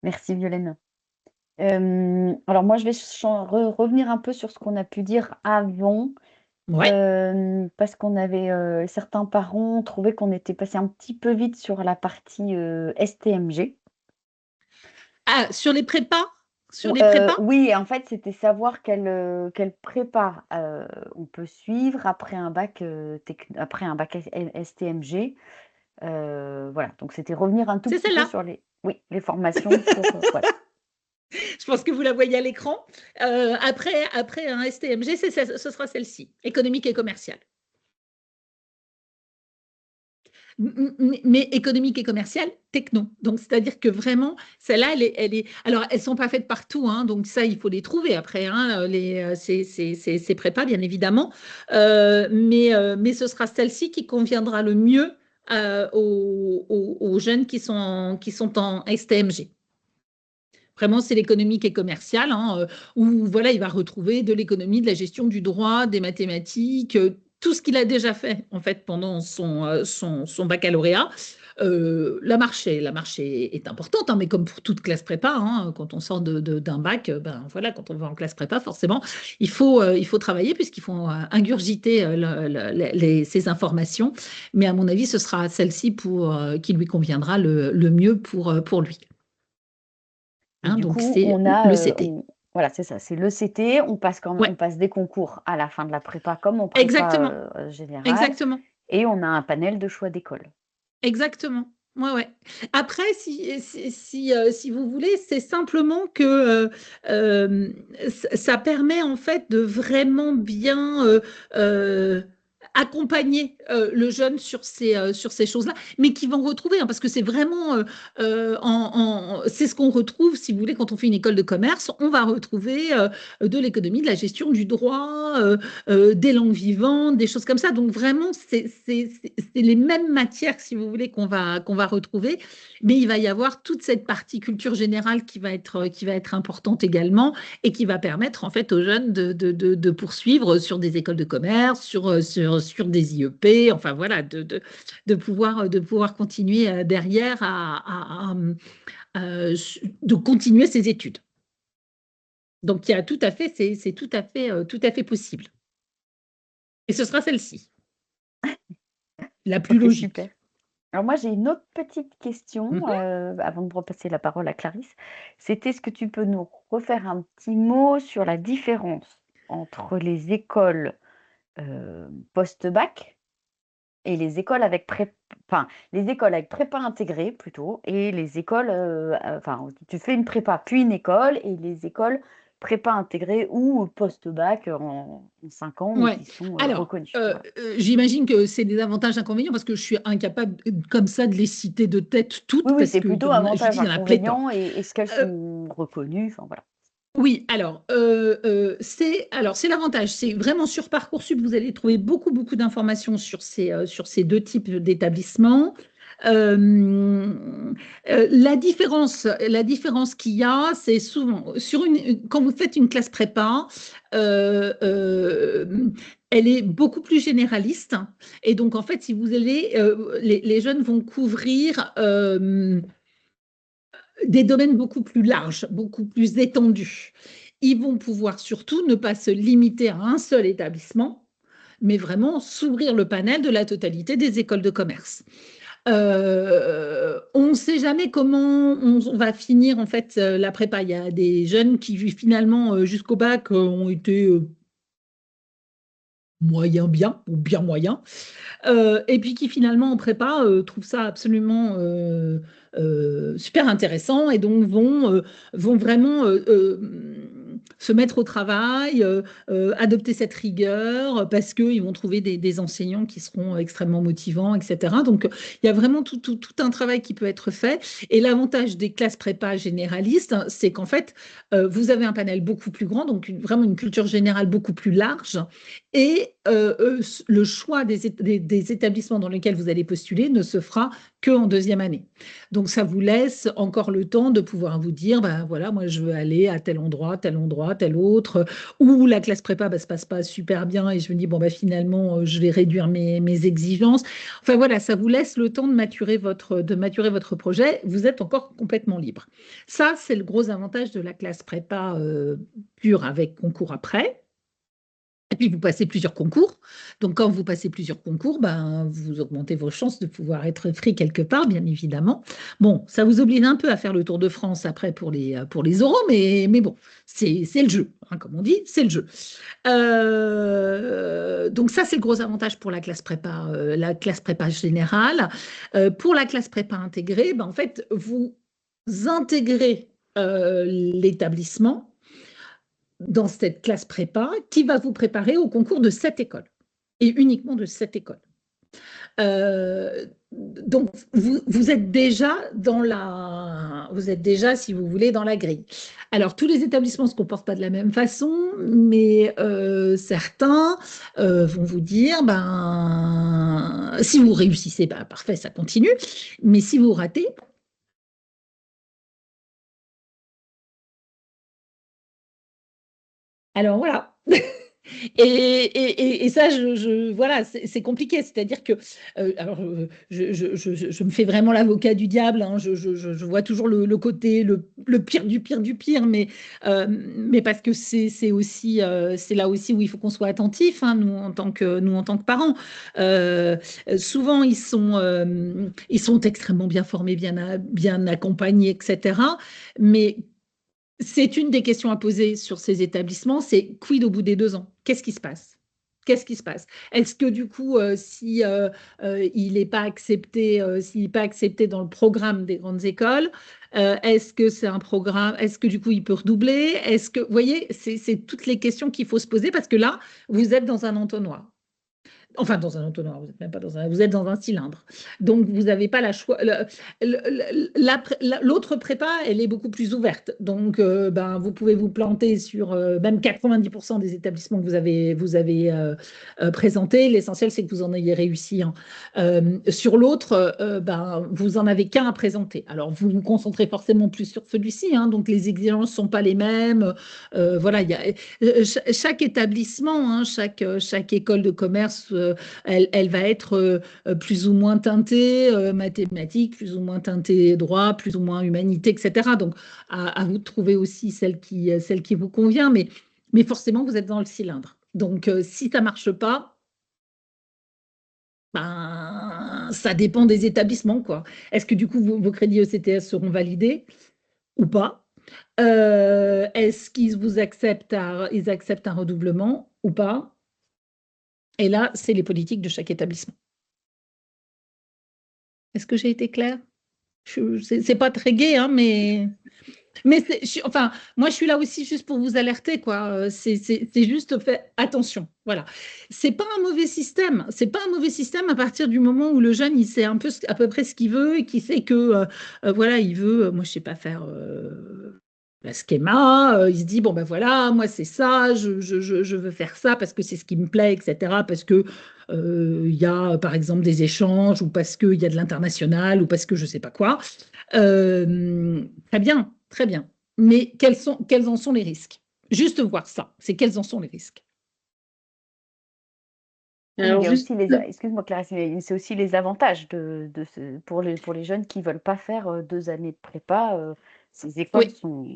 Merci Violaine. Alors moi, je vais revenir un peu sur ce qu'on a pu dire avant, Ouais. parce qu'on avait certains parents trouvaient qu'on était passé un petit peu vite sur la partie STMG. Ah, sur les prépas? Sur les prépas? Oui, en fait, c'était savoir quelle prépa on peut suivre après un bac, après un bac STMG. Voilà, donc c'était revenir un tout C'est petit peu celle-là. sur les formations pour, voilà. Je pense que vous la voyez à l'écran. Après un STMG, ce sera celle-ci, économique et commerciale. Mais économique et commerciale, techno. Donc, c'est-à-dire que vraiment, celle-là, alors, elles ne sont pas faites partout, hein, donc ça, il faut les trouver après, hein, ces prépas, bien évidemment. Mais ce sera celle-ci qui conviendra le mieux aux jeunes qui sont en STMG. Vraiment, c'est l'économique et commerciale, hein, où voilà, il va retrouver de l'économie, de la gestion du droit, des mathématiques, tout ce qu'il a déjà fait en fait pendant son baccalauréat. La marche est importante, hein, mais comme pour toute classe prépa, hein, quand on sort d'un bac, ben voilà, quand on va en classe prépa, forcément, il faut travailler puisqu'il faut ingurgiter ces informations. Mais à mon avis, ce sera celle-ci qui lui conviendra le mieux pour lui. Et Hein, du donc, coup, c'est on a, le CT. voilà, c'est ça, c'est le CT. On Ouais, passe des concours à la fin de la prépa, comme en exactement, prépa générale, exactement. et on a un panel de choix d'école. Exactement. Ouais, ouais. Après, si vous voulez, c'est simplement que ça permet en fait de vraiment bien accompagner le jeune sur ces choses-là, mais qui vont retrouver, hein, parce que c'est vraiment, c'est ce qu'on retrouve, si vous voulez, quand on fait une école de commerce, on va retrouver de l'économie, de la gestion du droit, des langues vivantes, des choses comme ça. Donc vraiment, c'est les mêmes matières, si vous voulez, qu'on va retrouver, mais il va y avoir toute cette partie culture générale qui va être importante également et qui va permettre en fait aux jeunes de poursuivre sur des écoles de commerce, sur des IEP, enfin voilà, de pouvoir continuer derrière de continuer ses études. Donc il y a tout à fait, c'est tout à fait possible. Et ce sera celle-ci, la plus Ok, super. logique. Alors moi, j'ai une autre petite question Mhm. avant de repasser la parole à Clarisse. C'était, est-ce que tu peux nous refaire un petit mot sur la différence entre les écoles post-bac et les écoles avec enfin, les écoles avec prépa intégrée plutôt, et les écoles, enfin, tu fais une prépa puis une école, et les écoles prépa intégrée ou post-bac en 5 ans, mais Ouais. qui sont Alors, reconnues. Voilà. j'imagine que c'est des avantages inconvénients parce que je suis incapable comme ça de les citer de tête Oui, toutes oui, parce c'est que plutôt je vous dis, avantages, il y en a pléthore. inconvénients, et est-ce qu'elles Euh, sont reconnues? Enfin, voilà. oui, c'est l'avantage. C'est vraiment sur Parcoursup, vous allez trouver beaucoup d'informations sur ces deux types d'établissements. La différence qu'il y a, c'est souvent quand vous faites une classe prépa, euh, euh, elle est beaucoup plus généraliste. Et donc, en fait, si vous allez, les jeunes vont couvrir des domaines beaucoup plus larges, beaucoup plus étendus. Ils vont pouvoir surtout ne pas se limiter à un seul établissement, mais vraiment s'ouvrir le panel de la totalité des écoles de commerce. On ne sait jamais comment on va finir en fait la prépa. Il y a des jeunes qui finalement jusqu'au bac ont été moyen bien ou bien moyen, et puis qui finalement en prépa trouvent ça absolument super intéressant et donc vont vraiment se mettre au travail, adopter cette rigueur parce qu'ils vont trouver des enseignants qui seront extrêmement motivants, etc. Donc il y a vraiment tout un travail qui peut être fait. Et l'avantage des classes prépa généralistes, hein, c'est qu'en fait, vous avez un panel beaucoup plus grand, donc vraiment une culture générale beaucoup plus large. Et le choix des établissements dans lesquels vous allez postuler ne se fera qu'en deuxième année. Donc, ça vous laisse encore le temps de pouvoir vous dire, ben voilà, moi je veux aller à tel endroit, tel autre, ou la classe prépa ne se passe pas super bien et je me dis, bon, ben, finalement, je vais réduire mes exigences. Enfin voilà, ça vous laisse le temps de maturer votre projet. Vous êtes encore complètement libre. Ça, c'est le gros avantage de la classe prépa pure avec concours après. Et puis, vous passez plusieurs concours. Donc, quand vous passez plusieurs concours, ben, vous augmentez vos chances de pouvoir être pris quelque part, bien évidemment. Bon, ça vous oblige un peu à faire le Tour de France après pour les oraux, mais bon, c'est le jeu, hein, comme on dit, c'est le jeu. Donc, ça, c'est le gros avantage pour la classe prépa générale. Pour la classe prépa intégrée, ben, en fait, vous intégrez l'établissement dans cette classe prépa qui va vous préparer au concours de cette école et uniquement de cette école. Donc, vous êtes déjà vous êtes déjà, si vous voulez, dans la grille. Alors, tous les établissements ne se comportent pas de la même façon, mais certains vont vous dire, ben, si vous réussissez, ben, parfait, ça continue. Mais si vous ratez, alors voilà. Et ça, voilà, c'est compliqué. C'est-à-dire que, alors, je me fais vraiment l'avocat du diable, hein, je vois toujours le côté le pire du pire du pire, mais parce que c'est aussi, c'est là aussi où il faut qu'on soit attentif, hein, nous en tant que parents. Souvent, ils sont extrêmement bien formés, bien accompagnés, etc. Mais c'est une des questions à poser sur ces établissements, c'est quid au bout des 2 ans? Qu'est-ce qui se passe? Qu'est-ce qui se passe? Est-ce que du coup, si il n'est pas accepté, s'il n'est pas accepté dans le programme des grandes écoles, est-ce que c'est un programme? Est-ce que du coup il peut redoubler? Est-ce que, vous voyez, c'est toutes les questions qu'il faut se poser parce que là, vous êtes dans un entonnoir. Enfin, dans un entonnoir, vous êtes même pas vous êtes dans un cylindre. Donc, vous n'avez pas la choix. L'autre prépa, elle est beaucoup plus ouverte. Donc, ben, vous pouvez vous planter sur même 90% des établissements que vous avez présentés. L'essentiel, c'est que vous en ayez réussi un. Sur l'autre, ben, vous en avez qu'un à présenter. Alors, vous vous concentrez forcément plus sur celui-ci. Hein, donc, les exigences ne sont pas les mêmes. Voilà, chaque établissement, hein, chaque école de commerce, elle va être plus ou moins teintée mathématiques, plus ou moins teintée droit, plus ou moins humanité, etc. Donc, à vous de trouver aussi celle qui vous convient, mais forcément, vous êtes dans le cylindre. Donc, si ça ne marche pas, ben, ça dépend des établissements, quoi. Est-ce que du coup, vos crédits ECTS seront validés ou pas? Est-ce qu'ils ils acceptent un redoublement ou pas? Et là, c'est les politiques de chaque établissement. Est-ce que j'ai été claire? C'est pas très gai, hein, mais enfin, moi, je suis là aussi juste pour vous alerter, quoi. C'est juste fait attention. Voilà. C'est pas un mauvais système. C'est pas un mauvais système à partir du moment où le jeune, il sait un peu à peu près ce qu'il veut et qu'il sait que, voilà, il veut, moi, je sais pas faire. La schéma, il se dit, bon ben voilà, moi c'est ça, je veux faire ça parce que c'est ce qui me plaît, etc. Parce que il y a par exemple des échanges ou parce qu'il y a de l'international ou parce que je sais pas quoi. Très bien, très bien. Mais quels en sont les risques? Juste voir ça, c'est quels en sont les risques. Alors, il y a aussi excuse-moi Clarisse, mais c'est aussi les avantages pour les jeunes qui ne veulent pas faire 2 années de prépa. Ces écoles sont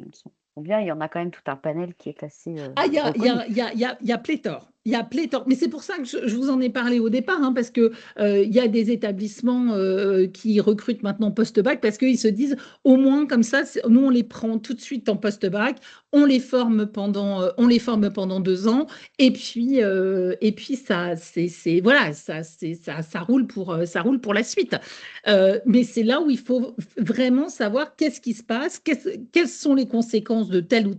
bien, il y en a quand même tout un panel qui est classé. Il y a pléthore. Il y a pléthore. Mais c'est pour ça que je vous en ai parlé au départ, hein, parce que il y a des établissements qui recrutent maintenant post-bac parce qu'ils se disent au moins comme ça, nous on les prend tout de suite en post-bac, on les forme pendant 2 ans, et puis ça, voilà, ça roule pour la suite. Mais c'est là où il faut vraiment savoir qu'est-ce qui se passe, quelles sont les conséquences de telle ou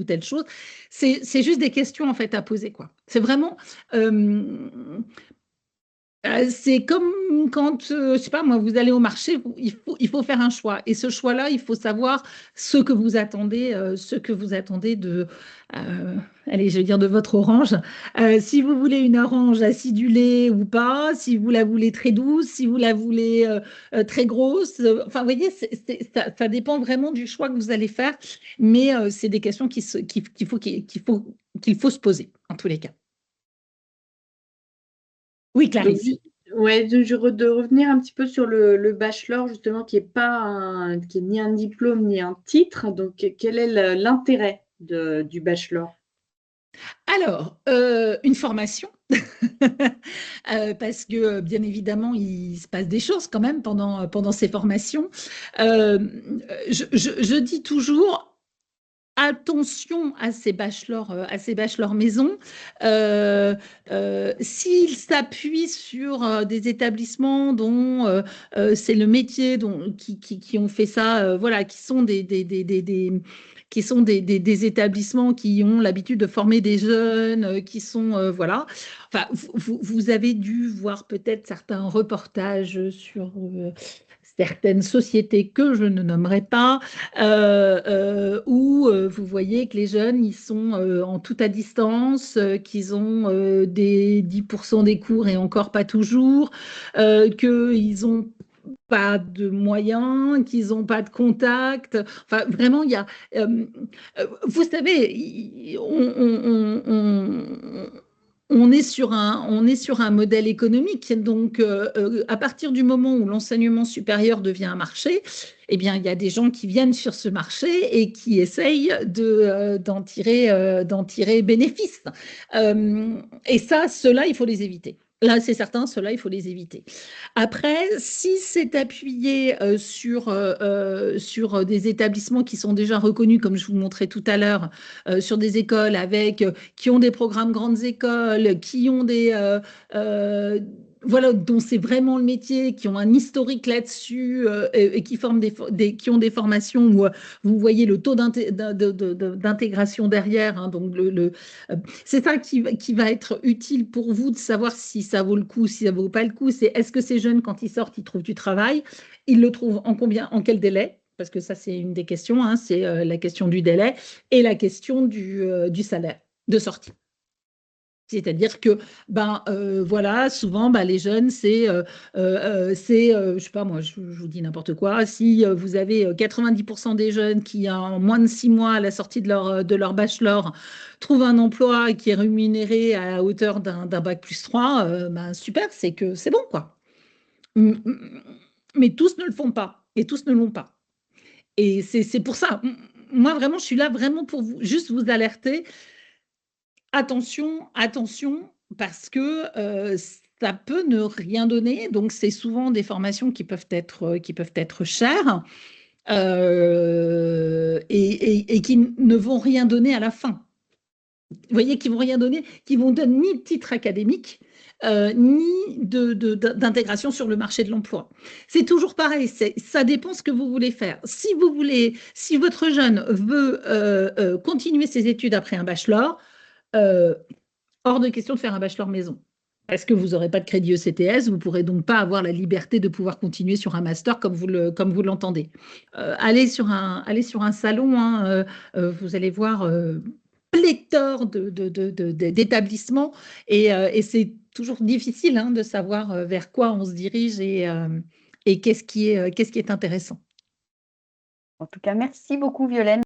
telle chose. C'est juste des questions en fait à poser, quoi. C'est vraiment c'est comme quand, je sais pas moi, vous allez au marché, il faut faire un choix. Et ce choix-là, il faut savoir ce que vous attendez de, allez, je vais dire de votre orange. Si vous voulez une orange acidulée ou pas, si vous la voulez très douce, si vous la voulez très grosse. Enfin, vous voyez, ça dépend vraiment du choix que vous allez faire. Mais c'est des questions qu'il faut se poser, en tous les cas. Oui, Clarisse. Ouais, de revenir un petit peu sur le bachelor, justement, qui est ni un diplôme ni un titre. Donc, quel est l'intérêt du bachelor? Alors, une formation, parce que bien évidemment, il se passe des choses quand même pendant ces formations. Je dis toujours, attention à ces bachelors maison. S'ils s'appuient sur des établissements dont c'est le métier, qui ont fait ça, voilà, qui sont des établissements qui ont l'habitude de former des jeunes, qui sont, voilà. Enfin, vous avez dû voir peut-être certains reportages sur certaines sociétés que je ne nommerai pas, où vous voyez que les jeunes, ils sont en tout à distance, qu'ils ont des 10% des cours et encore pas toujours, qu'ils ont pas de moyens, qu'ils n'ont pas de contact. Enfin, vraiment, il y a. Vous savez, on est sur un modèle économique. Donc, à partir du moment où l'enseignement supérieur devient un marché, eh bien, il y a des gens qui viennent sur ce marché et qui essayent d'en tirer bénéfice. Et ça, ceux-là, il faut les éviter. Là, c'est certain, ceux-là, il faut les éviter. Après, si c'est appuyé sur des établissements qui sont déjà reconnus, comme je vous montrais tout à l'heure, sur des écoles qui ont des programmes grandes écoles, qui ont voilà, dont c'est vraiment le métier, qui ont un historique là-dessus et qui forment qui ont des formations où vous voyez le taux d'intégration derrière. Hein, donc c'est ça qui va être utile pour vous de savoir si ça vaut le coup, si ça vaut pas le coup. C'est est-ce que ces jeunes, quand ils sortent, ils trouvent du travail? Ils le trouvent en quel délai? Parce que ça, c'est une des questions. Hein, c'est la question du délai et la question du salaire de sortie. C'est-à-dire que, voilà, souvent, les jeunes, je sais pas, moi, je vous dis n'importe quoi. Si vous avez 90% des jeunes qui, en moins de 6 mois à la sortie de leur bachelor, trouvent un emploi qui est rémunéré à la hauteur d'un bac plus 3, super, c'est que c'est bon, quoi. Mais tous ne le font pas, et tous ne l'ont pas. Et c'est pour ça, moi, vraiment, je suis là vraiment pour juste vous alerter. Attention, attention, parce que ça peut ne rien donner. Donc, c'est souvent des formations qui peuvent être chères et qui ne vont rien donner à la fin. Vous voyez, qui vont rien donner, qui vont donner ni de titre académique, ni d'intégration sur le marché de l'emploi. C'est toujours pareil, ça dépend ce que vous voulez faire. Si votre jeune veut continuer ses études après un bachelor, hors de question de faire un bachelor maison. Parce que vous n'aurez pas de crédit ECTS, vous ne pourrez donc pas avoir la liberté de pouvoir continuer sur un master comme vous l'entendez. Allez sur un salon, hein, vous allez voir pléthore d'établissements et c'est toujours difficile hein, de savoir vers quoi on se dirige et qu'est-ce qui est intéressant. En tout cas, merci beaucoup, Violaine.